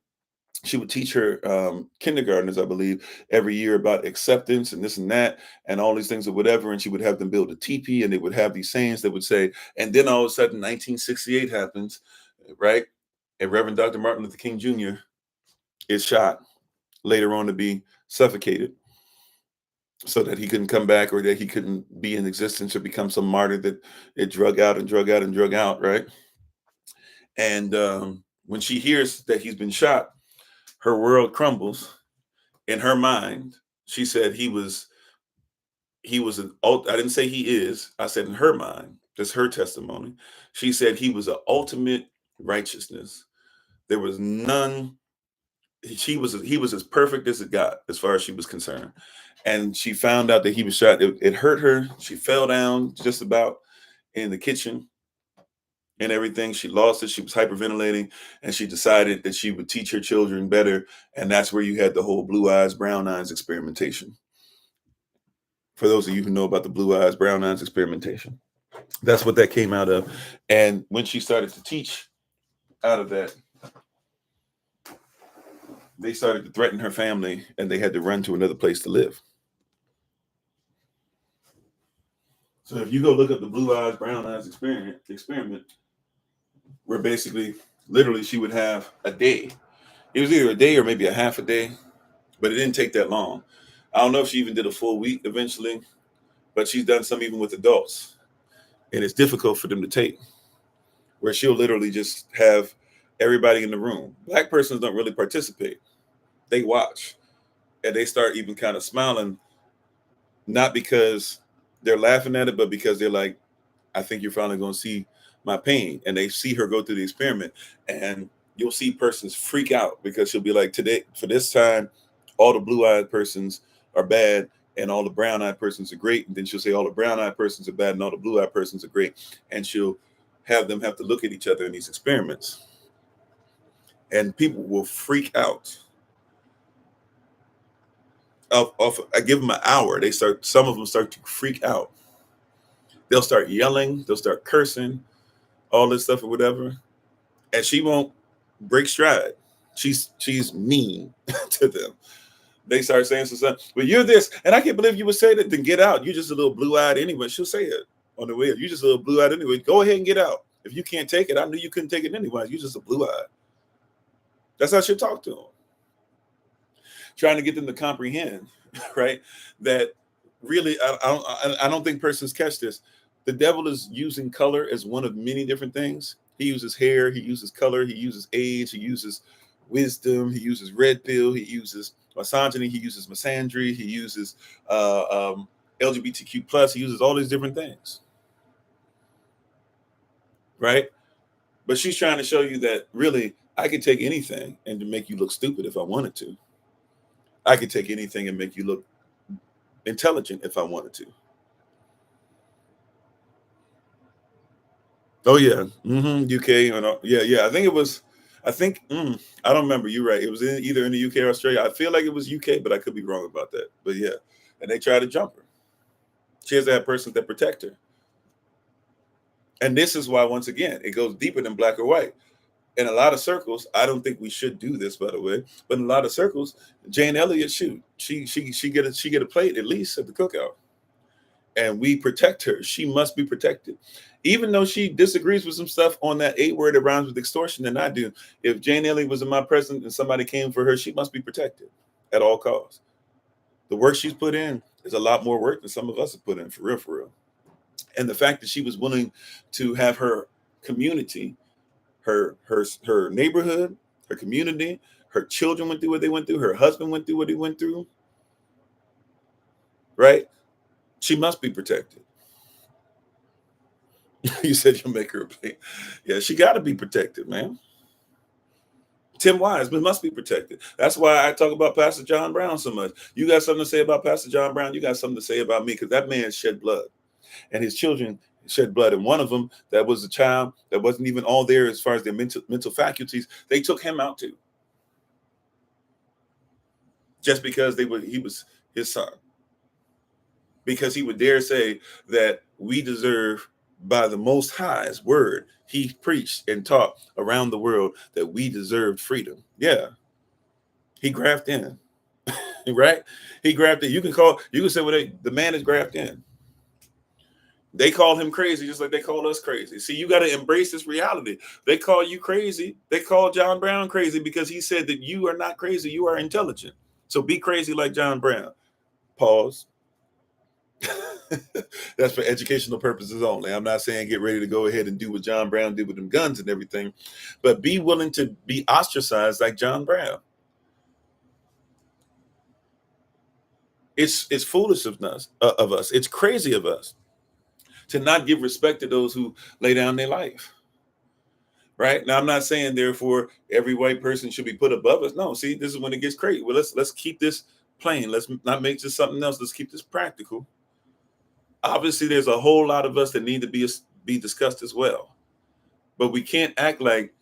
she would teach her kindergartners, I believe, every year about acceptance and this and that and all these things or whatever. And she would have them build a teepee, and they would have these sayings that would say, and then all of a sudden 1968 happens, right? And Reverend Dr. Martin Luther King Jr. is shot later on to be suffocated so that he couldn't come back, or that he couldn't be in existence or become some martyr that it drug out and drug out and drug out, right? And when she hears that he's been shot, her world crumbles. In her mind, she said he was I didn't say he is. I said in her mind, that's her testimony. She said he was an ultimate righteousness. There was none. He was as perfect as it got, as far as she was concerned. And she found out that he was shot. It hurt her. She fell down just about in the kitchen and everything. She lost it. She was hyperventilating, and she decided that she would teach her children better. And that's where you had the whole blue eyes, brown eyes experimentation. For those of you who know about the blue eyes, brown eyes experimentation, that's what that came out of. And when she started to teach out of that, they started to threaten her family, and they had to run to another place to live. So if you go look up the blue eyes, brown eyes experiment, where basically, literally, she would have a day. It was either a day or maybe a half a day, but it didn't take that long. I don't know if she even did a full week eventually, but she's done some even with adults, and it's difficult for them to take. Where she'll literally just have everybody in the room. Black persons don't really participate; they watch, and they start even kind of smiling, not because they're laughing at it, but because they're like, I think you're finally going to see my pain. And they see her go through the experiment, and you'll see persons freak out because she'll be like, today, for this time, all the blue eyed persons are bad and all the brown eyed persons are great. And then she'll say all the brown eyed persons are bad and all the blue eyed persons are great. And she'll have them have to look at each other in these experiments. And people will freak out. I give them an hour. Some of them start to freak out. They'll start yelling, they'll start cursing, all this stuff or whatever, and she won't break stride. She's mean to them. They start saying some stuff. Well, you're this, and I can't believe you would say that. Then get out. You're just a little blue-eyed anyway. She'll say it on the way. You're just a little blue-eyed anyway. Go ahead and get out. If you can't take it, I knew you couldn't take it anyway. You're just a blue-eyed. That's how she'll talk to them. Trying to get them to comprehend, right? That really, I don't think persons catch this. The devil is using color as one of many different things. He uses hair, he uses color, he uses age, he uses wisdom, he uses red pill, he uses misogyny, he uses misandry, he uses LGBTQ plus, he uses all these different things, right? But she's trying to show you that really I could take anything and to make you look stupid if I wanted to. I could take anything and make you look intelligent if I wanted to. Oh yeah, UK or yeah. I think it was. I don't remember. You're right. It was either in the UK or Australia. I feel like it was UK, but I could be wrong about that. But yeah, and they tried to jump her. She has to have persons that protect her. And this is why, once again, it goes deeper than black or white. In a lot of circles, I don't think we should do this, by the way, but in a lot of circles, Jane Elliott, she get a plate at least at the cookout, and we protect her. She must be protected, even though she disagrees with some stuff on that 8-word that rhymes with extortion than I do. If Jane Elliott was in my presence and somebody came for her, she must be protected at all costs. The work she's put in is a lot more work than some of us have put in, for real. And the fact that she was willing to have her community, her neighborhood, her community, her children went through what they went through, her husband went through what he went through, right? She must be protected. You said you'll make her a plate. Yeah, she got to be protected, man. Tim Wiseman must be protected. That's why I talk about Pastor John Brown so much. You got something to say about Pastor John Brown? You got something to say about me, because that man shed blood, and his children shed blood. And one of them, that was a child that wasn't even all there as far as their mental faculties, they took him out too, just because he was his son, because he would dare say that we deserve, by the Most High's word, he preached and taught around the world, that we deserved freedom. Yeah, he grafted in, right? He grafted. You can say, well, the man is grafted in. They call him crazy just like they call us crazy. See, you got to embrace this reality. They call you crazy. They call John Brown crazy because he said that you are not crazy, you are intelligent. So be crazy like John Brown. Pause. That's for educational purposes only. I'm not saying get ready to go ahead and do what John Brown did with them guns and everything, but be willing to be ostracized like John Brown. It's foolish of us. It's crazy of us to not give respect to those who lay down their life. Right now, I'm not saying therefore every white person should be put above us. No, see, this is when it gets crazy. Well, let's keep this plain. Let's not make this something else. Let's keep this practical. Obviously, there's a whole lot of us that need to be discussed as well, but we can't act like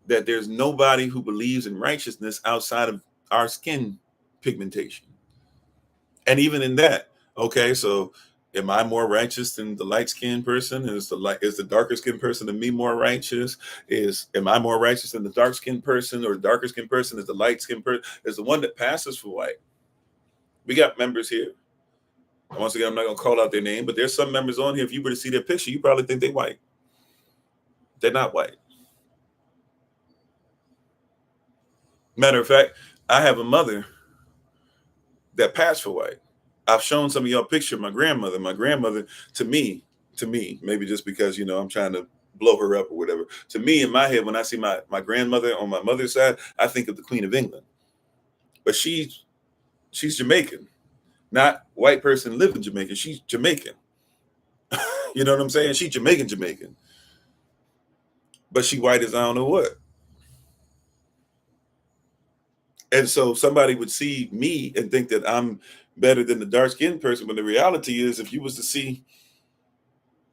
that there's nobody who believes in righteousness outside of our skin pigmentation. And even in that, okay, so am I more righteous than the light-skinned person? Is the darker-skinned person than me more righteous? Am I more righteous than the dark-skinned person, or the darker-skinned person is the light-skinned person? Is the one that passes for white? We got members here. Once again, I'm not going to call out their name, but there's some members on here. If you were to see their picture, you probably think they're white. They're not white. Matter of fact, I have a mother that passed for white. I've shown some of y'all picture of my grandmother. My grandmother, to me, maybe just because, I'm trying to blow her up or whatever. To me, in my head, when I see my grandmother on my mother's side, I think of the Queen of England. But she's Jamaican, not white person live in Jamaica. She's Jamaican. You know what I'm saying? She's Jamaican. But she white as I don't know what. And so somebody would see me and think that I'm better than the dark-skinned person. But the reality is, if you was to see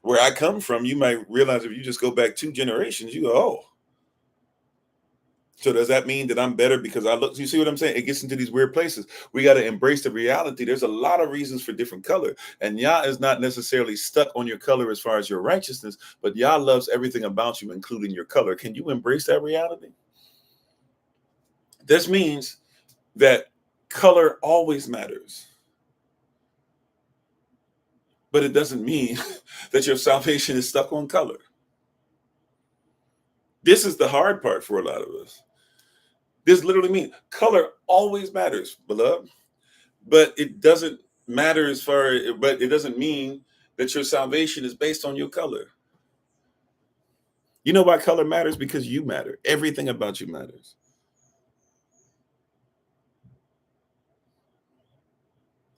where I come from, you might realize if you just go back 2 generations, you go, oh. So does that mean that I'm better because I look? You see what I'm saying? It gets into these weird places. We got to embrace the reality. There's a lot of reasons for different color. And Yah is not necessarily stuck on your color as far as your righteousness, but Yah loves everything about you, including your color. Can you embrace that reality? This means that color always matters, but it doesn't mean that your salvation is stuck on color. This is the hard part for a lot of us. This literally means color always matters, beloved, but it doesn't matter but it doesn't mean that your salvation is based on your color. You know why color matters? Because you matter. Everything about you matters.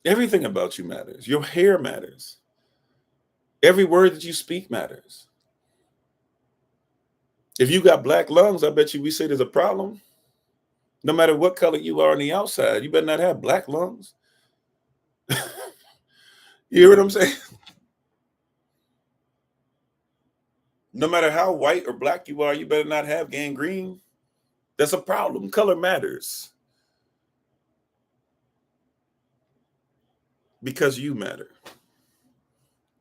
Everything about you matters. Your hair matters. Every word that you speak matters. If you got black lungs, I bet you we say there's a problem. No matter what color you are on the outside, you better not have black lungs. You hear what I'm saying? No matter how white or black you are, you better not have gangrene. That's a problem. Color matters because you matter.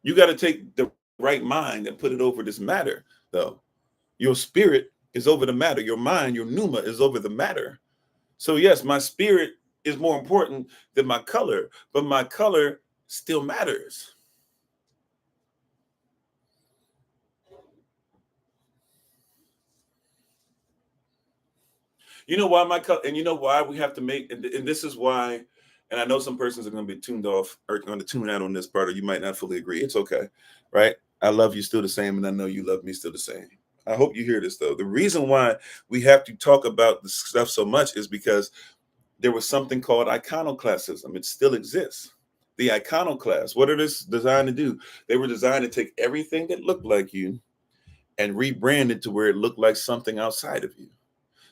You got to take the right mind and put it over this matter, though. Your spirit is over the matter. Your mind, your pneuma, is over the matter. So yes, my spirit is more important than my color, but my color still matters. You know why my color, and you know why we have to make, and this is why, and I know some persons are going to be tuned off or going to tune out on this part, or you might not fully agree. It's okay, right? I love you still the same, and I know you love me still the same. I hope you hear this though. The reason why we have to talk about this stuff so much is because there was something called iconoclasm. It still exists. The iconoclast, what are this designed to do? They were designed to take everything that looked like you and rebrand it to where it looked like something outside of you,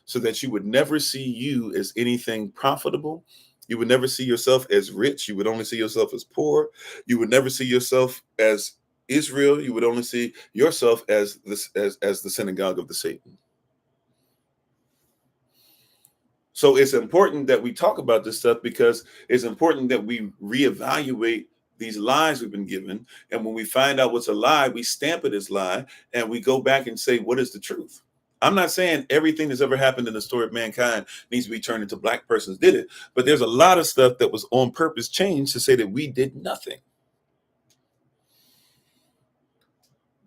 so that you would never see you as anything profitable. You would never see yourself as rich. You would only see yourself as poor. You would never see yourself as Israel. You would only see yourself as this as the synagogue of the Satan. So it's important that we talk about this stuff because it's important that we reevaluate these lies we've been given. And when we find out what's a lie, we stamp it as lie and we go back and say, what is the truth? I'm not saying everything that's ever happened in the story of mankind needs to be turned into black persons did it, but there's a lot of stuff that was on purpose changed to say that we did nothing.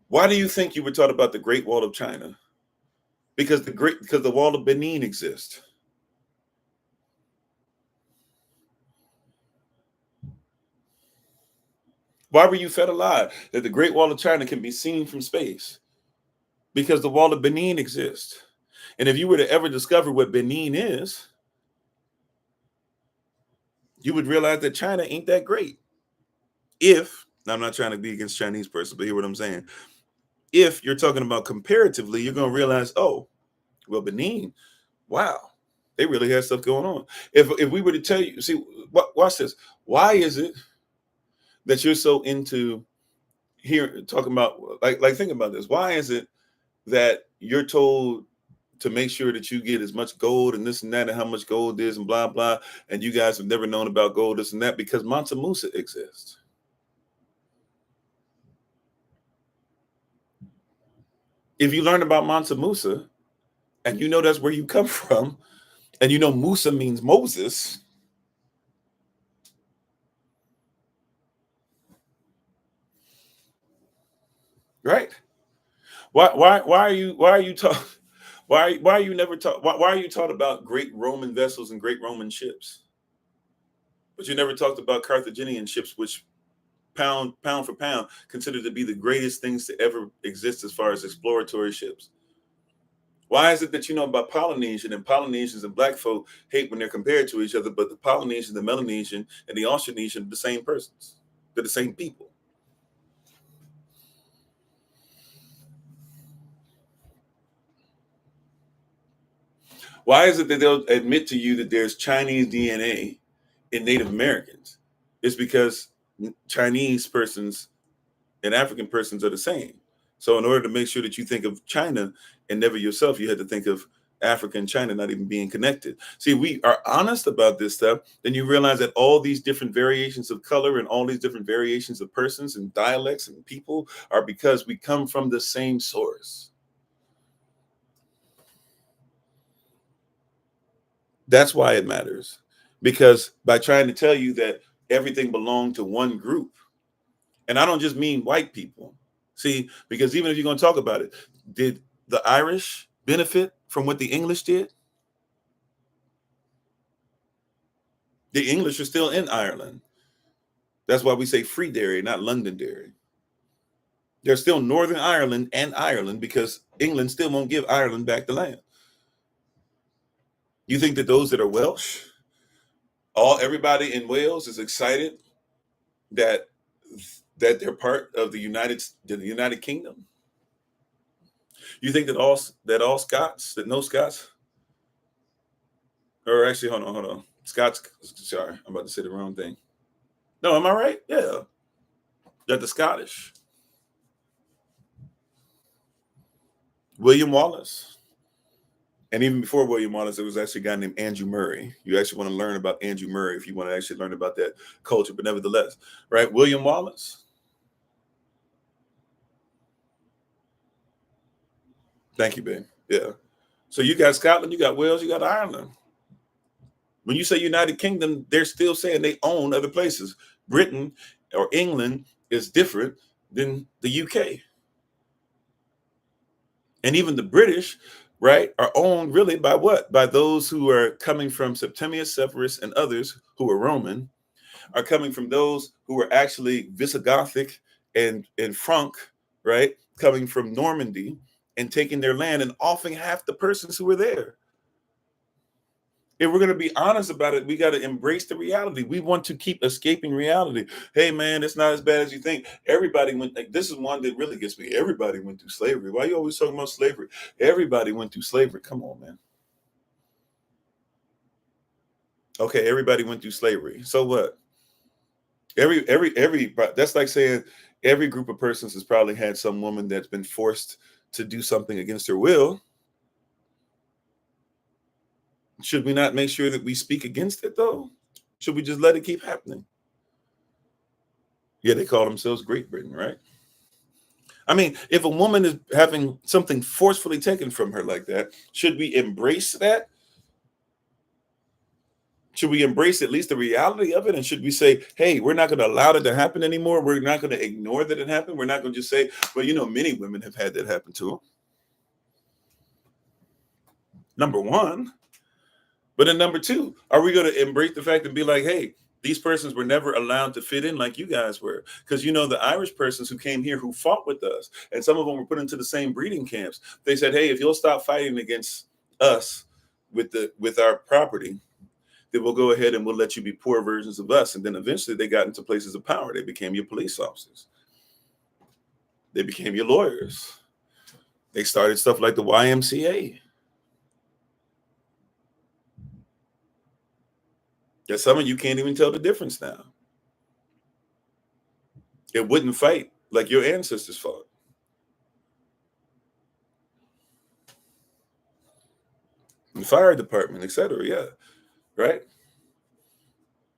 Why do you think you were taught about the Great Wall of China? Because the Wall of Benin exists. Why were you fed a lie that the Great Wall of China can be seen from space? Because the Wall of Benin exists. And if you were to ever discover what Benin is, you would realize that China ain't that great. I'm not trying to be against Chinese person, but hear what I'm saying. If you're talking about comparatively, you're going to realize, oh, well, Benin, wow, they really have stuff going on. If we were to tell you, see, watch this. Why is it that you're so into here talking about like think about this? Why is it that you're told to make sure that you get as much gold and this and that and how much gold is and blah blah, and you guys have never known about gold, this and that? Because Mansa Musa exists. If you learn about Mansa Musa and you know that's where you come from, and you know Musa means Moses, right? Why are you taught why are you never taught why are you taught about great Roman vessels and great Roman ships, but you never talked about Carthaginian ships, which pound for pound considered to be the greatest things to ever exist as far as exploratory ships? Why is it that you know about Polynesian, and Polynesians and black folk hate when they're compared to each other, but the Polynesian, the Melanesian, and the Austronesian are the same persons? They're the same people. Why is it that they'll admit to you that there's Chinese DNA in Native Americans? It's because Chinese persons and African persons are the same. So in order to make sure that you think of China and never yourself, you had to think of Africa and China not even being connected. See, we are honest about this stuff, then you realize that all these different variations of color and all these different variations of persons and dialects and people are because we come from the same source. That's why it matters. Because by trying to tell you that everything belonged to one group, and I don't just mean white people. See, because even if you're going to talk about it, did the Irish benefit from what the English did? The English are still in Ireland. That's why we say free dairy, not Londonderry. They're still Northern Ireland and Ireland because England still won't give Ireland back the land. You think that those that are Welsh, everybody in Wales is excited that they're part of the United Kingdom? You think that all Scots, that no Scots, or actually, hold on, Scots. Sorry, I'm about to say the wrong thing. No, am I right? Yeah, that the Scottish. William Wallace. And even before William Wallace, there was actually a guy named Andrew Murray. You actually want to learn about Andrew Murray if you want to actually learn about that culture. But nevertheless, right? William Wallace. Thank you, Ben. Yeah. So you got Scotland, you got Wales, you got Ireland. When you say United Kingdom, they're still saying they own other places. Britain or England is different than the UK. And even the British, right, are owned really by what? By those who are coming from Septimius Severus and others who are Roman, are coming from those who are actually Visigothic and Frank, right, coming from Normandy and taking their land and offing half the persons who were there. If we're going to be honest about it, we got to embrace the reality. We want to keep escaping reality. Hey, man, it's not as bad as you think. Everybody went, like, this is one that really gets me. Everybody went through slavery. Why are you always talking about slavery? Everybody went through slavery. Come on, man. Okay, everybody went through slavery. So what? That's like saying every group of persons has probably had some woman that's been forced to do something against her will. Should we not make sure that we speak against it, though? Should we just let it keep happening? Yeah, they call themselves Great Britain, right? I mean, if a woman is having something forcefully taken from her like that, should we embrace that? Should we embrace at least the reality of it? And should we say, hey, we're not going to allow that to happen anymore? We're not going to ignore that it happened. We're not going to just say, well, many women have had that happen to them. Number one. But then number two, are we going to embrace the fact and be like, hey, these persons were never allowed to fit in like you guys were? Because the Irish persons who came here who fought with us, and some of them were put into the same breeding camps. They said, hey, if you'll stop fighting against us with our property, then we'll go ahead and we'll let you be poor versions of us. And then eventually they got into places of power. They became your police officers. They became your lawyers. They started stuff like the YMCA. That some of you can't even tell the difference now. It wouldn't fight like your ancestors fought. The fire department, etc. Yeah, right?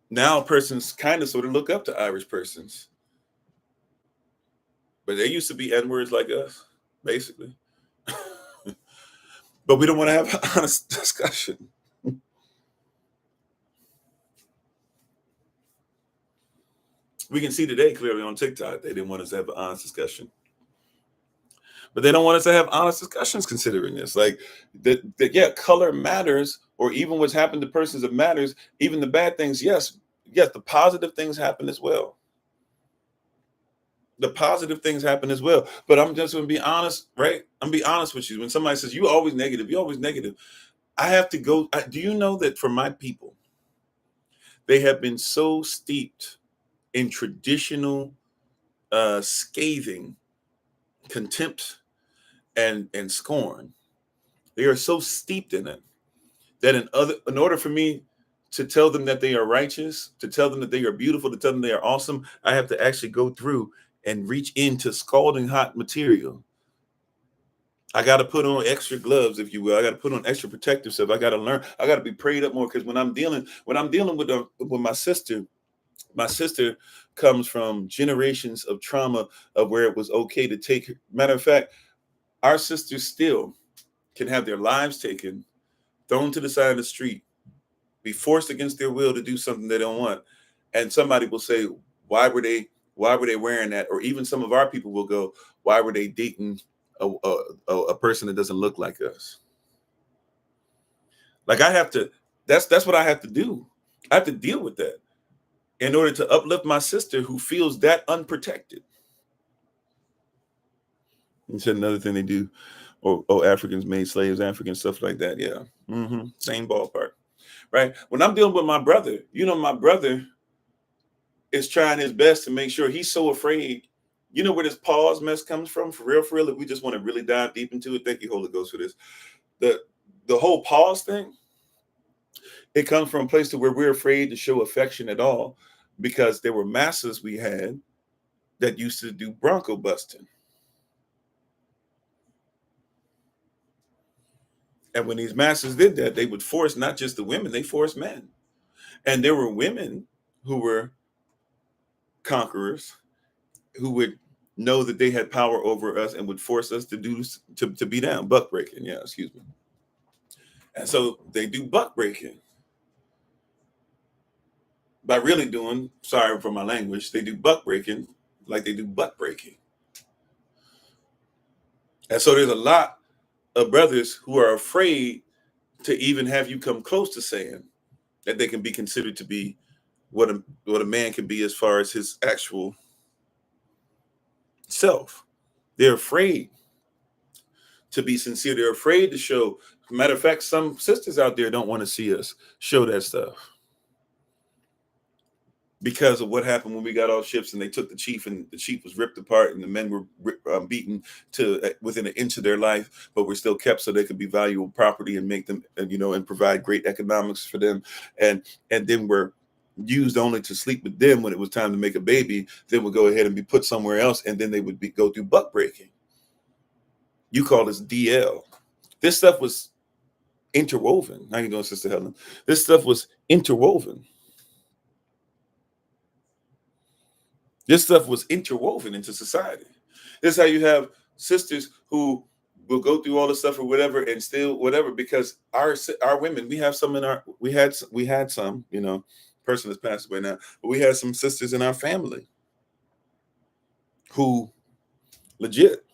Now persons kind of sort of look up to Irish persons. But they used to be N-words like us, basically. But we don't want to have an honest discussion. We can see today clearly on TikTok, they didn't want us to have an honest discussion. But they don't want us to have honest discussions considering this. Like, yeah, color matters, or even what's happened to persons that matters, even the bad things, yes, the positive things happen as well. The positive things happen as well. But I'm just going to be honest, right? I'm going to be honest with you. When somebody says, you're always negative, I have to go. Do you know that for my people, they have been so steeped in traditional scathing, contempt, and scorn. They are so steeped in it that in order for me to tell them that they are righteous, to tell them that they are beautiful, to tell them they are awesome, I have to actually go through and reach into scalding hot material. I got to put on extra gloves, if you will. I got to put on extra protective stuff. I got to learn. I got to be prayed up more, because when I'm dealing with my sister comes from generations of trauma of where it was okay to take her. Matter of fact, our sisters still can have their lives taken, thrown to the side of the street, be forced against their will to do something they don't want. And somebody will say, why were they wearing that? Or even some of our people will go, why were they dating a person that doesn't look like us? Like I have to, that's what I have to do. I have to deal with that in order to uplift my sister who feels that unprotected. You said another thing they do, Africans made slaves, African stuff like that. Yeah. Same ballpark. Right. When I'm dealing with my brother, my brother is trying his best to make sure he's so afraid. You know where this pause mess comes from? For real, if we just want to really dive deep into it. Thank you, Holy Ghost, for this. The whole pause thing, it comes from a place to where we're afraid to show affection at all because there were masses we had that used to do bronco busting. And when these masses did that, they would force not just the women, they forced men. And there were women who were conquerors who would know that they had power over us and would force us to be down, buck breaking. Yeah, excuse me. And so they do buck breaking by really doing, sorry for my language, they do buck breaking like they do butt breaking. And so there's a lot of brothers who are afraid to even have you come close to saying that they can be considered to be what a man can be as far as his actual self. They're afraid to be sincere. They're afraid to show. Matter of fact, some sisters out there don't want to see us show that stuff because of what happened when we got off ships and they took the chief and the chief was ripped apart and the men were beaten to within an inch of their life, but were still kept so they could be valuable property and make them, and provide great economics for them. And then were used only to sleep with them when it was time to make a baby. Then would go ahead and be put somewhere else, and then they would go through buck breaking. You call this DL. This stuff was interwoven. How you doing, Sister Helen? This stuff was interwoven. This stuff was interwoven into society. This is how you have sisters who will go through all this stuff or whatever and still whatever, because our women, we have some we had some, person that's passed away now, but we had some sisters in our family who legit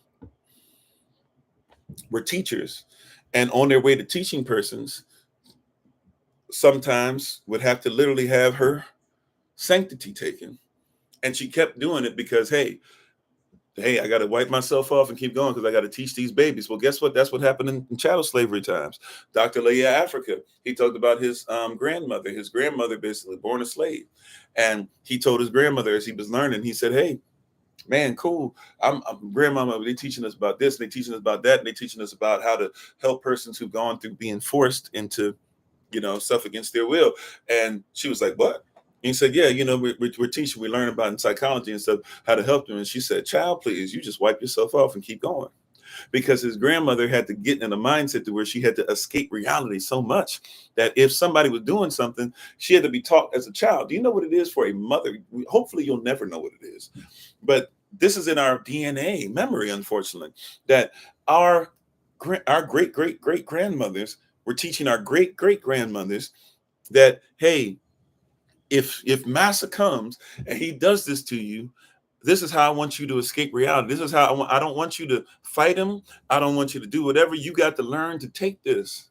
were teachers, and on their way to teaching persons, sometimes would have to literally have her sanctity taken. And she kept doing it because, hey, I got to wipe myself off and keep going because I got to teach these babies. Well, guess what? That's what happened in chattel slavery times. Dr. Leah Africa, he talked about his grandmother. His grandmother basically born a slave. And he told his grandmother as he was learning, he said, hey, man, cool. I'm grandmama, they teaching us about this, and they teaching us about that, and they teaching us about how to help persons who've gone through being forced into, stuff against their will. And she was like, what? And he said, yeah, we're teaching, we learn about in psychology and stuff, how to help them. And she said, child, please, you just wipe yourself off and keep going. Because his grandmother had to get in a mindset to where she had to escape reality so much that if somebody was doing something, she had to be taught as a child. Do you know what it is for a mother? Hopefully you'll never know what it is. But this is in our DNA memory, unfortunately, that our great great grandmothers were teaching our great great grandmothers that, hey, if massa comes and he does this to you, this is how I want you to escape reality. This is how I don't want you to fight him. I don't want you to do whatever. You got to learn to take this.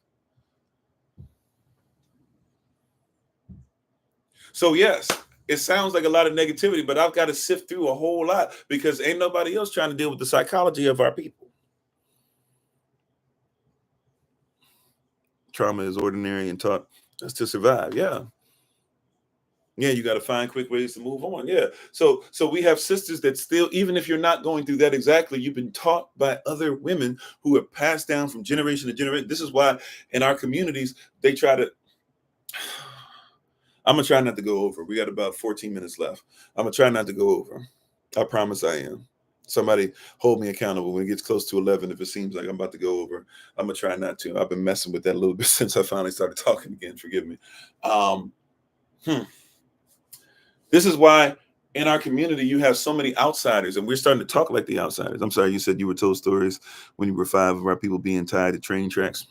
So yes, it sounds like a lot of negativity, but I've got to sift through a whole lot because ain't nobody else trying to deal with the psychology of our people. Trauma is ordinary and taught us to survive. Yeah. Yeah, you got to find quick ways to move on. Yeah. So we have sisters that still, even if you're not going through that exactly, you've been taught by other women who have passed down from generation to generation. This is why in our communities, they try to, I'm going to try not to go over. We got about 14 minutes left. I'm going to try not to go over. I promise I am. Somebody hold me accountable when it gets close to 11. If it seems like I'm about to go over, I'm going to try not to. I've been messing with that a little bit since I finally started talking again. Forgive me. This is why in our community, you have so many outsiders, and we're starting to talk like the outsiders. I'm sorry, you said you were told stories when you were 5 about people being tied to train tracks,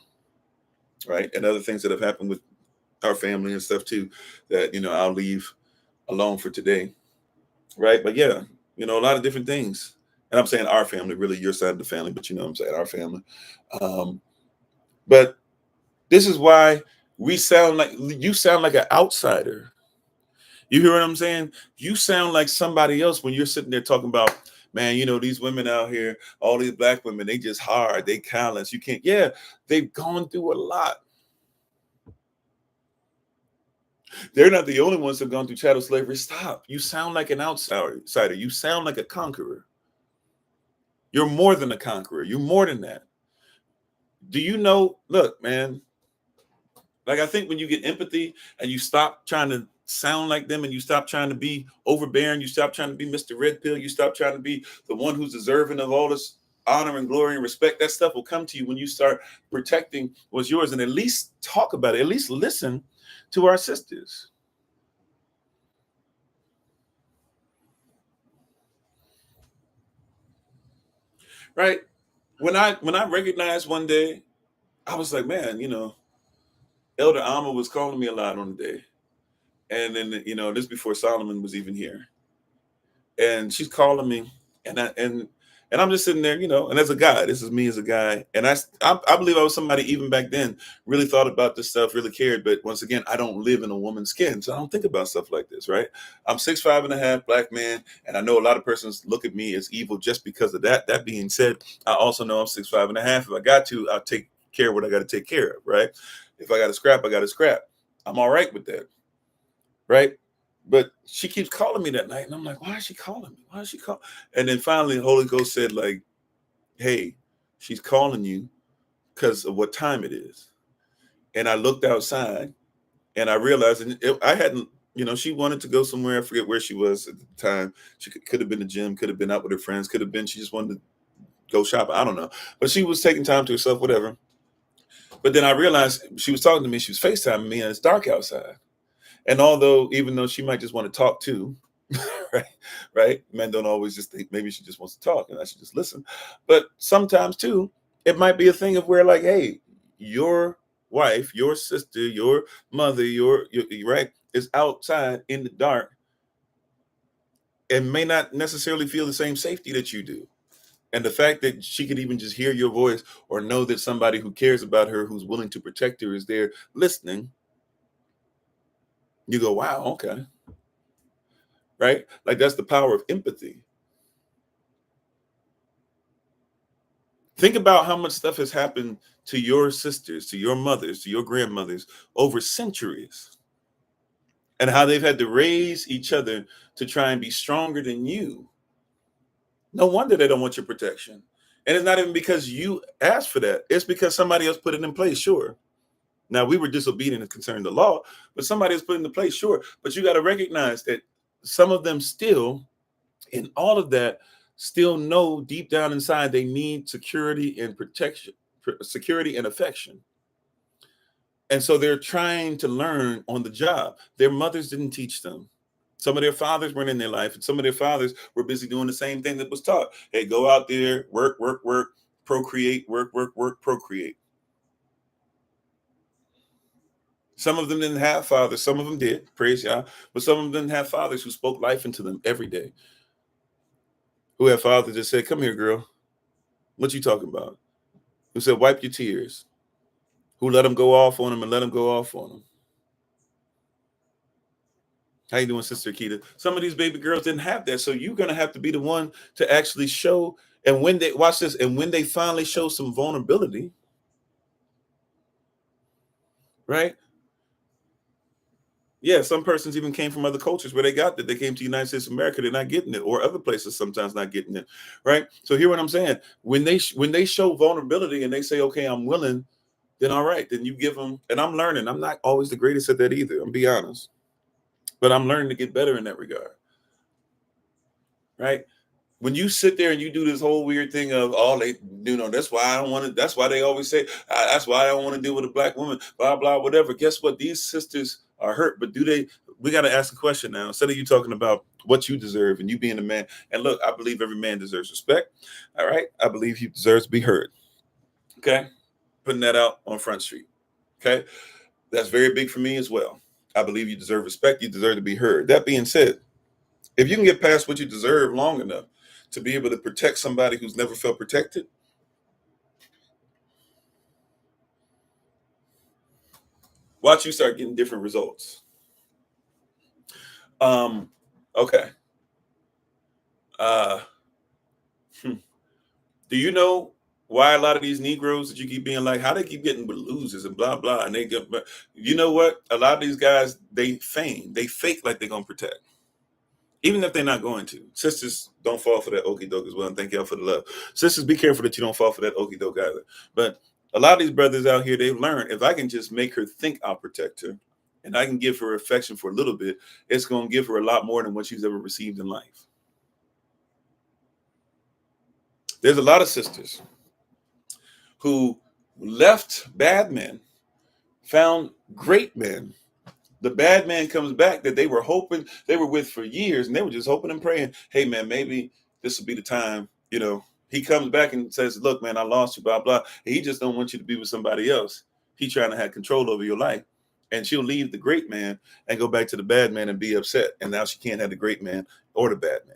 right? And other things that have happened with our family and stuff too, that, I'll leave alone for today. Right. But yeah, a lot of different things. And I'm saying our family, really your side of the family, but I'm saying our family. Um, but this is why you sound like an outsider. You hear what I'm saying? You sound like somebody else when you're sitting there talking about, man, these women out here, all these black women, they just hard, they callous. You can't, yeah, they've gone through a lot. They're not the only ones who've gone through chattel slavery. Stop. You sound like an outsider. You sound like a conqueror. You're more than a conqueror. You're more than that. Do you know? Look, man, like I think when you get empathy and you stop trying to sound like them and you stop trying to be overbearing, you stop trying to be Mr. Red Pill, you stop trying to be the one who's deserving of all this honor and glory and respect, that stuff will come to you when you start protecting what's yours and at least talk about it, at least listen to our sisters. Right? When I recognized one day, I was like, man, Elder Alma was calling me a lot on the day. And then, this before Solomon was even here. And she's calling me, and I'm just sitting there, and as a guy, this is me as a guy. And I believe I was somebody even back then really thought about this stuff, really cared. But once again, I don't live in a woman's skin, so I don't think about stuff like this, right? I'm 6'5.5", black man, and I know a lot of persons look at me as evil just because of that. That being said, I also know I'm 6'5.5". If I got to, I'll take care of what I got to take care of, right? If I got to scrap, I got to scrap. I'm all right with that, right? But she keeps calling me that night, and I'm like, why is she calling me? Why is she calling? And then finally, the Holy Ghost said, like, hey, she's calling you because of what time it is. And I looked outside, and I realized, I hadn't, she wanted to go somewhere. I forget where she was at the time. She could have been the gym, could have been out with her friends, could have been she just wanted to go shopping. I don't know. But she was taking time to herself, whatever. But then I realized she was talking to me. She was FaceTiming me, and it's dark outside. And even though she might just want to talk too, right? Men don't always just think maybe she just wants to talk and I should just listen. But sometimes too, it might be a thing of where like, hey, your wife, your sister, your mother, your right is outside in the dark and may not necessarily feel the same safety that you do. And the fact that she could even just hear your voice or know that somebody who cares about her, who's willing to protect her, is there listening, you go, wow, okay. Right? Like that's the power of empathy. Think about how much stuff has happened to your sisters, to your mothers, to your grandmothers over centuries, and how they've had to raise each other to try and be stronger than you. No wonder they don't want your protection. And it's not even because you asked for that. It's because somebody else put it in place, sure. Now, we were disobedient and concerning the law, but somebody else put it in place, sure. But you got to recognize that some of them still, in all of that, still know deep down inside they need security and protection, security and affection. And so they're trying to learn on the job. Their mothers didn't teach them. Some of their fathers weren't in their life, and some of their fathers were busy doing the same thing that was taught. Hey, go out there, work, work, work, procreate, work, work, work, procreate. Some of them didn't have fathers. Some of them did, praise y'all. But some of them didn't have fathers who spoke life into them every day. Who had fathers that said, come here, girl. What you talking about? Who said, wipe your tears. Who let them go off on them and let them go off on them. How you doing, Sister Akita? Some of these baby girls didn't have that. So you're going to have to be the one to actually show. And when they, watch this, and when they finally show some vulnerability, right? Yeah, some persons even came from other cultures where they got that. They came to the United States of America, they're not getting it, or other places sometimes not getting it, right? So hear what I'm saying. When they show vulnerability and they say, okay, I'm willing, then all right, then you give them. And I'm learning. I'm not always the greatest at that either. I'm be honest, but I'm learning to get better in that regard, right? When you sit there and you do this whole weird thing of that's why I don't want to, that's why they always say, that's why I don't want to deal with a black woman, blah, blah, whatever. Guess what? These sisters are hurt, but we got to ask a question now. Instead of you talking about what you deserve and you being a man. And look, I believe every man deserves respect. All right. I believe he deserves to be heard. Okay. Putting that out on Front Street. Okay. That's very big for me as well. I believe you deserve respect. You deserve to be heard. That being said, if you can get past what you deserve long enough to be able to protect somebody who's never felt protected, watch you start getting different results. Okay. Uh, do you know why a lot of these Negroes that you keep being like, how they keep getting with losers and blah blah, and they get, but you know what? A lot of these guys, they fake like they're gonna protect, even if they're not going to. Sisters, don't fall for that okie doke as well, and thank y'all for the love. Sisters, be careful that you don't fall for that okie doke either. But a lot of these brothers out here, they've learned if I can just make her think I'll protect her, and I can give her affection for a little bit, it's gonna give her a lot more than what she's ever received in life. There's a lot of sisters who left bad men, found great men. The bad man comes back that they were hoping they were with for years, and they were just hoping and praying, hey man, maybe this will be the time. He comes back and says, look man, I lost you, blah blah. And he just don't want you to be with somebody else. He trying to have control over your life. And she'll leave the great man and go back to the bad man and be upset, and now she can't have the great man or the bad man.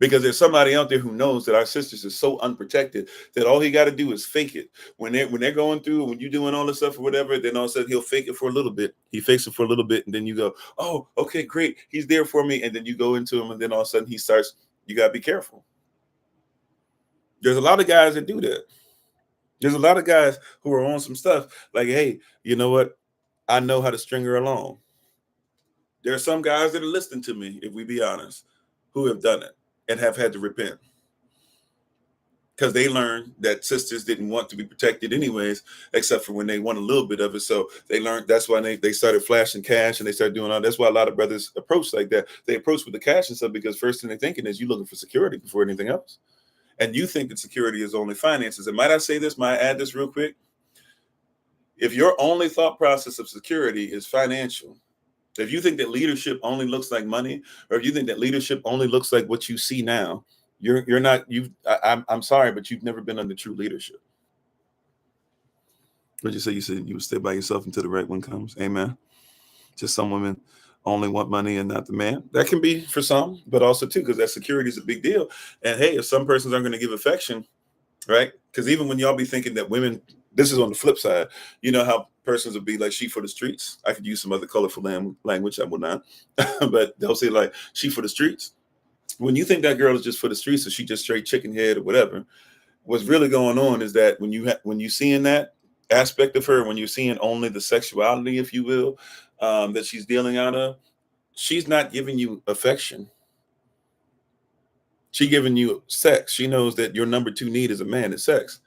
Because there's somebody out there who knows that our sisters are so unprotected that all he got to do is fake it. When they're going through, when you're doing all this stuff or whatever, then all of a sudden he'll fake it for a little bit. He fakes it for a little bit, and then you go, oh, okay, great. He's there for me. And then you go into him, and then all of a sudden he starts, you got to be careful. There's a lot of guys that do that. There's a lot of guys who are on some stuff like, hey, you know what? I know how to string her along. There are some guys that are listening to me, if we be honest, who have done it and have had to repent. Because they learned that sisters didn't want to be protected anyways, except for when they want a little bit of it. So they learned, that's why they started flashing cash, and they started doing all. That's why a lot of brothers approach like that. They approach with the cash and stuff because first thing they're thinking is you looking for security before anything else. And you think that security is only finances. And might I say this, might I add this real quick? If your only thought process of security is financial, if you think that leadership only looks like money, or if you think that leadership only looks like what you see now, you're not. I'm sorry, but you've never been under true leadership. What did you say? You said you would stay by yourself until the right one comes. Amen. Just some women only want money and not the man. That can be for some, but also too, because that security is a big deal. And hey, if some persons aren't going to give affection, right? Because even when y'all be thinking that women, this is on the flip side, you know how persons would be like, she for the streets. I could use some other colorful language, I will not. But they'll say like, she for the streets. When you think that girl is just for the streets, or she just straight chicken head or whatever, what's really going on is that when you seeing that aspect of her, when you're seeing only the sexuality, if you will, that she's dealing out of, she's not giving you affection. She's giving you sex. She knows that your number 2 need as a man is sex.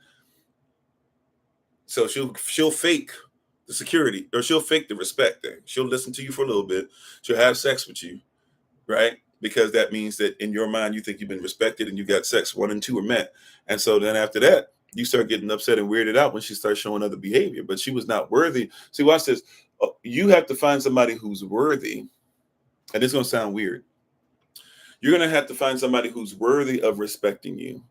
So she'll fake the security, or she'll fake the respect thing. She'll listen to you for a little bit. She'll have sex with you, right? Because that means that in your mind, you think you've been respected and you got sex. 1 and 2 are met. And so then after that, you start getting upset and weirded out when she starts showing other behavior. But she was not worthy. See, watch this. You have to find somebody who's worthy. And it's going to sound weird. You're going to have to find somebody who's worthy of respecting you,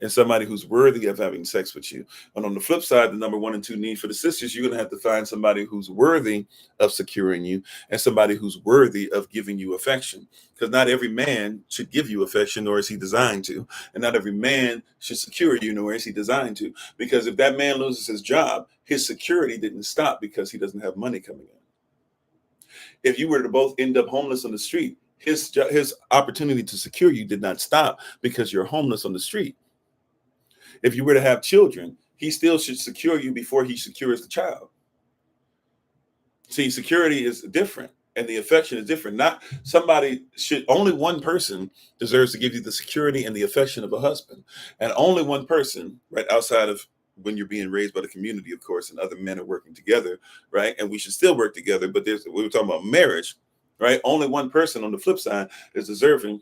and somebody who's worthy of having sex with you. And on the flip side, the number 1 and 2 need for the sisters, you're going to have to find somebody who's worthy of securing you, and somebody who's worthy of giving you affection. Because not every man should give you affection, nor is he designed to. And not every man should secure you, nor is he designed to. Because if that man loses his job, his security didn't stop because he doesn't have money coming in. If you were to both end up homeless on the street, his opportunity to secure you did not stop because you're homeless on the street. If you were to have children, he still should secure you before he secures the child. See, security is different, and the affection is different. Not somebody should, only one person deserves to give you the security and the affection of a husband. And only one person, right, outside of when you're being raised by the community, of course, and other men are working together, right? And we should still work together, but we were talking about marriage, right? Only one person on the flip side is deserving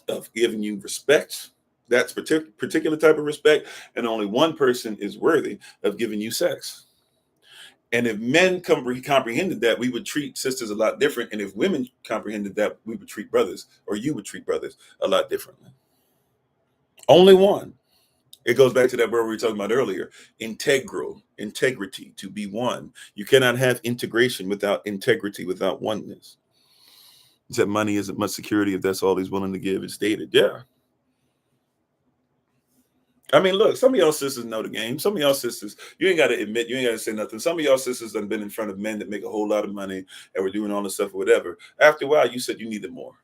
of giving you respect. That's particular type of respect, and only one person is worthy of giving you sex. And if men comprehended that, we would treat sisters a lot different. And if women comprehended that, we would treat brothers, or you would treat brothers a lot differently. Only one. It goes back to that word we were talking about earlier, integrity, to be one. You cannot have integration without integrity, without oneness. He said money isn't much security if that's all he's willing to give. It's stated. Yeah. I mean, look, some of y'all sisters know the game. Some of y'all sisters, you ain't got to admit, you ain't got to say nothing. Some of y'all sisters have been in front of men that make a whole lot of money and were doing all this stuff or whatever. After a while, you said you needed more.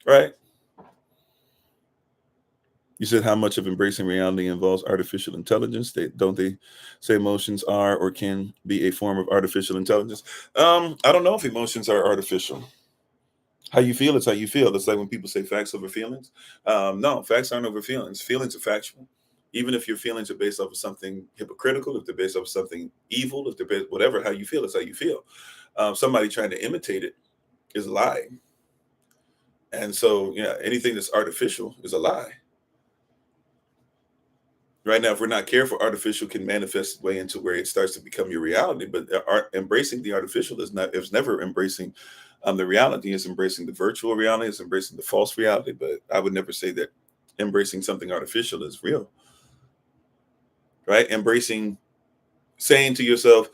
Right? You said how much of embracing reality involves artificial intelligence. Don't they say emotions are or can be a form of artificial intelligence? I don't know if emotions are artificial. How you feel is how you feel. It's like when people say facts over feelings. No, facts aren't over feelings. Feelings are factual. Even if your feelings are based off of something hypocritical, if they're based off of something evil, if they're based, whatever, how you feel is how you feel. Somebody trying to imitate it is a lie. And so, yeah, anything that's artificial is a lie. Right now, if we're not careful, artificial can manifest its way into where it starts to become your reality. But embracing the artificial is never embracing the reality. It's embracing the virtual reality. It's embracing the false reality. But I would never say that embracing something artificial is real. Right? Embracing, saying to yourself,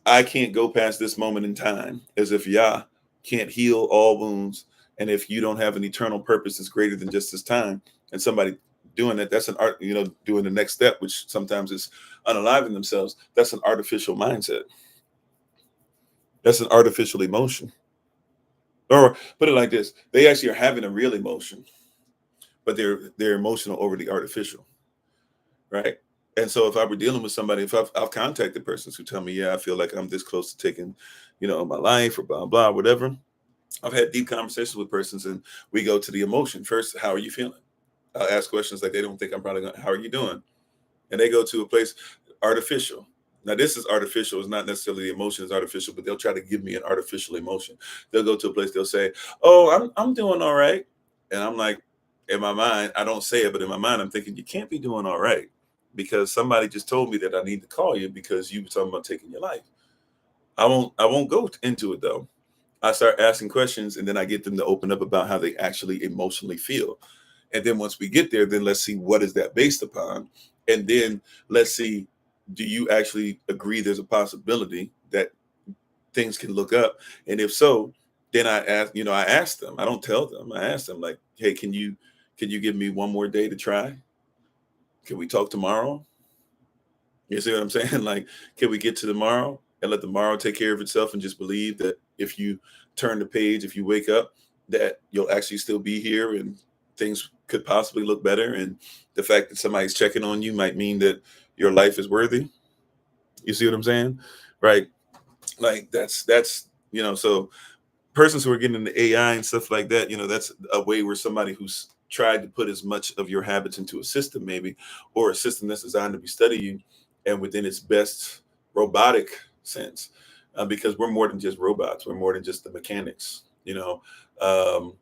I can't go past this moment in time, as if Yah can't heal all wounds. And if you don't have an eternal purpose that's greater than just this time, and somebody doing that, that's an art, doing the next step, which sometimes is unaliving themselves. That's an artificial mindset. That's an artificial emotion. Or put it like this, they actually are having a real emotion, but they're emotional over the artificial. Right. And so if I were dealing with somebody, if I've contacted persons who tell me, yeah, I feel like I'm this close to taking, my life or blah, blah, whatever. I've had deep conversations with persons and we go to the emotion. First, how are you feeling? I'll ask questions like they don't think I'm probably going to, how are you doing? And they go to a place artificial. Now, this is artificial. It's not necessarily the emotion is artificial, but they'll try to give me an artificial emotion. They'll go to a place, they'll say, oh, I'm doing all right. And I'm like, in my mind, I don't say it, but in my mind, I'm thinking, you can't be doing all right because somebody just told me that I need to call you because you were talking about taking your life. I won't go into it though. I start asking questions and then I get them to open up about how they actually emotionally feel. And then once we get there, then let's see what is that based upon. And then let's see, do you actually agree there's a possibility that things can look up? And if so, then I ask them. I don't tell them. I ask them like, hey, can you give me one more day to try? Can we talk tomorrow? You see what I'm saying? Like, can we get to tomorrow and let tomorrow take care of itself and just believe that if you turn the page, if you wake up, that you'll actually still be here and things could possibly look better. And the fact that somebody's checking on you might mean that your life is worthy. You see what I'm saying? Right. Like so persons who are getting into AI and stuff like that, that's a way where somebody who's tried to put as much of your habits into a system, maybe, or a system that's designed to be studying and within its best robotic sense, because we're more than just robots. We're more than just the mechanics. Um,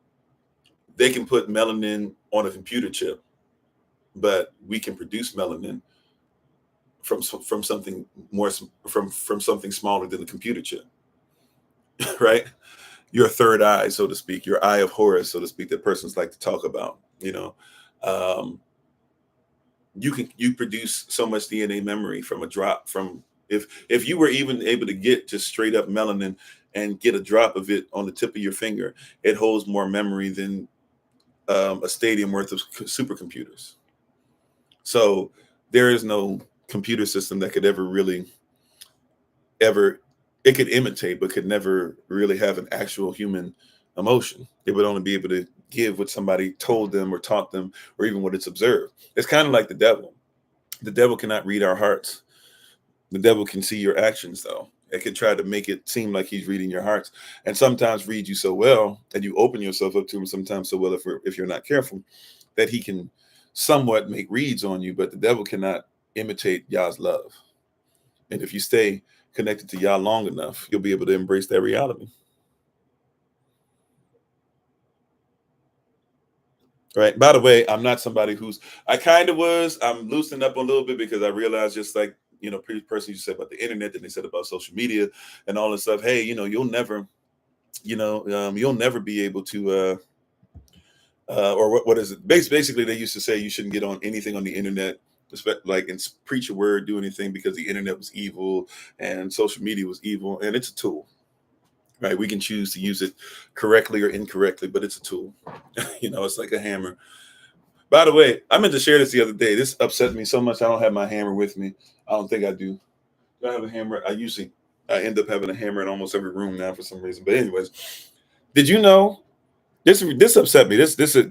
they can put melanin on a computer chip, but we can produce melanin from something more from something smaller than the computer chip, right? Your third eye, so to speak, your eye of Horus, so to speak, that persons like to talk about. Um, you produce so much DNA memory from a drop from if you were even able to get just straight up melanin and get a drop of it on the tip of your finger, it holds more memory than a stadium worth of supercomputers. So there is no computer system that could ever it could imitate but could never really have an actual human emotion. It would only be able to give what somebody told them or taught them or even what it's observed. It's kind of like the devil. The devil cannot read our hearts. The devil can see your actions though. It can try to make it seem like he's reading your hearts and sometimes read you so well and you open yourself up to him sometimes so well if you're not careful that he can somewhat make reads on you, but the devil cannot imitate Yah's love. And if you stay connected to Yah long enough, you'll be able to embrace that reality. Right. By the way, I'm not somebody I kind of was. I'm loosening up a little bit because I realized just like, previous person you said about the internet, that they said about social media and all this stuff. Hey, you'll never be able to or what is it? Basically, they used to say you shouldn't get on anything on the internet, like and preach a word, do anything because the internet was evil and social media was evil, and it's a tool, right? We can choose to use it correctly or incorrectly, but it's a tool. It's like a hammer. By the way, I meant to share this the other day. This upset me so much. I don't have my hammer with me. I don't think I do. Do I have a hammer? I end up having a hammer in almost every room now for some reason. But anyways, did you know this upset me?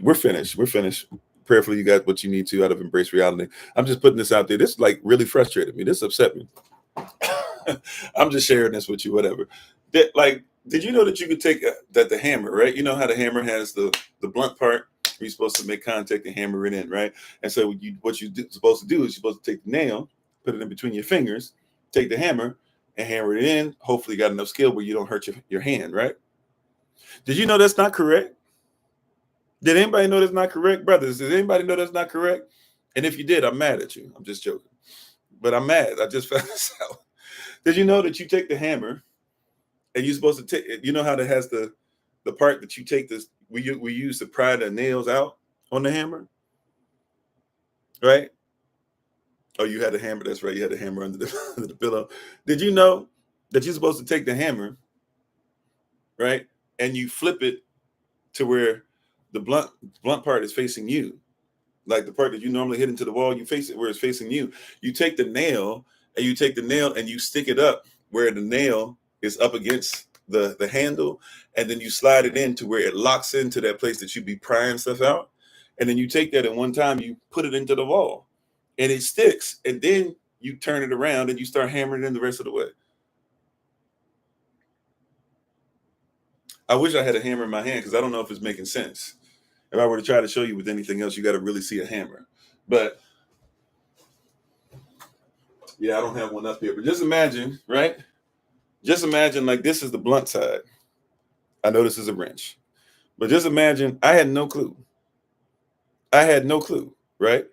We're finished. We're finished. Prayerfully, you got what you need to out of Embrace Reality. I'm just putting this out there. This like really frustrated me. This upset me. I'm just sharing this with you. Whatever. Did you know that you could take that the hammer, right? You know how the hammer has the blunt part. You're supposed to make contact and hammer it in, right? And so what you're supposed to do is you're supposed to take the nail, put it in between your fingers, take the hammer and hammer it in. Hopefully, you got enough skill where you don't hurt your hand, right? Did you know that's not correct? Did anybody know that's not correct, brothers? Did anybody know that's not correct? And if you did, I'm mad at you. I'm just joking, but I'm mad. I just found this out. Did you know that you take the hammer and you're supposed to take? You know how that has the part that you take this. We use to pry the nails out on the hammer, right? Oh, you had a hammer. That's right. You had a hammer under the pillow. Did you know that you're supposed to take the hammer, right, and you flip it to where the blunt part is facing you, like the part that you normally hit into the wall. You face it where it's facing you. You take the nail and you stick it up where the nail is up against the handle, and then you slide it into where it locks into that place that you be prying stuff out, and then you take that and one time you put it into the wall, and it sticks, and then you turn it around and you start hammering it in the rest of the way. I wish I had a hammer in my hand because I don't know if it's making sense. If I were to try to show you with anything else, you got to really see a hammer. But yeah, I don't have one up here. But just imagine, right? Just imagine like this is the blunt side. I know this is a wrench, but just imagine I had no clue. I had no clue, right?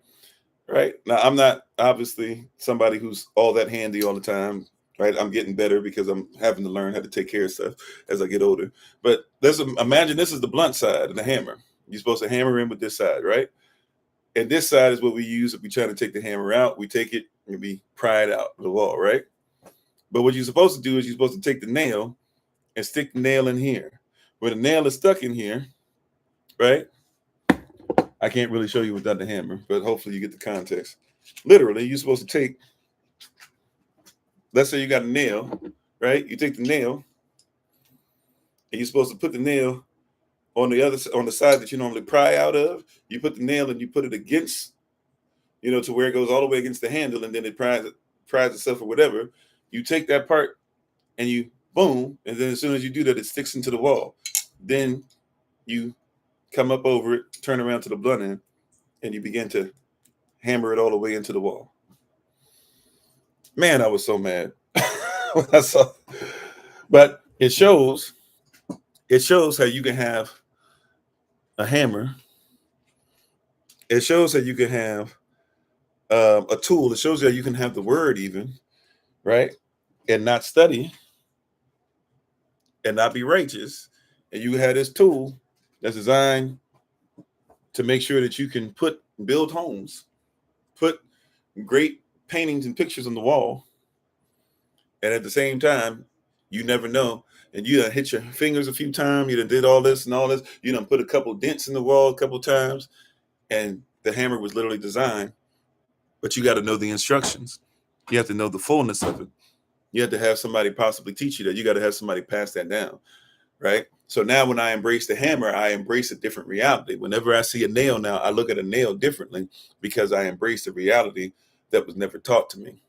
Right. Now, I'm not obviously somebody who's all that handy all the time, right? I'm getting better because I'm having to learn how to take care of stuff as I get older. But imagine this is the blunt side of the hammer. You're supposed to hammer in with this side, right? And this side is what we use if we try to take the hammer out. We take it and we pry it out of the wall, right? But what you're supposed to do is you're supposed to take the nail and stick the nail in here. Where the nail is stuck in here, right? I can't really show you without the hammer, but hopefully you get the context. Literally, you're supposed to take, let's say you got a nail, right? You take the nail and you're supposed to put the nail on the side that you normally pry out of. You put the nail and you put it against, to where it goes all the way against the handle, and then it pries itself or whatever. You take that part and you boom, and then as soon as you do that, it sticks into the wall. Then you come up over it, turn around to the blunt end, and you begin to hammer it all the way into the wall. Man, I was so mad when I saw. But it shows how you can have a hammer. It shows how you can have a tool. It shows you how you can have the word even, right, and not study and not be righteous. And you have this tool that's designed to make sure that you can build homes, put great paintings and pictures on the wall. And at the same time, you never know. And you done hit your fingers a few times. You done did all this and all this. You done put a couple dents in the wall a couple times. And the hammer was literally designed. But you got to know the instructions. You have to know the fullness of it. You have to have somebody possibly teach you that. You got to have somebody pass that down, right? So now when I embrace the hammer, I embrace a different reality. Whenever I see a nail now, I look at a nail differently because I embrace a reality that was never taught to me.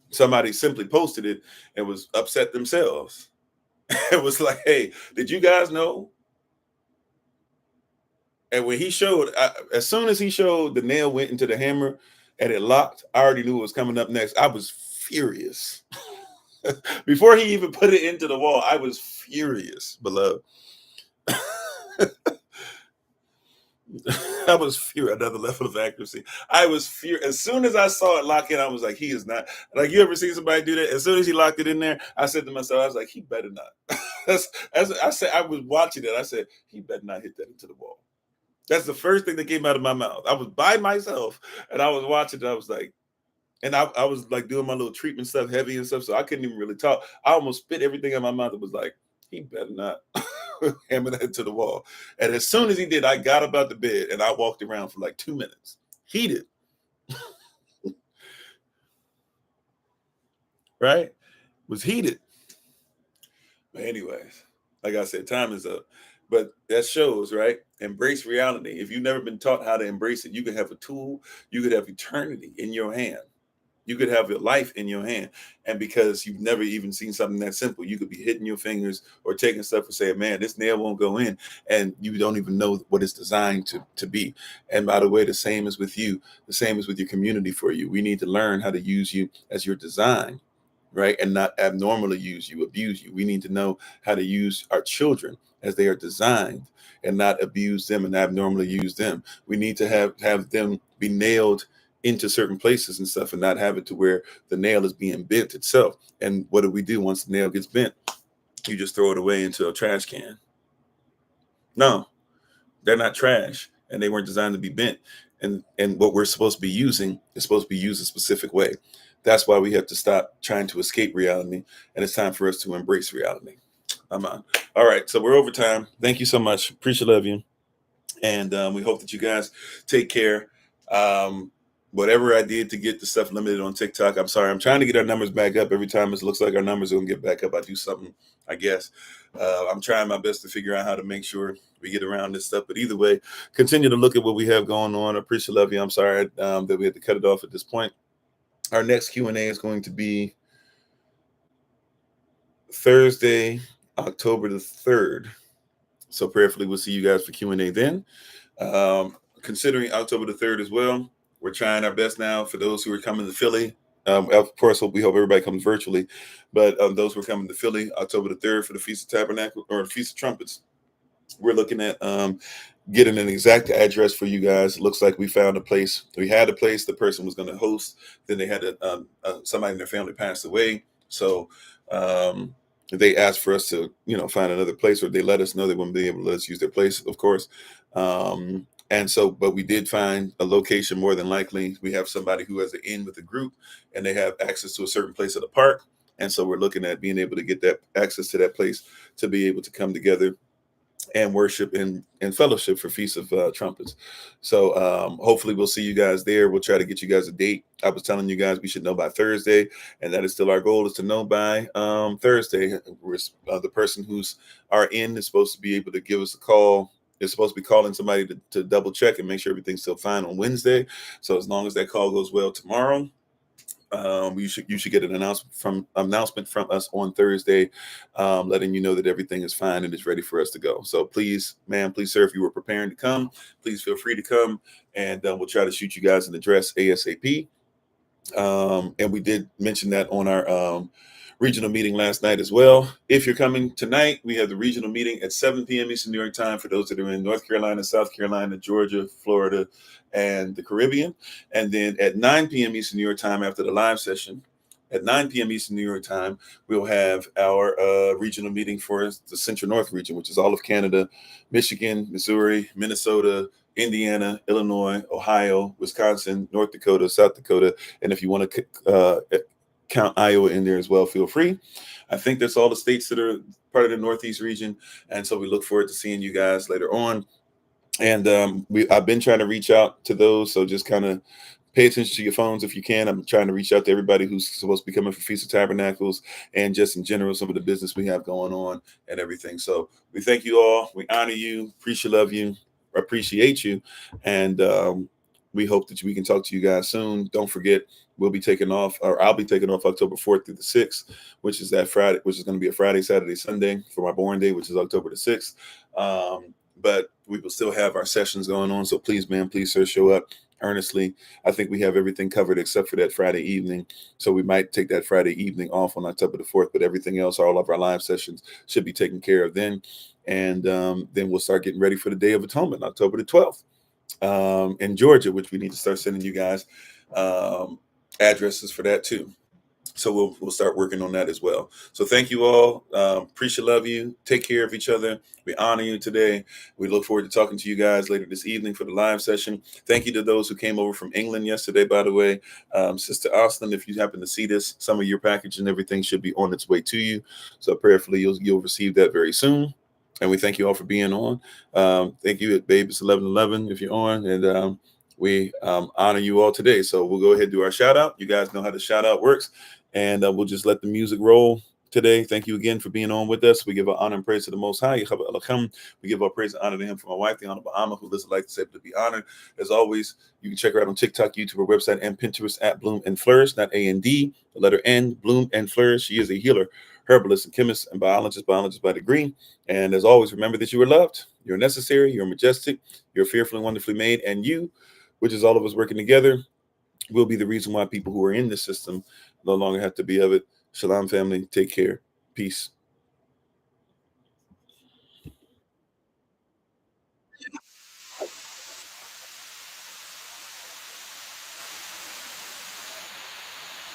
Somebody simply posted it and was upset themselves. It was like, hey, did you guys know? And when he showed, as soon as he showed the nail went into the hammer and it locked, I already knew what was coming up next. I was furious. Before he even put it into the wall, I was furious, beloved. I was furious. Another level of accuracy. I was furious. As soon as I saw it lock in, I was like, he is not. Like, you ever see somebody do that? As soon as he locked it in there, I said to myself, I was like, he better not. As I said, I was watching it. I said, he better not hit that into the wall. That's the first thing that came out of my mouth. I was by myself and I was watching it. I was like, and I was like doing my little treatment stuff, heavy and stuff. So I couldn't even really talk. I almost spit everything in my mouth. It was like, he better not hammer that to the wall. And as soon as he did, I got up out the bed and I walked around for like 2 minutes. Heated. Right? Was heated. But anyways, like I said, time is up. But that shows, right? Embrace reality. If you've never been taught how to embrace it, you can have a tool, you could have eternity in your hand. You could have your life in your hand. And because you've never even seen something that simple, you could be hitting your fingers or taking stuff and saying, man, this nail won't go in. And you don't even know what it's designed to be. And by the way, the same is with you. The same is with your community for you. We need to learn how to use you as your design, right? And not abnormally use you, abuse you. We need to know how to use our children as they are designed and not abuse them and abnormally use them. We need to have them be nailed into certain places and stuff and not have it to where the nail is being bent itself. And what do we do once the nail gets bent? You just throw it away into a trash can. No, they're not trash and they weren't designed to be bent. And what we're supposed to be using is supposed to be used a specific way. That's why we have to stop trying to escape reality. And it's time for us to embrace reality. I'm on. All right. So we're over time. Thank you so much. Appreciate, love you. And we hope that you guys take care. Whatever I did to get the stuff limited on TikTok, I'm sorry. I'm trying to get our numbers back up. Every time it looks like our numbers are going to get back up, I do something, I guess. I'm trying my best to figure out how to make sure we get around this stuff. But either way, continue to look at what we have going on. I appreciate, love you. I'm sorry that we had to cut it off at this point. Our next Q&A is going to be Thursday, October the 3rd. So prayerfully, we'll see you guys for Q&A then. Considering October the 3rd as well, we're trying our best now for those who are coming to Philly. Of course, we hope everybody comes virtually, but those who are coming to Philly, October the 3rd for the Feast of Tabernacle or Feast of Trumpets, we're looking at getting an exact address for you guys. It looks like we found a place. We had a place the person was going to host. Then they had somebody in their family passed away. So they asked for us to, find another place, or they let us know they wouldn't be able to let us use their place, of course. And so, but we did find a location more than likely. We have somebody who has an in with the group and they have access to a certain place at the park. And so we're looking at being able to get that access to that place to be able to come together and worship and fellowship for Feast of Trumpets. So hopefully we'll see you guys there. We'll try to get you guys a date. I was telling you guys we should know by Thursday, and that is still our goal, is to know by Thursday. The person who's our in is supposed to be able to give us a call. They're supposed to be calling somebody to double check and make sure everything's still fine on Wednesday. So as long as that call goes well tomorrow, you should get an announcement from us on Thursday, letting you know that everything is fine and is ready for us to go. So please, ma'am, please, sir, if you were preparing to come, please feel free to come, and we'll try to shoot you guys an address ASAP. And we did mention that on our regional meeting last night as well. If you're coming tonight, we have the regional meeting at 7 p.m. Eastern New York time for those that are in North Carolina, South Carolina, Georgia, Florida, and the Caribbean. And then at 9 p.m. Eastern New York time, after the live session, at 9 p.m. Eastern New York time, we'll have our regional meeting for the Central North region, which is all of Canada, Michigan, Missouri, Minnesota, Indiana, Illinois, Ohio, Wisconsin, North Dakota, South Dakota. And if you want to count Iowa in there as well, feel free. I think that's all the states that are part of the Northeast region. And so we look forward to seeing you guys later on. And I've been trying to reach out to those. So just kind of pay attention to your phones if you can. I'm trying to reach out to everybody who's supposed to be coming for Feast of Tabernacles, and just in general, some of the business we have going on and everything. So we thank you all. We honor you, love you, appreciate you. And we hope that we can talk to you guys soon. Don't forget, we'll be taking off, or I'll be taking off October 4th through the 6th, which is that Friday, which is going to be a Friday, Saturday, Sunday for my born day, which is October the 6th. But we will still have our sessions going on. So please, ma'am, please, sir, show up earnestly. I think we have everything covered except for that Friday evening. So we might take that Friday evening off on October the 4th, but everything else, all of our live sessions should be taken care of then. And then we'll start getting ready for the Day of Atonement, October the 12th. in Georgia, which we need to start sending you guys addresses for that too. So we'll start working on that as well. So thank you all. Appreciate, love you. Take care of each other. We honor you today. We look forward to talking to you guys later this evening for the live session. Thank you to those who came over from England yesterday, by the way. Sister Austin, if you happen to see this, some of your package and everything should be on its way to you. So prayerfully, you'll receive that very soon. And we thank you all for being on. Thank you, babe. It's 11:11 if you're on. And we honor you all today. So we'll go ahead and do our shout out. You guys know how the shout out works. And we'll just let the music roll today. Thank you again for being on with us. We give our honor and praise to the Most High. We give our praise and honor to Him for my wife, the Honorable Amma, who lives a life to be honored. As always, you can check her out on TikTok, YouTube, her website, and Pinterest at Bloom and Flourish, not A-N-D, the letter N, Bloom and Flourish. She is a healer, herbalist, and chemist, and biologist by degree. And as always, remember that you are loved, you're necessary, you're majestic, you're fearfully and wonderfully made, and you, which is all of us working together, will be the reason why people who are in this system no longer have to be of it. Shalom, family. Take care. Peace.